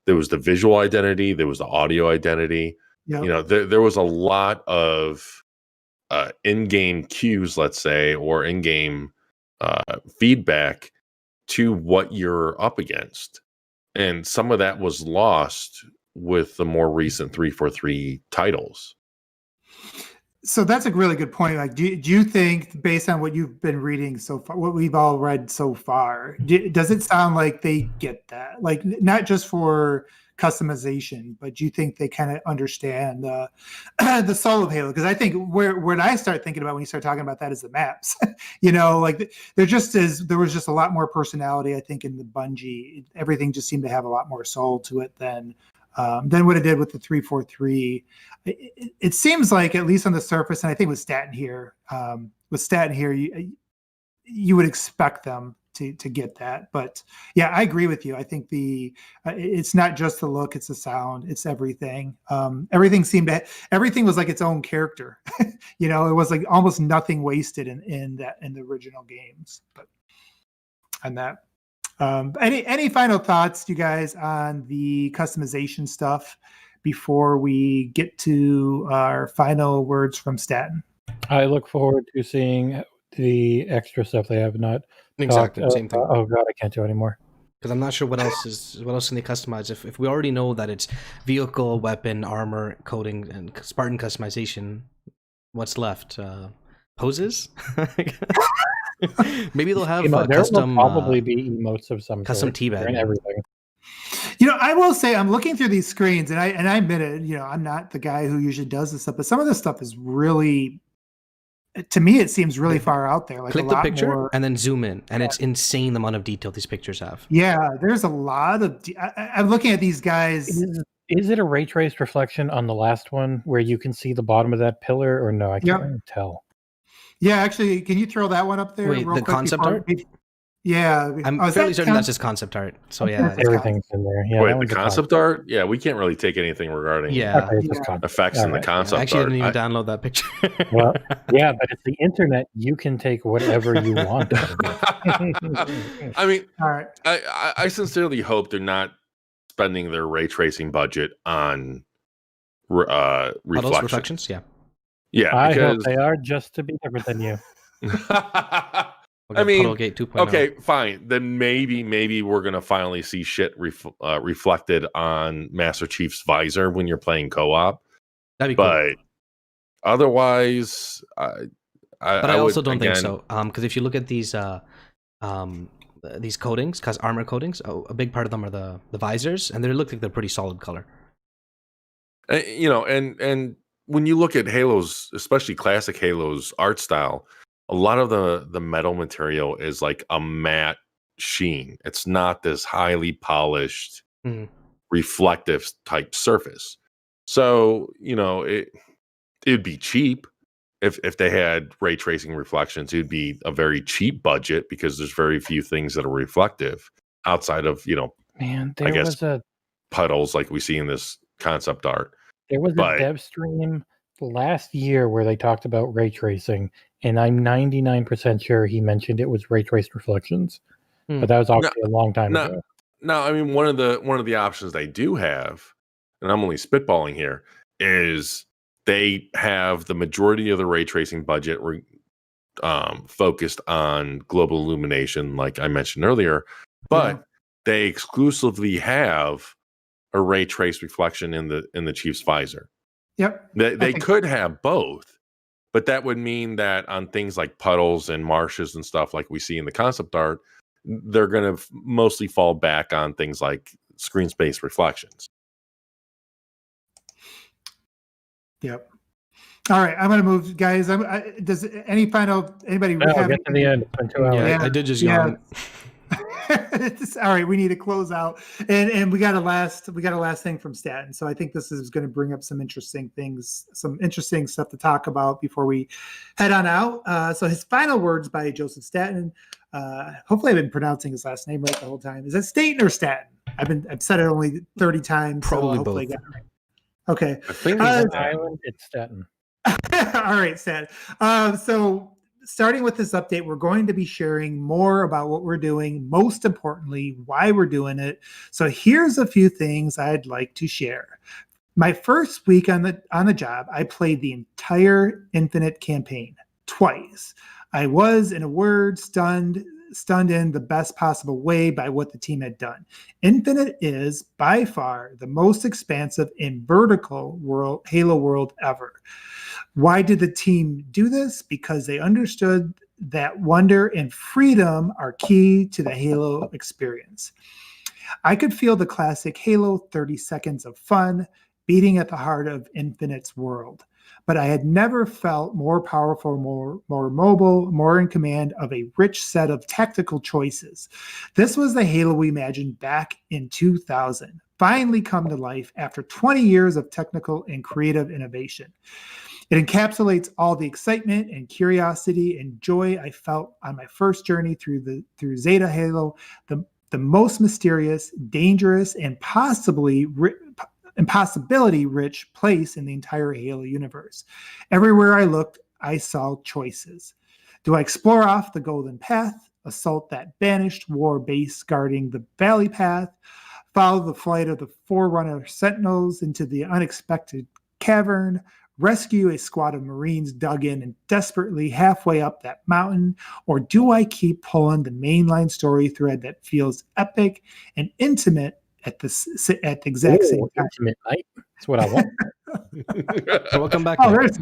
there was the visual identity, there was the audio identity. Yep. There was a lot of in-game cues, let's say, or in-game feedback to what you're up against. And some of that was lost with the more recent 343 titles. So that's a really good point. Like, do you think, based on what you've been reading so far, what we've all read so far, does it sound like they get that? Like, not just for customization, but do you think they kind of understand the soul of Halo? Because I think where I start thinking about when you start talking about that is the maps. Like there was just a lot more personality, I think, in the Bungie. Everything just seemed to have a lot more soul to it than what it did with the 343. It seems like, at least on the surface, and I think with Staten here, you would expect them to get that. But yeah, I agree with you. I think it's not just the look, it's the sound, it's everything. Everything was like its own character. It was like almost nothing wasted in the original games. But on that. Any final thoughts, you guys, on the customization stuff before we get to our final words from Staten? I look forward to seeing the extra stuff they have not. Exactly, same thing. Oh god, I can't do anymore. Because I'm not sure what else can they customize. If we already know that it's vehicle, weapon, armor, coding, and Spartan customization, what's left? Poses? Maybe they'll have custom. There will probably be emotes of some custom teabag and everything. I will say, I'm looking through these screens, and I admit it. I'm not the guy who usually does this stuff, but some of this stuff is really, to me, it seems really far out there. Like, click the picture and then zoom in, and it's insane the amount of detail these pictures have. Yeah, there's a lot of. I'm looking at these guys. Is it a ray traced reflection on the last one where you can see the bottom of that pillar, or no? I can't really tell. Yeah, actually, can you throw that one up there? Wait, the concept art? Yeah. I'm fairly certain that's just concept art. So yeah. Everything's in there. Yeah, wait, the concept art? Yeah, we can't really take anything regarding effects in the concept art. I actually didn't even download that picture. Well, yeah, but it's the internet. You can take whatever you want. I mean, all right. I sincerely hope they're not spending their ray tracing budget on reflections. Yeah. Yeah, I hope they are, just to be different than you. I mean, okay, fine. Then maybe we're gonna finally see shit reflected on Master Chief's visor when you're playing co-op. That'd be cool. But otherwise, I also don't think so. Because if you look at these coatings, because armor coatings, a big part of them are the visors, and they look like they're pretty solid color. And when you look at Halo's, especially classic Halo's art style, a lot of the metal material is like a matte sheen. It's not this highly polished, reflective type surface. So, it'd be cheap if they had ray tracing reflections. It'd be a very cheap budget because there's very few things that are reflective outside of, puddles like we see in this concept art. There was a dev stream last year where they talked about ray tracing, and I'm 99% sure he mentioned it was ray traced reflections. But that was obviously a long time ago. No, I mean, one of the options they do have, and I'm only spitballing here, is they have the majority of the ray tracing budget focused on global illumination, like I mentioned earlier, but they exclusively have a ray trace reflection in the Chief's visor. Yep. They could have both, but that would mean that on things like puddles and marshes and stuff like we see in the concept art, they're going to mostly fall back on things like screen space reflections. Yep. All right, I'm going to move, guys. Does anybody No, have get to the end. It's been 2 hours. Yeah, I did just yawn. All right, we need to close out, and we got a last thing from Staten. So I think this is going to bring up some interesting things, some interesting stuff to talk about before we head on out. So his final words by Joseph Staten. Hopefully, I've been pronouncing his last name right the whole time. Is it Staten or Staten? I've said it only 30 times. Probably so both. I got it right. Okay. I think Island, it's Staten. All right, Staten. So starting with this update, we're going to be sharing more about what we're doing, most importantly, why we're doing it. So here's a few things I'd like to share. My first week on the job, I played the entire Infinite campaign twice. I was, in a word, stunned in the best possible way by what the team had done. Infinite is by far the most expansive and vertical Halo world ever. Why did the team do this? Because they understood that wonder and freedom are key to the Halo experience. I could feel the classic Halo 30 seconds of fun beating at the heart of Infinite's world. But I had never felt more powerful, more mobile, more in command of a rich set of tactical choices. This was the Halo we imagined back in 2000, finally come to life after 20 years of technical and creative innovation. It encapsulates all the excitement and curiosity and joy I felt on my first journey through Zeta Halo, the most mysterious, dangerous, and impossibility-rich place in the entire Halo universe. Everywhere I looked, I saw choices. Do I explore off the Golden Path, assault that banished war base guarding the Valley Path, follow the flight of the Forerunner Sentinels into the unexpected cavern, rescue a squad of Marines dug in and desperately halfway up that mountain, or do I keep pulling the mainline story thread that feels epic and intimate at the exact same time? Intimate night. That's what I want. So welcome back. Oh, Nick.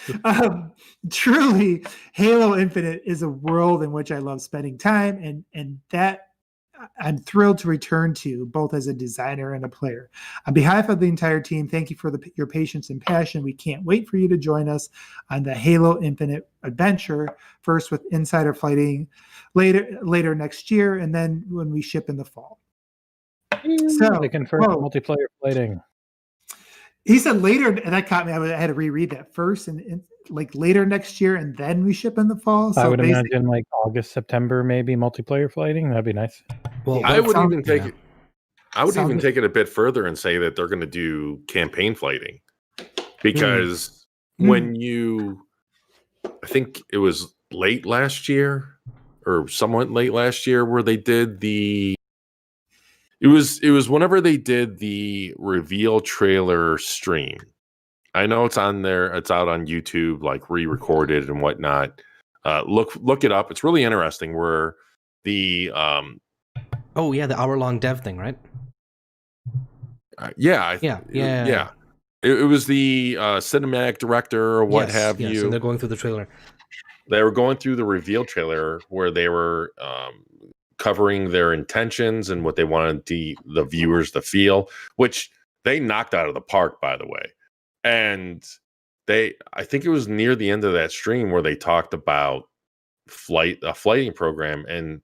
there's truly, Halo Infinite is a world in which I love spending time, and that I'm thrilled to return to, both as a designer and a player. On behalf of the entire team, thank you for your patience and passion. We can't wait for you to join us on the Halo Infinite adventure, first with Insider Fighting later next year, and then when we ship in the fall. So They confirmed multiplayer fighting. he said later, and that caught me. I had to reread that first, and like later next year, and then we ship in the fall. So I would imagine like August, September, maybe multiplayer fighting. That'd be nice. Well, I would even take yeah. it. I would even take it a bit further and say that they're going to do campaign fighting, because when I think it was late last year or somewhat late last year where they did it was whenever they did the reveal trailer stream. I know it's on there. It's out on YouTube, like re-recorded and whatnot. Look it up. It's really interesting. Where the the hour-long dev thing, right? Yeah. It was the cinematic director or what have you. And they're going through the trailer. They were going through the reveal trailer where they were covering their intentions and what they wanted the viewers to feel, which they knocked out of the park, by the way. And I think it was near the end of that stream where they talked about a flighting program, and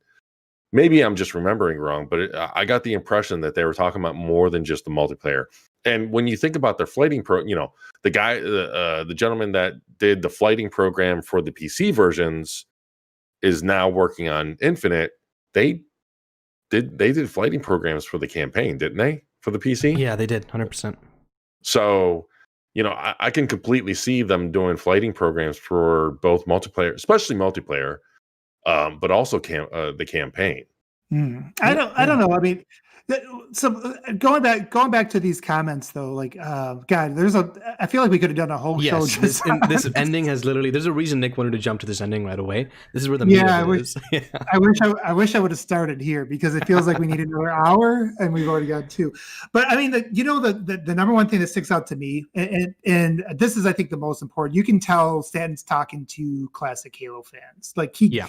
maybe I'm just remembering wrong, but I got the impression that they were talking about more than just the multiplayer. And when you think about their flighting the guy, the gentleman that did the flighting program for the PC versions is now working on Infinite. They did flighting programs for the campaign, didn't they? For the PC? Yeah, they did, 100%. So, I can completely see them doing flighting programs for both multiplayer, especially multiplayer, but also the campaign. I don't know. I mean, so going back to these comments though, like God, I feel like we could have done a whole show just this ending has literally. There's a reason Nick wanted to jump to this ending right away. This is where the meat of it is. I wish I would have started here, because it feels like we need another hour and we've already got 2. But I mean, the number one thing that sticks out to me, and this is I think the most important. You can tell Staten's talking to classic Halo fans. Like he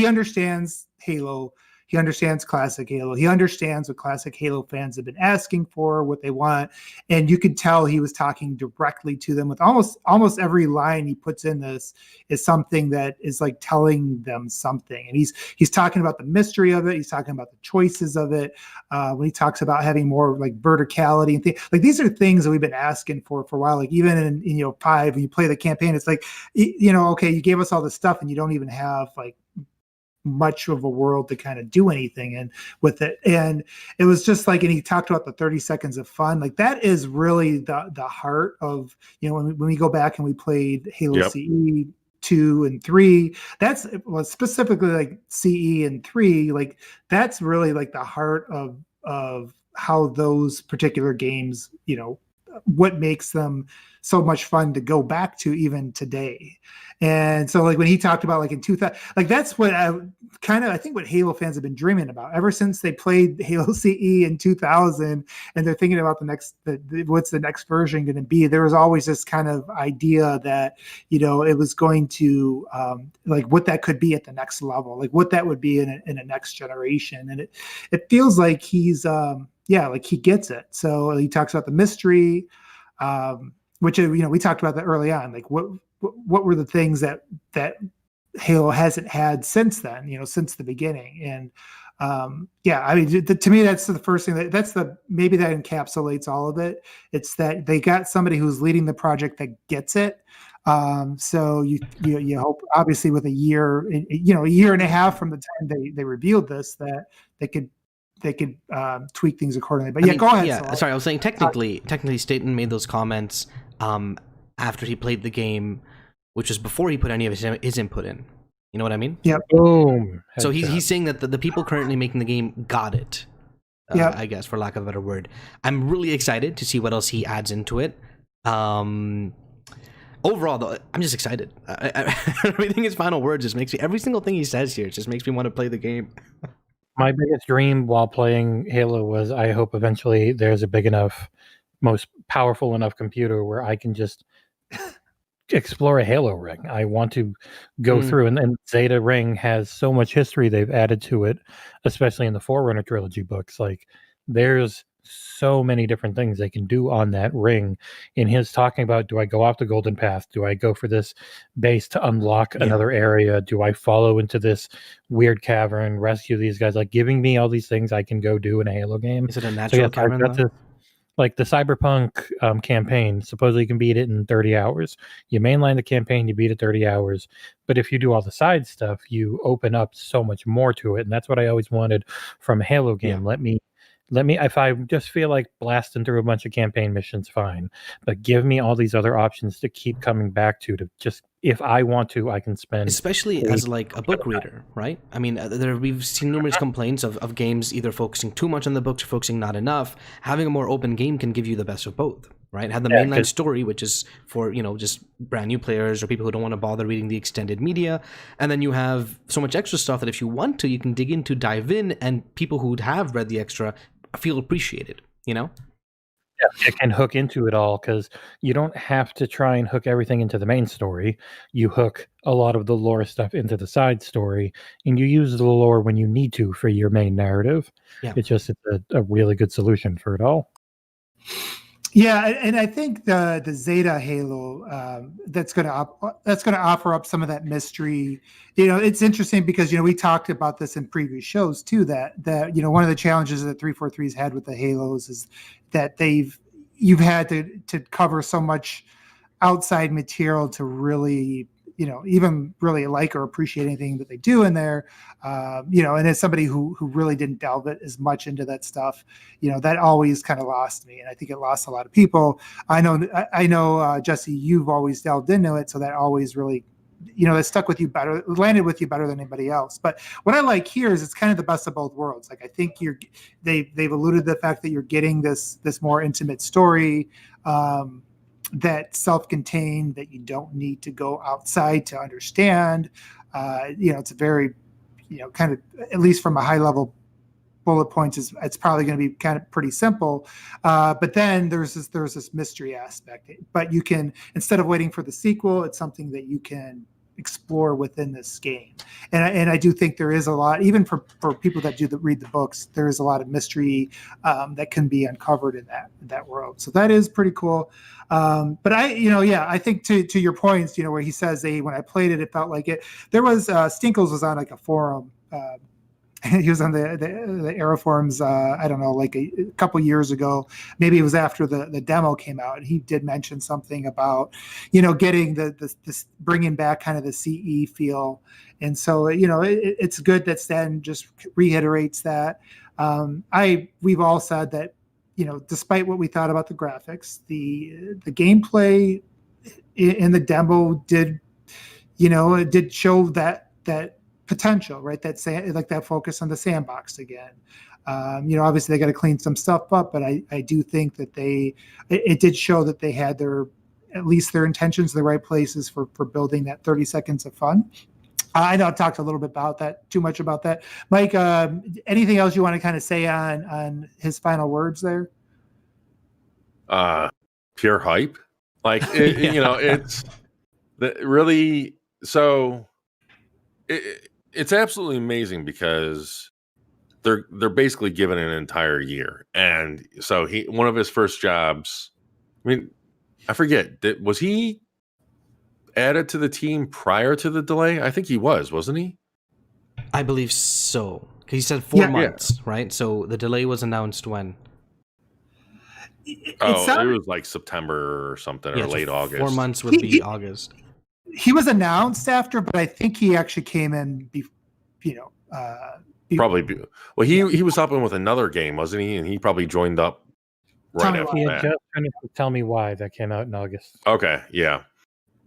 understands Halo. He understands classic Halo. He understands what classic Halo fans have been asking for, what they want, and you could tell he was talking directly to them. With almost every line he puts in this is something that is like telling them something, and he's talking about the mystery of it. He's talking about the choices of it. When he talks about having more like verticality and things, like these are things that we've been asking for a while. Like even in 5, when you play the campaign, it's like, okay, you gave us all this stuff and you don't even have like much of a world to kind of do anything in with it. And it was just like, and he talked about the 30 seconds of fun. Like that is really the heart of, when we go back and we played Halo CE 2 and 3, that's specifically like CE and 3, like that's really like the heart of how those particular games, what makes them so much fun to go back to even today. And so like when he talked about like in 2000, like that's what I think what Halo fans have been dreaming about ever since they played Halo CE in 2000, and they're thinking about what's the next version going to be. There was always this kind of idea that, it was going to like what that could be at the next level, like what that would be in a next generation. And it feels like he's like he gets it. So he talks about the mystery, which we talked about that early on. Like what were the things that Halo hasn't had since then? Since the beginning. And to me, that's the first thing maybe that encapsulates all of it. It's that they got somebody who's leading the project that gets it. So you hope, obviously, with a year and a half from the time they revealed this, that they could tweak things accordingly. But go ahead. Yeah, sorry, I was saying technically Staten made those comments after he played the game, which was before he put any of his input in. You know what I mean? Yep. Boom. So he's saying that the people currently making the game got it. I guess, for lack of a better word. I'm really excited to see what else he adds into it. Overall, though, I'm just excited. Everything his final words just makes me. Every single thing he says here just makes me want to play the game. My biggest dream while playing Halo was, I hope eventually there's a big enough, most powerful enough computer where I can just explore a Halo ring. I want to go through, and Zeta Ring has so much history they've added to it, especially in the Forerunner trilogy books. Like, there's so many different things they can do on that ring. In his talking about, do I go off the Golden Path? Do I go for this base to unlock another area? Do I follow into this weird cavern, rescue these guys? Like, giving me all these things I can go do in a Halo game. Is it a natural cavern? Like the Cyberpunk campaign, supposedly you can beat it in 30 hours. You mainline the campaign, you beat it 30 hours. But if you do all the side stuff, you open up so much more to it. And that's what I always wanted from a Halo game. Yeah. Let me, if I just feel like blasting through a bunch of campaign missions, fine. But give me all these other options to keep coming back to just, if I want to, I can spend. Especially as like a book reader, right? I mean, we've seen numerous complaints of games either focusing too much on the books or focusing not enough. Having a more open game can give you the best of both, right? Have the mainline story, which is for, just brand new players or people who don't want to bother reading the extended media. And then you have so much extra stuff that if you want to, you can dig into, dive in, and people who have read the extra feel appreciated, Yeah, it can hook into it all, because you don't have to try and hook everything into the main story. You hook a lot of the lore stuff into the side story, and you use the lore when you need to for your main narrative. Yeah. It's a really good solution for it all. Yeah, and I think the Zeta Halo that's going to offer up some of that mystery. It's interesting because we talked about this in previous shows too. That one of the challenges that 343's had with the Halos is that you've had to cover so much outside material to really even really like or appreciate anything that they do in there. And as somebody who really didn't delve it as much into that stuff, that always kind of lost me. And I think it lost a lot of people. I know, Jesse, you've always delved into it. So that always really, that stuck with you better, landed with you better than anybody else. But what I like here is it's kind of the best of both worlds. Like, I think they've alluded to the fact that you're getting this more intimate story, that self-contained, that you don't need to go outside to understand. It's a very, kind of, at least from a high level bullet points, it's probably going to be kind of pretty simple. But then there's this mystery aspect. But you can, instead of waiting for the sequel, it's something that you can explore within this game. And I do think there is a lot, even for people that read the books, there is a lot of mystery that can be uncovered in that world. So that is pretty cool. But I think to your points, where he says, when I played it, it felt like it. There was Stinkles was on like a forum. He was on the Era forums, I don't know, like a couple years ago. Maybe it was after the demo came out. And he did mention something about, getting this bringing back kind of the CE feel. And so, it's good that Staten just reiterates that. We've all said that, despite what we thought about the graphics, the gameplay in the demo did show that potential, right? That focus on the sandbox again. Obviously they got to clean some stuff up, but I do think that it did show that they had at least their intentions in the right places for building that 30 seconds of fun. I know I've talked a little bit too much about that. Mike, anything else you want to kind of say on his final words there? Pure hype. Like, it's really, so it's absolutely amazing because they're basically given an entire year. And so one of his first jobs, I mean, I forget, was he added to the team prior to the delay? I think he wasn't he? I believe so. He said 4 months, right? So the delay was announced when? It was like September or something, or late August. 4 months would be August. He was announced after, but I think he actually came in, probably. Well, he was helping with another game, wasn't he? And he probably joined up right after he that. Just finished with Tell Me Why that came out in August. Okay, yeah.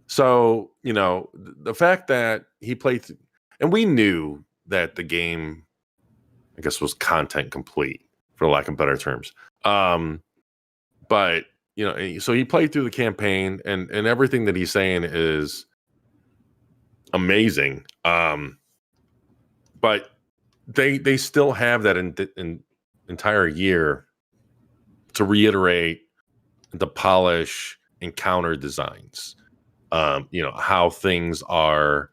So, the fact that he played, and we knew that the game, I guess, was content complete, for lack of better terms. But, so he played through the campaign, and everything that he's saying is amazing. But they still have that entire year to reiterate, to polish encounter designs. How things are,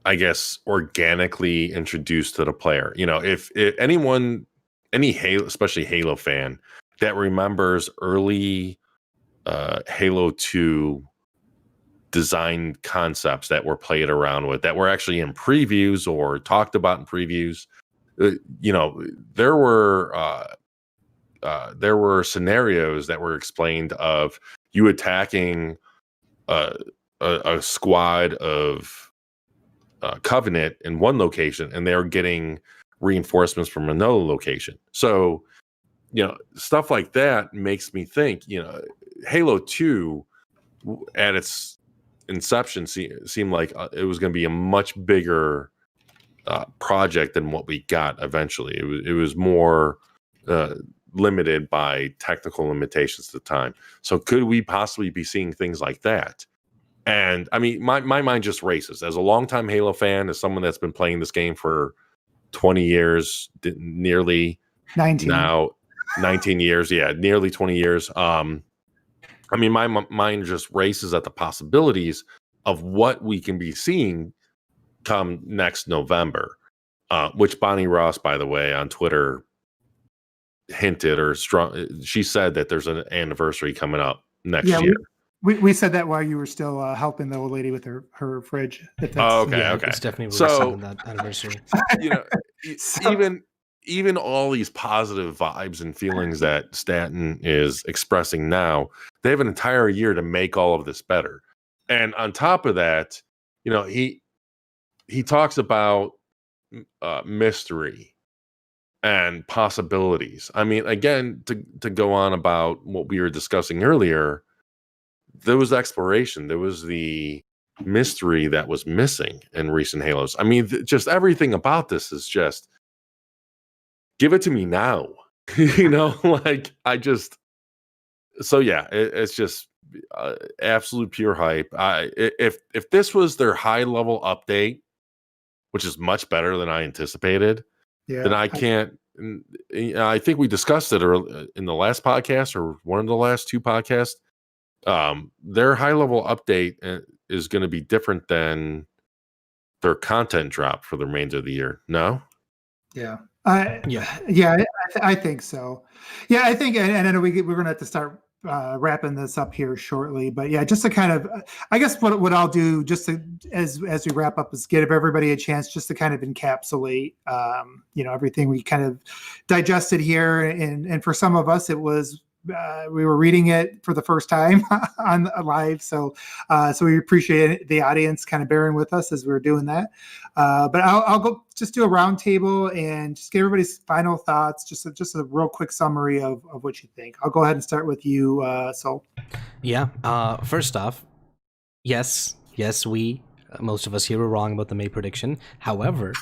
I guess, organically introduced to the player. If anyone, any Halo, especially Halo fan that remembers early Halo 2 design concepts that were played around with, that were actually in previews or talked about in previews, there were scenarios that were explained of you attacking a squad of Covenant in one location, and they're getting reinforcements from another location. So, stuff like that makes me think, Halo 2 at its inception seemed like it was going to be a much bigger project than what we got eventually. It was more limited by technical limitations at the time. So could we possibly be seeing things like that? And I mean, my mind just races. As a longtime Halo fan, as someone that's been playing this game for 20 years, nearly 19 now, 19 years, nearly 20 years. I mean, my mind just races at the possibilities of what we can be seeing come next November, which Bonnie Ross, by the way, on Twitter hinted she said that there's an anniversary coming up next year. We said that while you were still helping the old lady with her fridge. Okay. It's definitely on that anniversary. Even all these positive vibes and feelings that Staten is expressing now, they have an entire year to make all of this better. And on top of that, he talks about mystery and possibilities. I mean, again, to go on about what we were discussing earlier, there was exploration. There was the mystery that was missing in recent Halos. I mean, just everything about this is just, give it to me now. It's just absolute pure hype. If this was their high level update, which is much better than I anticipated, then I can't. I think we discussed it in the last podcast or one of the last two podcasts. their high level update is going to be different than their content drop for the remainder of the year. No? Yeah. Yeah. I think so. Yeah, I think, and I know we're going to have to start wrapping this up here shortly, but yeah, just to kind of, I guess what I'll do just to, as we wrap up is give everybody a chance just to kind of encapsulate, everything we kind of digested here. And for some of us, it was, we were reading it for the first time on live. So we appreciate the audience kind of bearing with us as we were doing that. But I'll go just do a round table and just get everybody's final thoughts. Just a real quick summary of what you think. I'll go ahead and start with you. Yeah. First off, yes, we most of us here were wrong about the May prediction. However,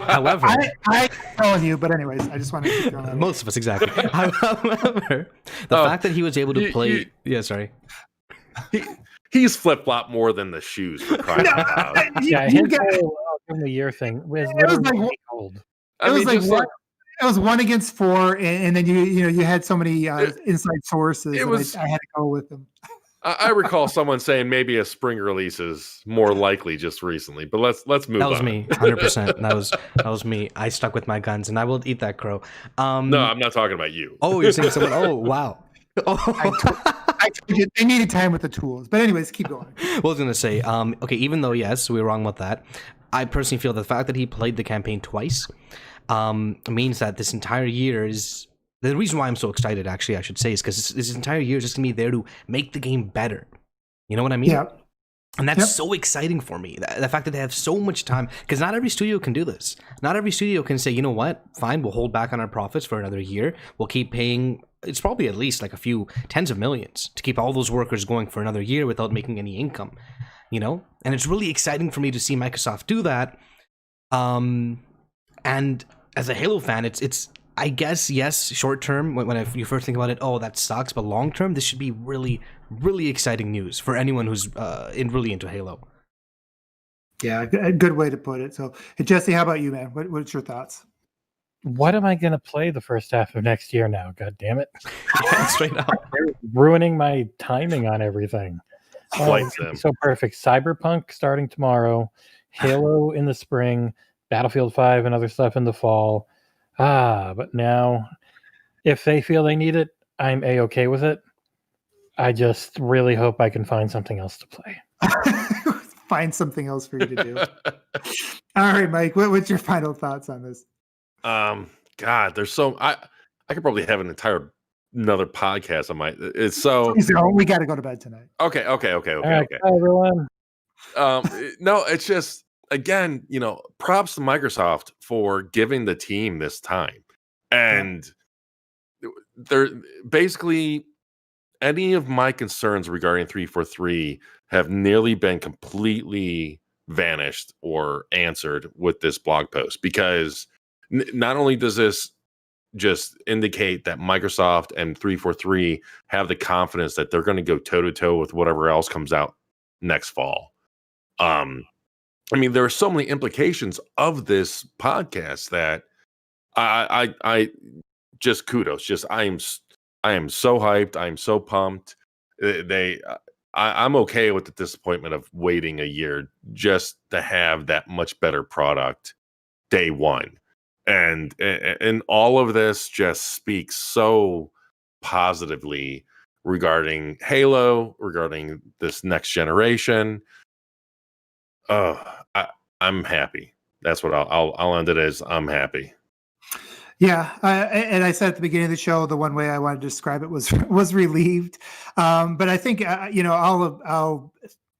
I'm telling you, but anyways, I just want to keep going. Most of us, exactly. However, the fact that he was able to play, he's flip flop more than the shoes. For crying out loud. Yeah, his whole the year thing was literally cold. It was 1 against 4, and then you had so many inside sources. I had to go with them. I recall someone saying maybe a spring release is more likely just recently, but let's move on. That was me, 100%. That was me. I stuck with my guns, and I will eat that crow. No, I'm not talking about you. Oh, you're saying someone? Oh, wow. I told you they needed time with the tools, but anyways, keep going. I was gonna say, okay, even though yes, we were wrong about that, I personally feel the fact that he played the campaign twice means that this entire year is. The reason why I'm so excited, actually, I should say, is because this entire year is just going to be there to make the game better. You know what I mean? Yeah. And that's so exciting for me. The fact that they have so much time, because not every studio can do this. Not every studio can say, you know what, fine, we'll hold back on our profits for another year. We'll keep paying, it's probably at least like a few tens of millions to keep all those workers going for another year without making any income. You know? And it's really exciting for me to see Microsoft do that. And as a Halo fan, it's I guess, yes, short term, when you first think about it, oh, that sucks. But long term, this should be really, really exciting news for anyone who's really into Halo. Yeah, a good way to put it. So, hey, Jesse, how about you, man? What's your thoughts? What am I going to play the first half of next year now? God damn it. Yeah, straight up. They're ruining my timing on everything. So perfect. Cyberpunk starting tomorrow. Halo in the spring. Battlefield 5 and other stuff in the fall. But now, if they feel they need it, I'm A-okay with it. I just really hope I can find something else to play. Find something else for you to do. All right, Mike, what's your final thoughts on this? God, there's so... I could probably have another podcast on my... It's so... We got to go to bed tonight. Okay. All right, bye, everyone. No, it's just... Again, props to Microsoft for giving the team this time. And they're basically any of my concerns regarding 343 have nearly been completely vanished or answered with this blog post, because not only does this just indicate that Microsoft and 343 have the confidence that they're going to go toe to toe with whatever else comes out next fall. I mean, there are so many implications of this podcast that I just kudos. Just I am so hyped. I am so pumped. I'm okay with the disappointment of waiting a year just to have that much better product day one, and all of this just speaks so positively regarding Halo, regarding this next generation. I'm happy. That's what I'll end it as. I'm happy. Yeah, and I said at the beginning of the show, the one way I wanted to describe it was relieved. But I think I'll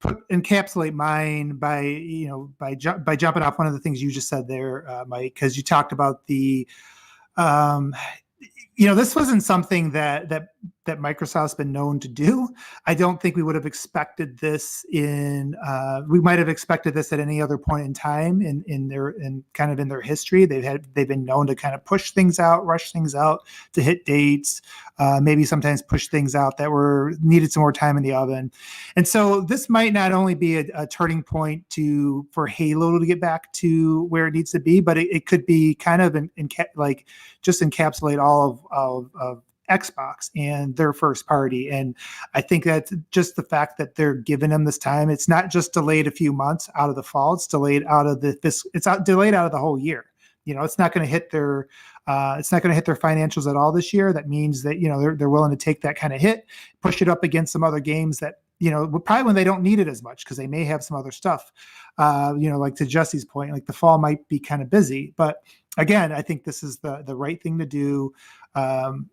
encapsulate mine by jumping off one of the things you just said there, Mike, because you talked about the this wasn't something that Microsoft's been known to do. I don't think we would have expected this we might have expected this at any other point in time in their history. They've been known to kind of push things out, rush things out to hit dates, maybe sometimes push things out that needed some more time in the oven. And so this might not only be a turning point for Halo to get back to where it needs to be, but it could be kind of just encapsulate all of Xbox and their first party. And I think that's just the fact that they're giving them this time. It's not just delayed a few months out of the fall. It's delayed out of delayed out of the whole year. It's not going to hit their financials at all this year. That means that they're willing to take that kind of hit, push it up against some other games that probably when they don't need it as much, because they may have some other stuff. Like to Jesse's point, like the fall might be kind of busy, but again, I think this is the right thing to do. I'm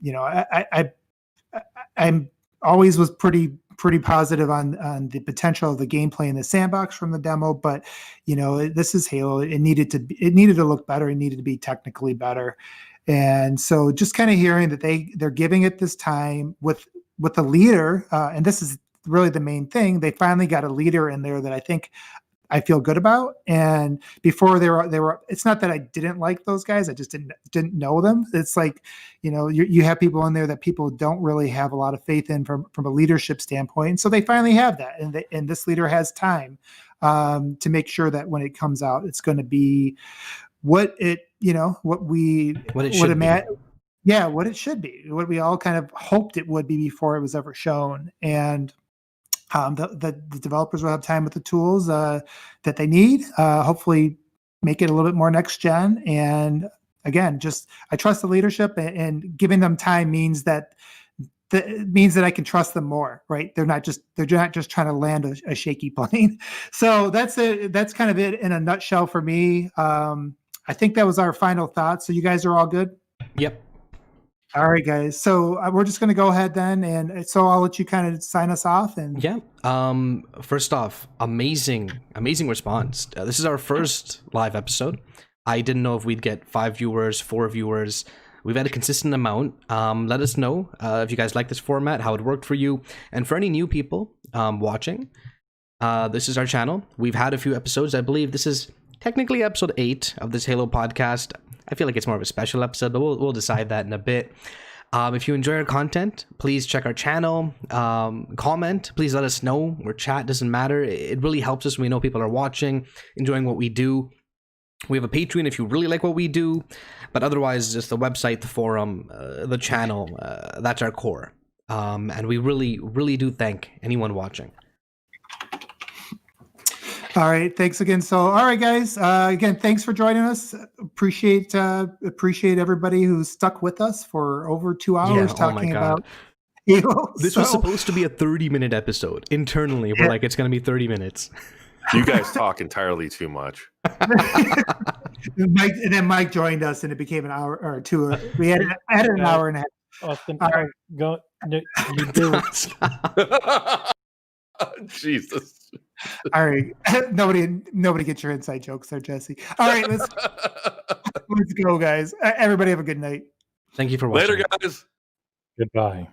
always was pretty positive on the potential of the gameplay in the sandbox from the demo, but this is Halo. It needed to look better. It needed to be technically better. And so just kind of hearing that they're giving it this time with a leader, and this is really the main thing. They finally got a leader in there that I feel good about. And before they were, it's not that I didn't like those guys. I just didn't know them. It's like, you have people in there that people don't really have a lot of faith in from a leadership standpoint. And so they finally have that. And this leader has time to make sure that when it comes out, it's going to be what it should be, what we all kind of hoped it would be before it was ever shown. And the developers will have time with the tools that they need. Hopefully, make it a little bit more next gen. And again, I trust the leadership, and giving them time means that I can trust them more. Right? They're not just trying to land a shaky plane. So that's it. That's kind of it in a nutshell for me. I think that was our final thoughts. So you guys are all good? Yep. All right, guys. So we're just going to go ahead then, and so I'll let you kind of sign us off. And yeah. First off, amazing response. This is our first live episode. I didn't know if we'd get 5 viewers, 4 viewers. We've had a consistent amount. Let us know if you guys like this format, how it worked for you, and for any new people watching. This is our channel. We've had a few episodes. I believe this is technically episode 8 of this Halo podcast. I feel like it's more of a special episode, but we'll decide that in a bit. If you enjoy our content, please check our channel, comment, please let us know, or chat, doesn't matter. It really helps us when we know people are watching, enjoying what we do. We have a Patreon if you really like what we do, but otherwise just the website, the forum, the channel, that's our core. And we really do thank anyone watching. All right, thanks again. So, all right, guys. Again, thanks for joining us. Appreciate everybody who stuck with us for over 2 hours talking about Halo. This was supposed to be a 30-minute episode. Internally, we're like, it's going to be 30 minutes. You guys talk entirely too much. Mike joined us, and it became an hour or two. We had an hour and a half. Austin, all right, go. No, you do. Jesus. All right, nobody get your inside jokes there, Jesse. All right, let's go, guys. Everybody have a good night. Thank you for watching. Later, guys. Goodbye.